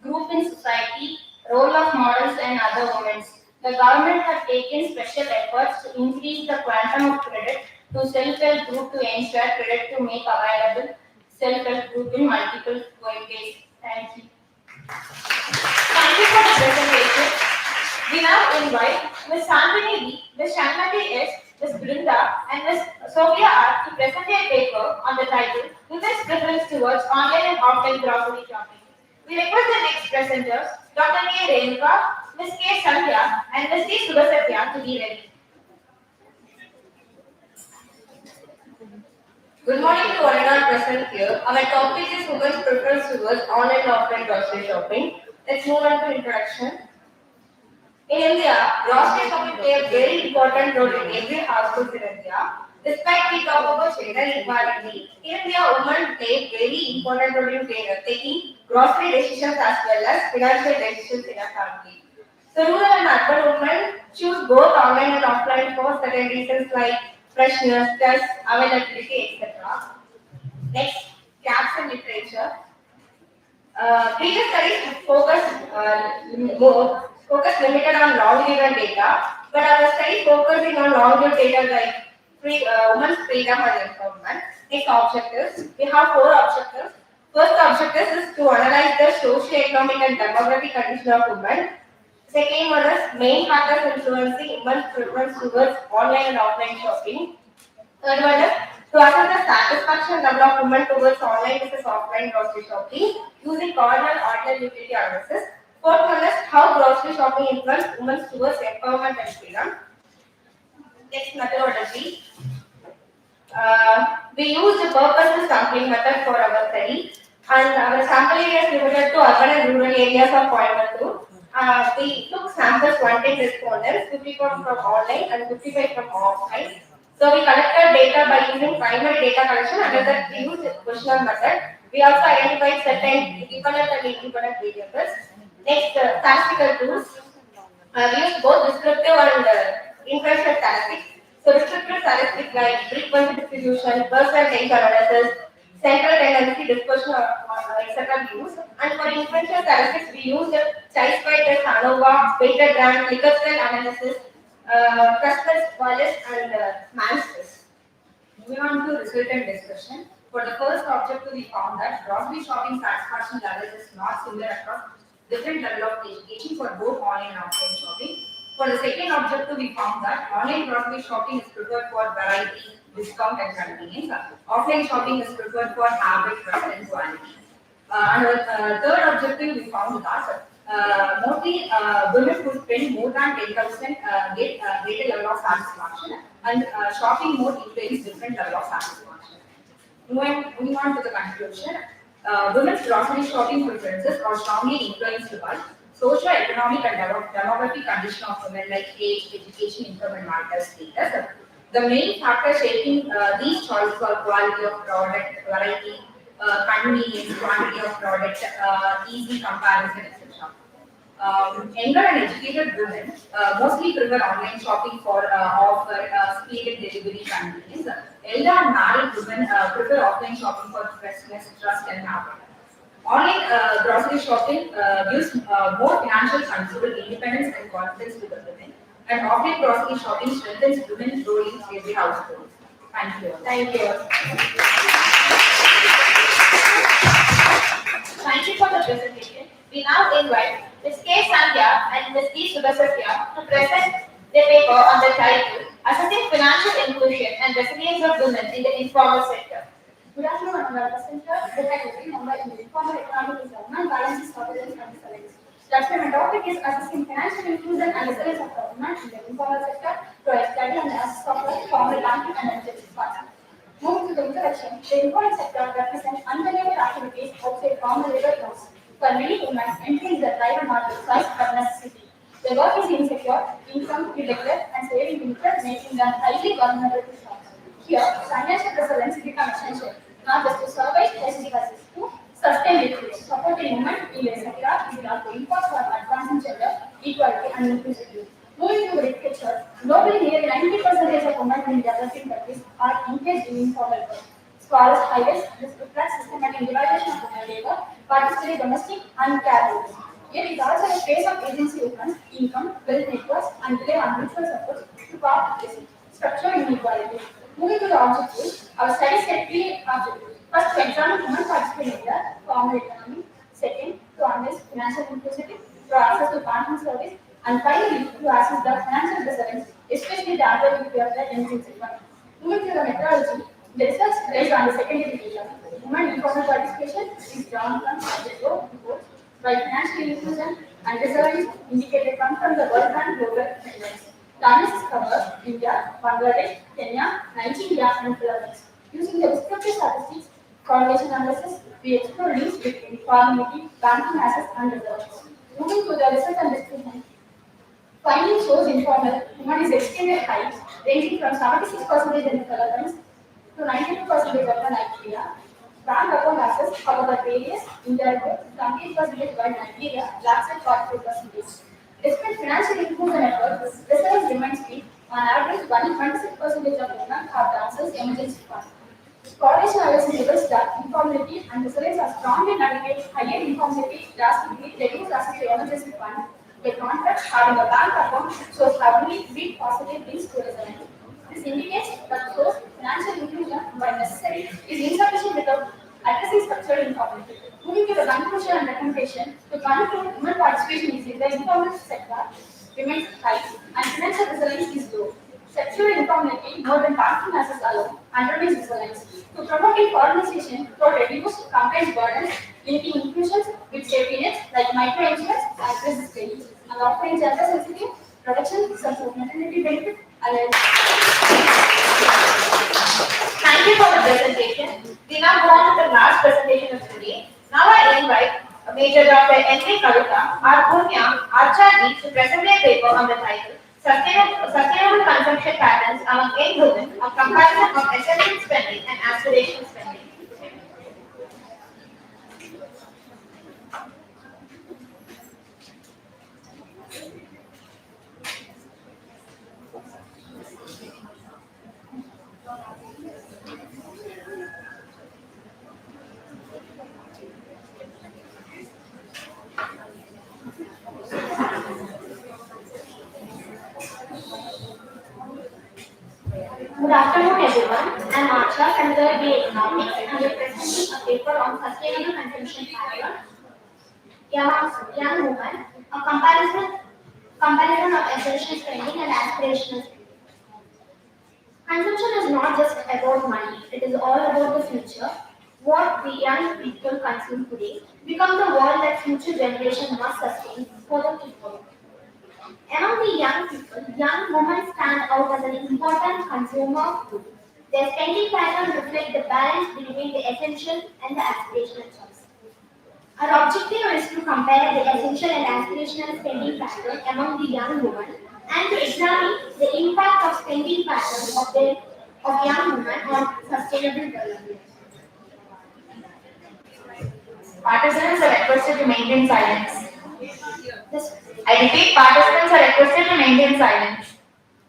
group in society, role of models and other women. The government has taken special efforts to increase the quantum of credit to self-help group to ensure credit to make available self-help group in multiple ways. Thank you.
Thank you for the presentation. We now invite Ms. Sandhini B, Ms. Shanmati S, Ms. Brinda, and Ms. Sophia R to present their paper on the title Women's Preference Towards Online and Offline Grocery Shopping. We request the next presenters, Dr. K. Renuka, Ms. K. Sandhya, and Ms. D. Subhasatya to be ready.
Good morning to all and all present here. Our topic is women's preference towards online and offline grocery shopping. Let's move on to introduction. In India, grocery shopping plays a very important role in every household in India. Despite we talk about gender equality, in India, women play very important role in taking grocery decisions as well as financial decisions in a family. So rural and urban women choose both online and offline for certain reasons like freshness, taste, availability, etc. Next, gaps in literature. Previous studies focus limited on longitudinal data, but our study focusing on longitudinal data like women's freedom and empowerment. Next objectives. We have 4 objectives. First objective is to analyze the socio-economic and demographic condition of women. Second one is main factors influencing women's preference towards online and offline shopping. Third one is to assess the satisfaction level of women towards online versus offline grocery shopping using cardinal ordinal utility analysis. Fourth one is how grocery shopping influences women towards empowerment and freedom. Next methodology. We used a purposeful sampling method for our study, and our sample area is limited to urban and rural areas of Coimbatore. We took samples 110 respondents, 54 from online and 55 from offline. So we collected data by using primary data collection, and that we used questionnaire method. We also identified certain dependent and independent variables. Next, statistical tools. We use both descriptive and inferential statistics. So descriptive statistics like frequency distribution, percentage analysis, central tendency dispersion, etc. we use. And for inferential statistics, we use choice by test, ANOVA, weighted rank, Likert analysis, Customer's Wallace, and Man's test. Moving on to resultant discussion. For the first objective, we found that grocery shopping satisfaction level is not similar across different level of education for both online and offline shopping. For the second objective, we found that online grocery shopping is preferred for variety, discount, and convenience. Offline shopping is preferred for habit, trust, and quality. And the third objective, we found that mostly women who spend more than 10,000 get greater level of satisfaction, and shopping more influence different level of satisfaction. Moving on to the conclusion, women's grocery shopping preferences are strongly influenced by socio-economic and demographic condition of women like age, education, income, and marital status. The main factors shaping these choices are quality of product, variety, convenience, quantity of product, easy comparison, etc. Younger and educated women mostly prefer online shopping for offer, speed and delivery convenience. Elder and married women prefer offline shopping for freshness, trust, and happiness.
Online grocery shopping gives more financial control, independence, and confidence to the women. And offline grocery shopping strengthens women's role in every household. Thank you.
Thank you.
Thank you for the presentation. We now invite Ms. K. Sandhya and Ms. D. Subhasatya to present their paper on the title Assessing Financial Inclusion and Resilience of Women in the Informal Sector.
Good afternoon, Honorable Center. The category number in the informal economic is government balances, competence, and resilience. That's why my topic is assessing financial inclusion and resilience of government in the informal sector to a study on the assets of the formal banking and energy sector. Moving to the introduction, the informal sector represents unrelated activities outside formal labor force. For many women, entry is the driver market choice for necessity. The work is insecure, income irregular, and saving limited, making them highly vulnerable to shocks. Here, financial resilience becomes essential, not just to survive crisis but to sustain liquidity. Supporting women in the sector is not to impose for advancing gender equality and inclusivity. Moving to the big picture, globally nearly 90% of women in developing countries are engaged in informal work. Scholars highlight this reflects systematic division of women labor, particularly domestic and care roles. Yet it also a phase of agency women's income, wealth networks, and rely on mutual support to combat this structural inequality. Moving to the objectives, our studies set three objectives. First, to examine women participating in the formal economy. Second, to analyze financial inclusivity through access to banking service. And finally, to assess the financial resilience, especially the ability of the emergency fund. Moving to the methodology, the research based on the secondary data. Women informal participation is drawn from the growth reports, while financial inclusion and resilience indicated come from the World Bank global guidelines. The analysis covers India, Bangladesh, Kenya, Nigeria, and Philippines. Using the descriptive statistics, correlation analysis, we explore links between farming, banking assets, and reserves. Moving to the research and discussion, finding shows informal women is extremely high, ranging from 76% in the Philippines to 92% in Nigeria. Bank account assets, however, various India growth, 28% while Nigeria lacks at 44%. Despite financial inclusion efforts, research remains weak. On average, only 26% of women have to access emergency fund. Correlation analysis reveals that informality and resilience are strongly navigate higher informality drastically reduce access to emergency fund. By contrast, having a bank account shows heavily weak positive links to resilience. This indicates that those financial inclusion, while necessary, is insufficient without addressing structural informality. Moving to the conclusion and recommendation, to conclude, women participation is in the informal sector remains high and financial resilience is low. Sexual informality, more than banking assets alone, undermines resilience. To promote informalization for reduced compliance burdens, linking inclusions with safety nets like micro insurance and crisis credit, and offering gender sensitive protection such as maternity benefit and
Thank you for the presentation. We now go on to the last presentation of today. Now I invite Major Dr. N.V. Kavita, our Punya, Archadi, to present their paper on the title Sustainable Consumption Patterns Among Young Women, a comparison of essential spending and aspirational spending.
Good afternoon, everyone. I'm Archa from the BA Economics, and we're presenting a paper on sustainable consumption pattern young women, a comparison of essential spending and aspirational spending. Consumption is not just about money; it is all about the future. What the young people consume today becomes the world that future generations must sustain for the people. Among the young people, young women stand out as an important consumer of food. Their spending patterns reflect the balance between the essential and the aspirational choice. Our objective is to compare the essential and aspirational spending pattern among the young women and to examine the impact of spending patterns of young women on sustainable development.
Participants are requested to maintain silence.
This
I repeat, participants are requested to maintain silence.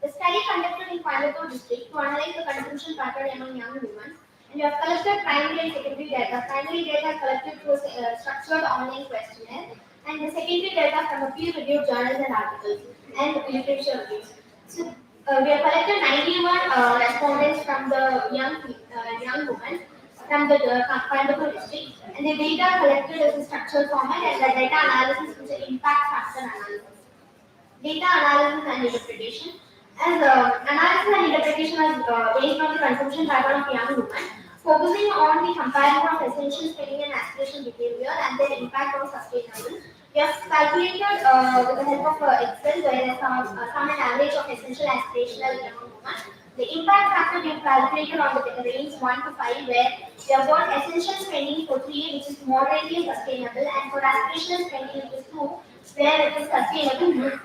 The study conducted in Coimbatore district to analyze the consumption pattern among young women
And you have collected primary and secondary data. Primary data collected through structured online questionnaire, and the secondary data from a peer-reviewed journals and articles and literature reviews. So we have collected 91 respondents from the young women from the Coimbatore district, and the data collected is a structured format, and the data analysis is an impact factor analysis. Data analysis and interpretation. As analysis and interpretation is based on the consumption pattern of young women, focusing on the comparison of essential spending and aspiration behavior and their impact on sustainable. We have calculated with the help of Excel where there some an average of essential aspirational young women. The impact factor we have calculated on the range 1 to 5 where we have got essential spending for 3 which is moderately sustainable and for aspirational spending which is 2 where it is sustainable,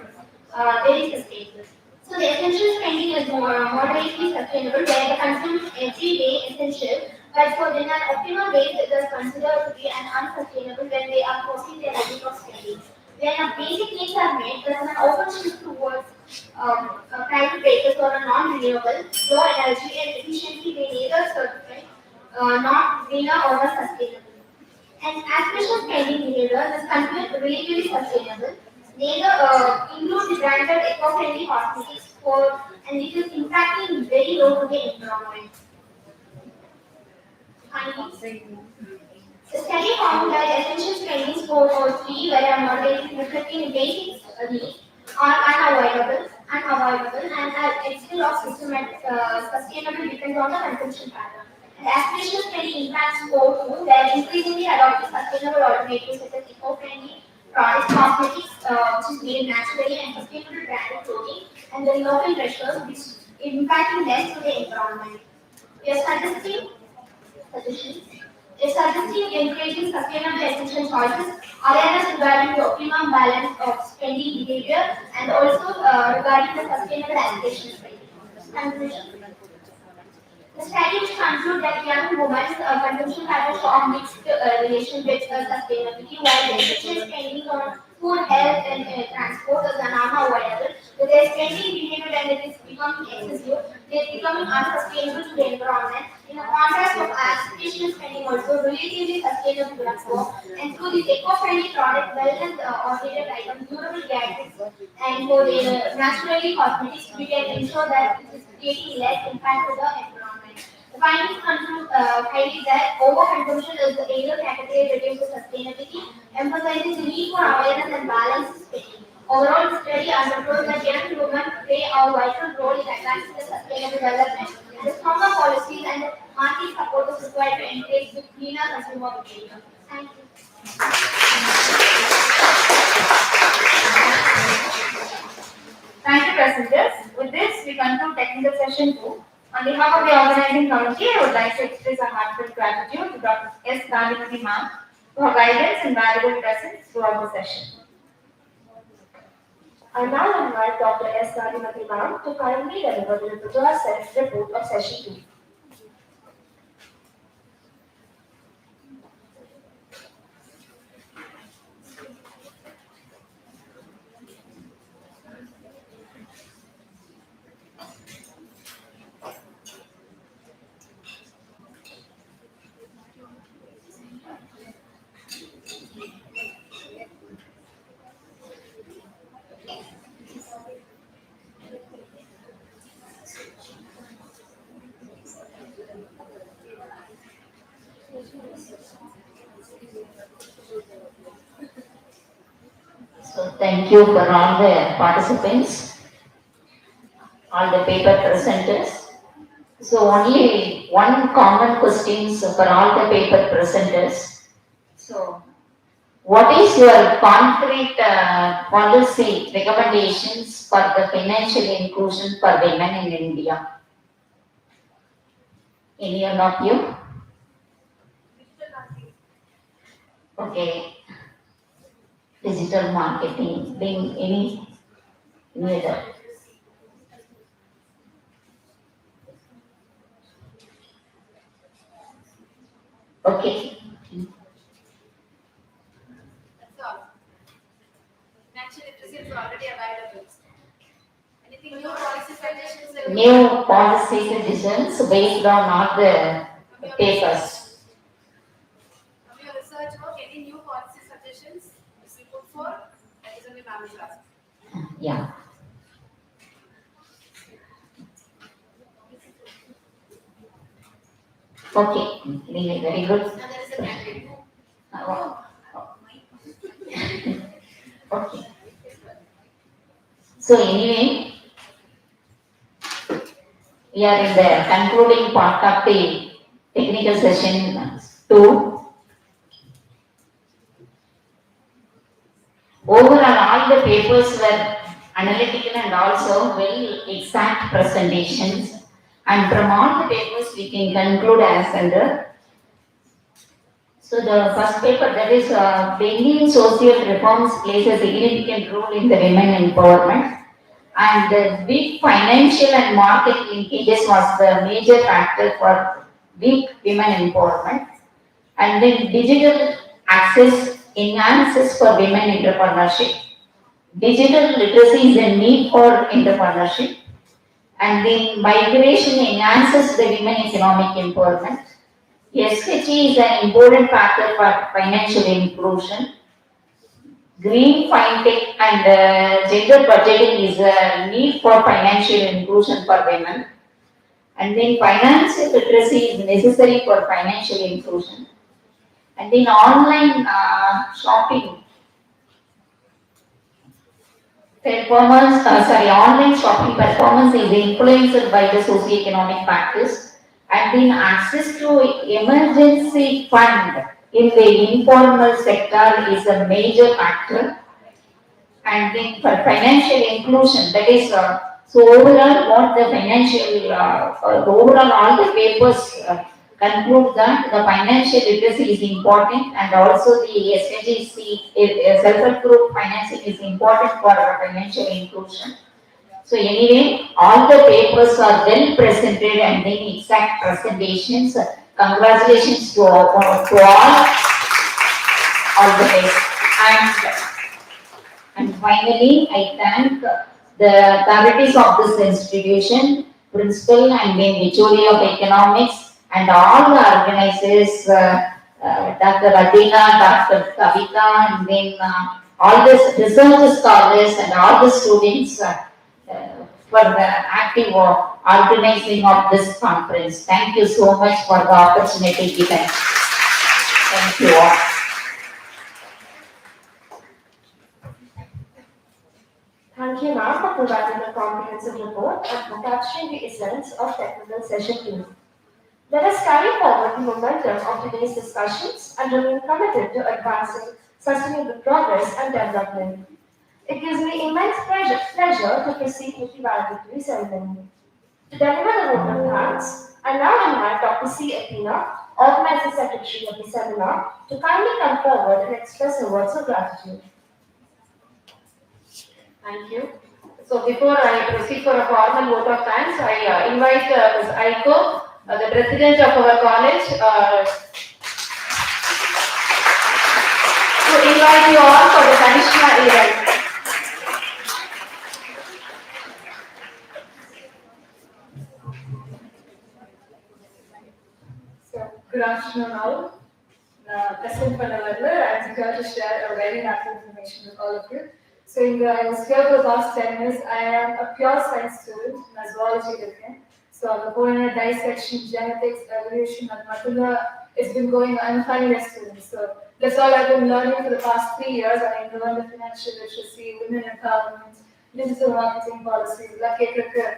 very sustainable. So the essential spending is moderately sustainable where the consume every day essential, but for in an optimal base it is considered to be an unsustainable when they are crossing their limit of spending. When a basic needs are met, there is an open shift towards private vehicles or a non-renewable, low energy and efficiency they neither certified, not greener or sustainable. And aspirational spending behavior is considered relatively sustainable. Neither include the branded eco-friendly cosmetics for and it is impacting very low to the environment. The study found that essential spending score for 3 where moderately reflecting basic needs are unavoidable and are still of systematic sustainable depends on the consumption pattern. And aspirational spending impacts score 2 where increasingly adopting sustainable alternatives such as eco-friendly products, cosmetics which is made naturally and sustainable branded clothing and the local measures which impacting less to the environment. We are suggestions is suggesting encouraging sustainable essential choices, awareness regarding the optimum balance of spending behavior, and also regarding the sustainable allocation spending. Conclusion. The study which conclude that young women's consumption patterns show mixed relation with sustainability, while the essential spending on food, health, and transport is unavoidable. With their spending behavior and it is becoming excessive, they are becoming unsustainable to the environment. In the contrast of aspirational spending also relatively sustainable to explore, and through this eco-friendly product, wellness oriented items, durable gadgets, and for the naturally cosmetics, we can ensure that it is creating less impact to the environment. The findings conclude highlight that overconsumption is the area category related to sustainability, emphasizing the need for awareness and balanced spending. Overall, the study underscores that young women play a vital role in advancing the sustainable development, and the stronger policies and market support is required to encourage the cleaner consumer behavior. Thank you.
Thank you, presenters. With this, we conclude technical session 2. On behalf of the organizing committee, I would like to express a heartfelt gratitude to Dr. S. Gandhimati ma'am for her guidance and valuable presence throughout the session.
I now invite Dr. S. Gandhimati ma'am to kindly deliver the repertoire report of session 2.
So thank you for all the participants, all the paper presenters. So only one common questions for all the paper presenters. So what is your concrete policy recommendations for the financial inclusion for women in India? Any one of you? Okay. Digital marketing, being any other? Okay.
That's all. Financial literacy is already available. Anything new policy suggestions?
New policy suggestions based on all the papers.
From your research work, any new policy suggestions is we put for SME managers?
Yeah. Okay, very good.
And there is a candidate.
Okay. So anyway, we are in the concluding part of the technical session 2. Overall, all the papers were analytical and also well exact presentations. And from all the papers, we can conclude as under. So the first paper, that is the Indian social reforms plays a significant role in the women empowerment. And the big financial and market linkages was the major factor for weak women empowerment. And then digital access enhances for women entrepreneurship. Digital literacy is a need for entrepreneurship. And then migration enhances the women economic empowerment. SHE is an important factor for financial inclusion. Green fintech and gender budgeting is a need for financial inclusion for women. And then financial literacy is necessary for financial inclusion. And then online shopping online shopping performance is influenced by the socio-economic factors. And then access to emergency fund in the informal sector is a major factor. And then for financial inclusion, that is, so overall what the financial, overall all the papers conclude that the financial literacy is important and also the SHGC, self-help group financing is important for financial inclusion. So anyway, all the papers are well presented and then exact presentations. Congratulations to all the best. And finally, I thank the authorities of this institution, principal and then Victoria of Economics, and all the organizers, Dr. Adina, Dr. Kavita, and then all the research scholars and all the students for the active organizing of this conference. Thank you so much for the opportunity given. Thank you all.
Thank you, ma'am, for providing a comprehensive report and for capturing the essence of technical session 2. Let us carry forward the momentum of today's discussions and remain committed to advancing sustainable progress and development. It gives me immense pleasure to proceed with the valedictory ceremony. To deliver the vote of thanks, I now invite Dr. C. Athena, Organizing Secretary of the seminar, to kindly come forward and express her words of gratitude.
Thank you. So before I proceed for a formal vote of thanks, I invite Ms. Aiko, the president of our college, to invite you all for the Kanishma event.
So, good afternoon all. President Pannavarla, I'm here to share a very natural information with all of you. So I was here for the last 10 years. I am a pure science student in zoology division. So I'm going in dissection, genetics, evolution, and it's been going. I'm a final year student. So that's all I've been learning for the past 3 years. I learned the financial literacy, women empowerment, digital marketing policies, lucky cricket.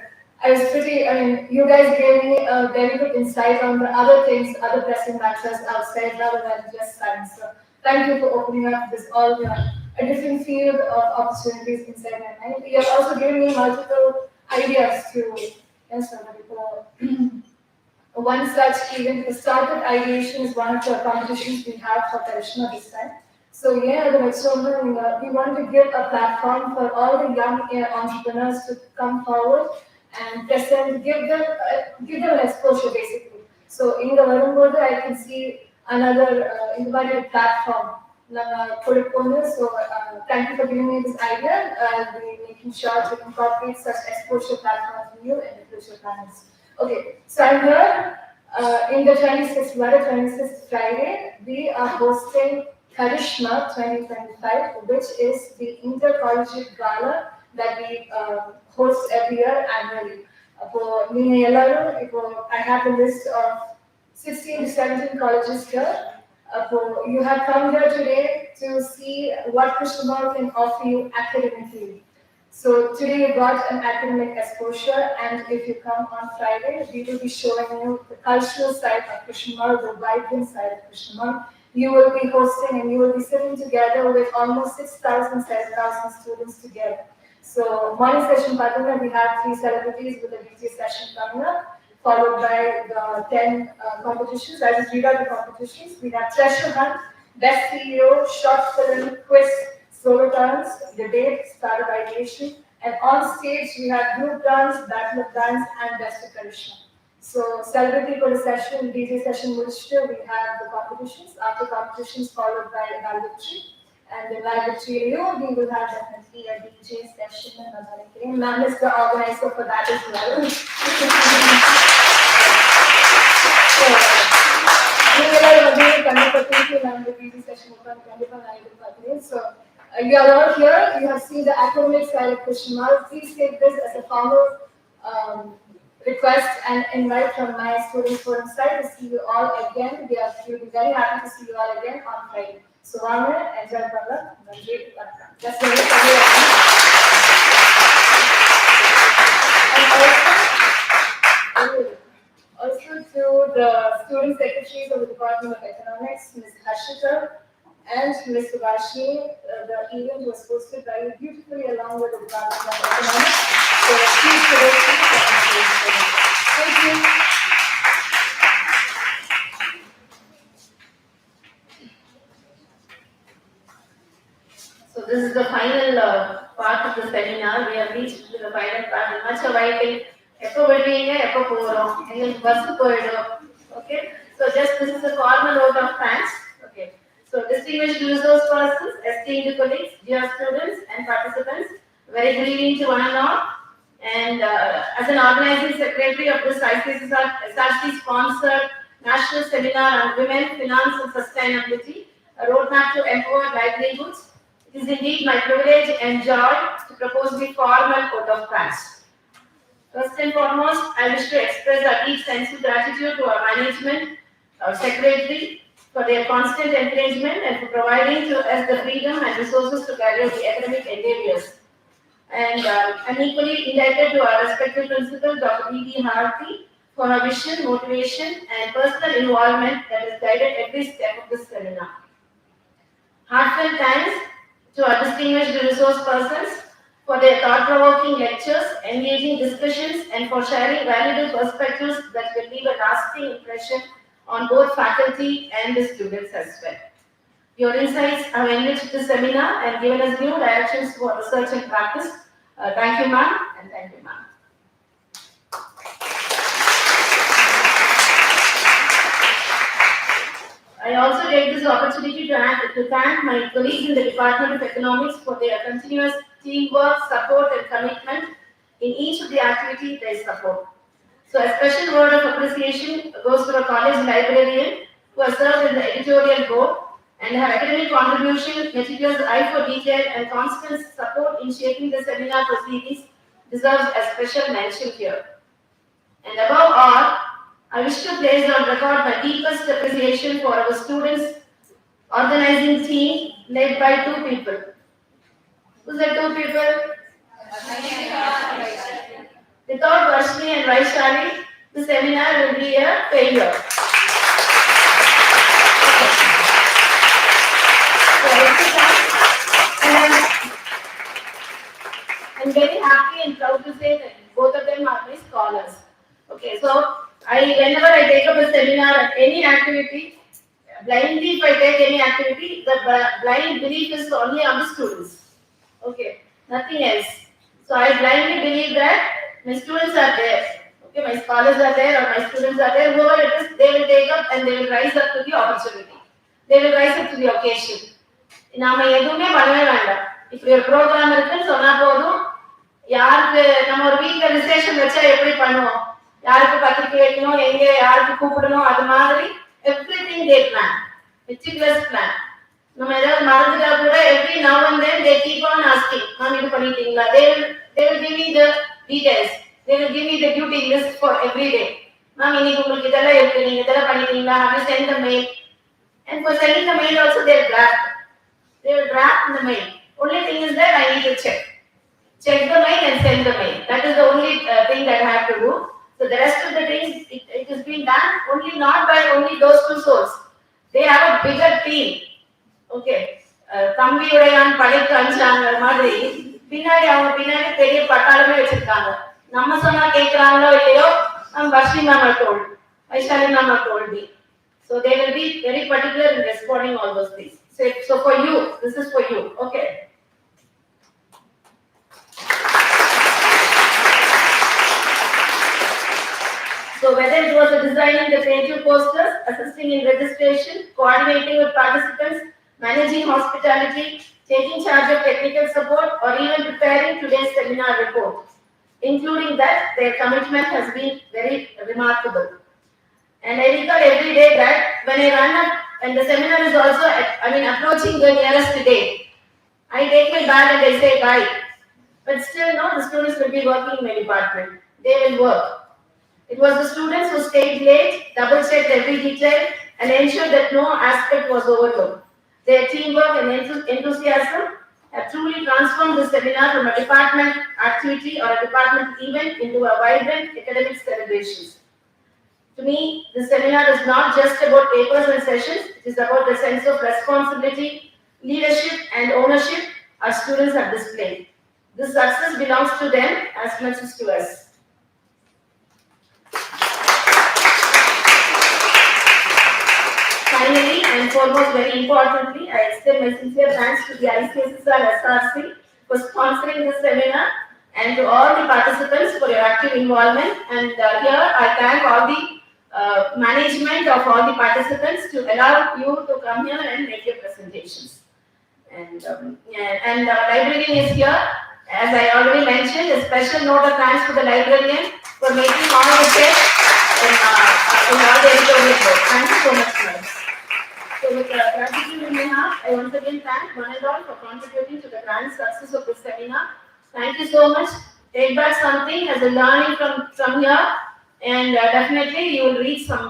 You guys gave me a very good insight on the other things, other pressing matters outside rather than just science. So thank you for opening up this all a different field of opportunities inside my mind. You have also given me multiple ideas to answer before. One such event, the startup ideation is one of the competitions we have for Karishma this time. So yeah, the children, we want to give a platform for all the young entrepreneurs to come forward and present, give them an exposure basically. So in the Varumboda, I can see another invited platform. So thank you for giving me this idea. I'll be making sure to incorporate such exposure platforms for you in the future plans. Okay, so I'm here
In the 26th Friday, we are hosting Karishma 2025, which is the intercollegiate gala that we host every year annually. I have a list of 16 to 17 colleges here. You have come here today to see what Krishna can offer you academically. So today you got an academic exposure, and if you come on Friday, we will be showing you the cultural side of Krishnamurti, the vibrant side of Krishnamurti. You will be hosting and you will be sitting together with almost 6,000, 7,000 students together. So morning session partner, we have 3 celebrities with a DJ session coming up, followed by the 10 competitions. I just read out the competitions. We have treasure hunt, best CEO, short film, quiz, solo dance, debate, startup ideation, and on stage we have group dance, battle of dance, and best of Karishma. So celebrity for the session, DJ session, which we have the competitions. After competitions, followed by a valedictory. And the valedictory, we will have definitely a DJ session and another thing. Ma'am is the organizer for that as well. So you are all here, you have seen the academic side of Krishna. Please take this as a formal request and invite from my students forum side to see you all again. We'll be very happy to see you all again on Friday. So Vanga, enjoy Palla, Nandri, just very and also to the student secretaries of the Department of Economics, Ms. Hashita and Ms. Subhashi. The event was hosted by you beautifully along with the Department of Economics. So please thank you.
So this is the final part of the seminar. We have reached to the final part. Much awaiting. Okay. So just this is a formal note of thanks. Okay. So distinguished resource persons, esteemed colleagues, dear students and participants, very good evening to one and all. And as an organizing secretary of this ICSSR-SRC sponsored National Seminar on Women, Finance and Sustainability, a roadmap to empower livelihoods, it is indeed my privilege and joy to propose the formal vote of thanks. First and foremost, I wish to express our deep sense of gratitude to our management, our secretary, for their constant encouragement and for providing to us the freedom and resources to carry out the academic endeavors. And I'm equally indebted to our respected principal, Dr. B.D. Harthi, for her vision, motivation, and personal involvement that has guided every step of this seminar. Heartfelt thanks to our distinguished resource persons for their thought-provoking lectures, engaging discussions, and for sharing valuable perspectives that will leave a lasting impression on both faculty and the students as well. Your insights have enriched the seminar and given us new directions for research and practice. Thank you, ma'am, and thank you, ma'am. I also take this opportunity to thank my colleagues in the Department of Economics for their continuous teamwork, support, and commitment in each of the activities they support. So a special word of appreciation goes to a college librarian who has served in the editorial board, and her academic contribution, meticulous eye for detail, and constant support in shaping the seminar proceedings deserves a special mention here. And above all, I wish to place on record my deepest appreciation for our students' organizing team led by 2 people. Who's the 2 people? Without Varshini and Vaishali, the seminar will be a failure. I'm very happy and proud to say that both of them are my scholars. Okay, so whenever I take up a seminar, any activity, blindly if I take any activity, the blind belief is only on the students. Okay, nothing else. So I blindly believe that my students are there. Okay, my scholars are there or my students are there. Whoever it is, they will take up and they will rise up to the opportunity. They will rise up to the occasion. நாம எதுவுமே பண்ணவே வேண்டாம். இப்படி ஒரு program இருக்குன்னு சொன்னா போதும். யாருக்கு நம்ம ஒரு வீட்ல விசேஷம் வச்சா எப்படி பண்ணுவோம்?
யாருக்கு பத்திரிக்கை வைக்கணும், எங்க யாருக்கு கூப்பிடணும், அது மாதிரி everything they plan, meticulous plan. நம்ம ஏதாவது மறந்துட்டா கூட every now and then they keep on asking, ma'am இது பண்ணிட்டீங்களா? They will give me the details. They will give me the duty list for every day. Ma'am இன்னைக்கு உங்களுக்கு இதெல்லாம் இருக்கு, நீங்க இதெல்லாம் பண்ணிட்டீங்களா? Have you sent the mail? And for sending the mail also they will draft. They will draft the mail. Only thing is that I need to check the mail and send the mail. That is the only thing that I have to do. So the rest of the things, it is being done only not by only those two souls. They have a bigger team. Okay. தம்பி உடையான் படைக்கு அஞ்சாங்க மாதிரி பின்னாடி அவங்க பின்னாடி பெரிய பட்டாளமே வச்சிருக்காங்க. நம்ம சொன்னா கேட்கிறாங்களோ இல்லையோ, நம்ம Varshni ma'am are told, Vaishali ma'am are told me. So they will be very particular in responding all those things. So for you, this is for you. Okay. So whether it was designing the creative posters, assisting in registration, coordinating with participants, managing hospitality, taking charge of technical support, or even preparing today's seminar report, including that, their commitment has been very remarkable. And I recall every day that when I run up, and the seminar is also, approaching the nearest day, I take my bag and I say bye. But still, no, the students will be working in my department. They will work. It was the students who stayed late, double-checked every detail, and ensured that no aspect was overlooked. Their teamwork and enthusiasm have truly transformed the seminar from a department activity or a department event into a vibrant academic celebration. To me, this seminar is not just about papers and sessions, it is about the sense of responsibility, leadership, and ownership our students have displayed. This success belongs to them as much as to us. Finally, and foremost, very importantly, I extend my sincere thanks to the ICSSR-SRC for sponsoring this seminar and to all the participants for your active involvement. And here I thank all the management of all the participants to allow you to come here and make your presentations. And librarian is here. As I already mentioned, a special note of thanks to the librarian for making all the checks in all the editorial work. Thank you so much, ma'am. So with the gratitude in my heart, I once again thank one and all for contributing to the grand success of this seminar. Thank you so much. Take back something as a learning from here, and definitely you will reach some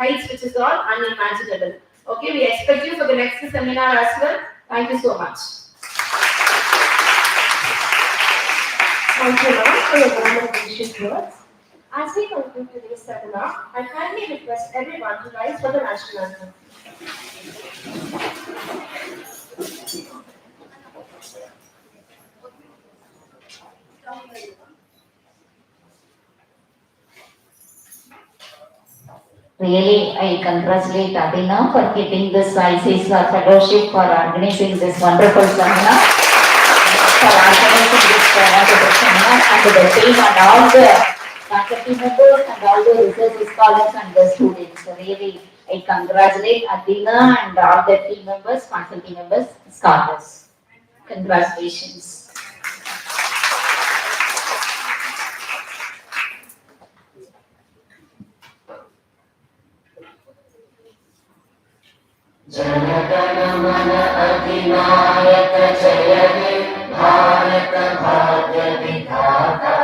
heights which is all unimaginable. Okay, we expect you for the next seminar as well. Thank you so much.
Thank you, ma'am, for your warm and gracious words. As we conclude today's seminar, I kindly request everyone to rise for the national anthem.
Really, I congratulate Adina for getting this ICSSR fellowship for organizing this wonderful seminar, for organizing this wonderful seminar, and to the team and all the faculty members and all the research scholars and the students. So really, I congratulate Adina and all the team members, faculty members, scholars. Congratulations.
Jana Gana Mana अधिनायक जय हे भारत भाग्य विधाता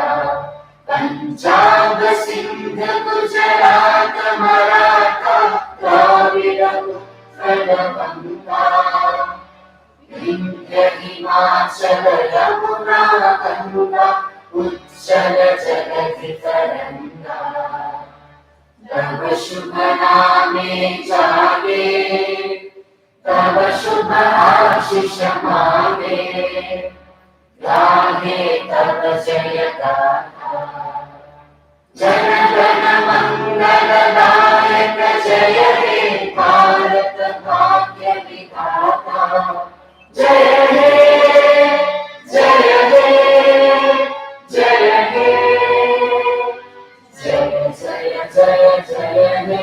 पंजाब सिंध गुजरात मराठा द्राविड उत्कल गंगा विंध्य हिमाचल यमुना गंगा उज्जल जगति तरंगा तव शुभ नामे जागे तव शुभ आशीष मांगे गाहे तव जय गाथा जन गण मंगलदायक जय हे भारत भाग्य विधाता जय हे जय हे जय हे जय जय जय जय हे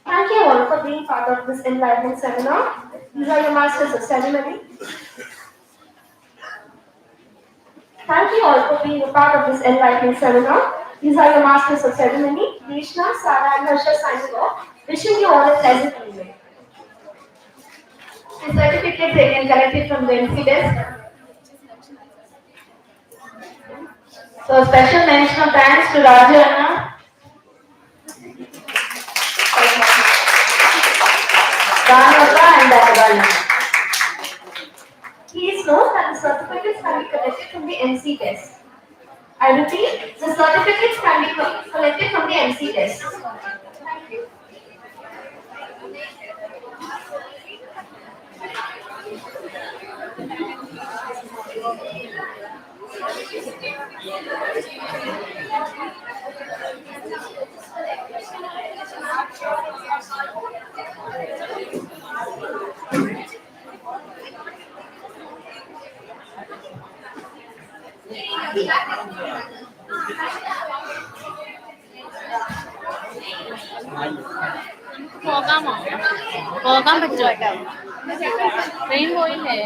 Thank you all for being part of this enlightening seminar. These are your masters of ceremony. Thank you all for being a part of this enlightening seminar. These are your masters of ceremony, Krishna, Sarah, and Harsha signing off. Wishing you all a pleasant evening. The certificates they can collect it from the MC desk.
So special mention of thanks to Raju Anna, Dhanavata and Dhanavali.
Please note that the certificates can be collected from the MC desk. I repeat, the certificates can be collected from the MC desk. Thank you.
പോകാമോ പോകാൻ പറ്റുമോ train പോയില്ലേ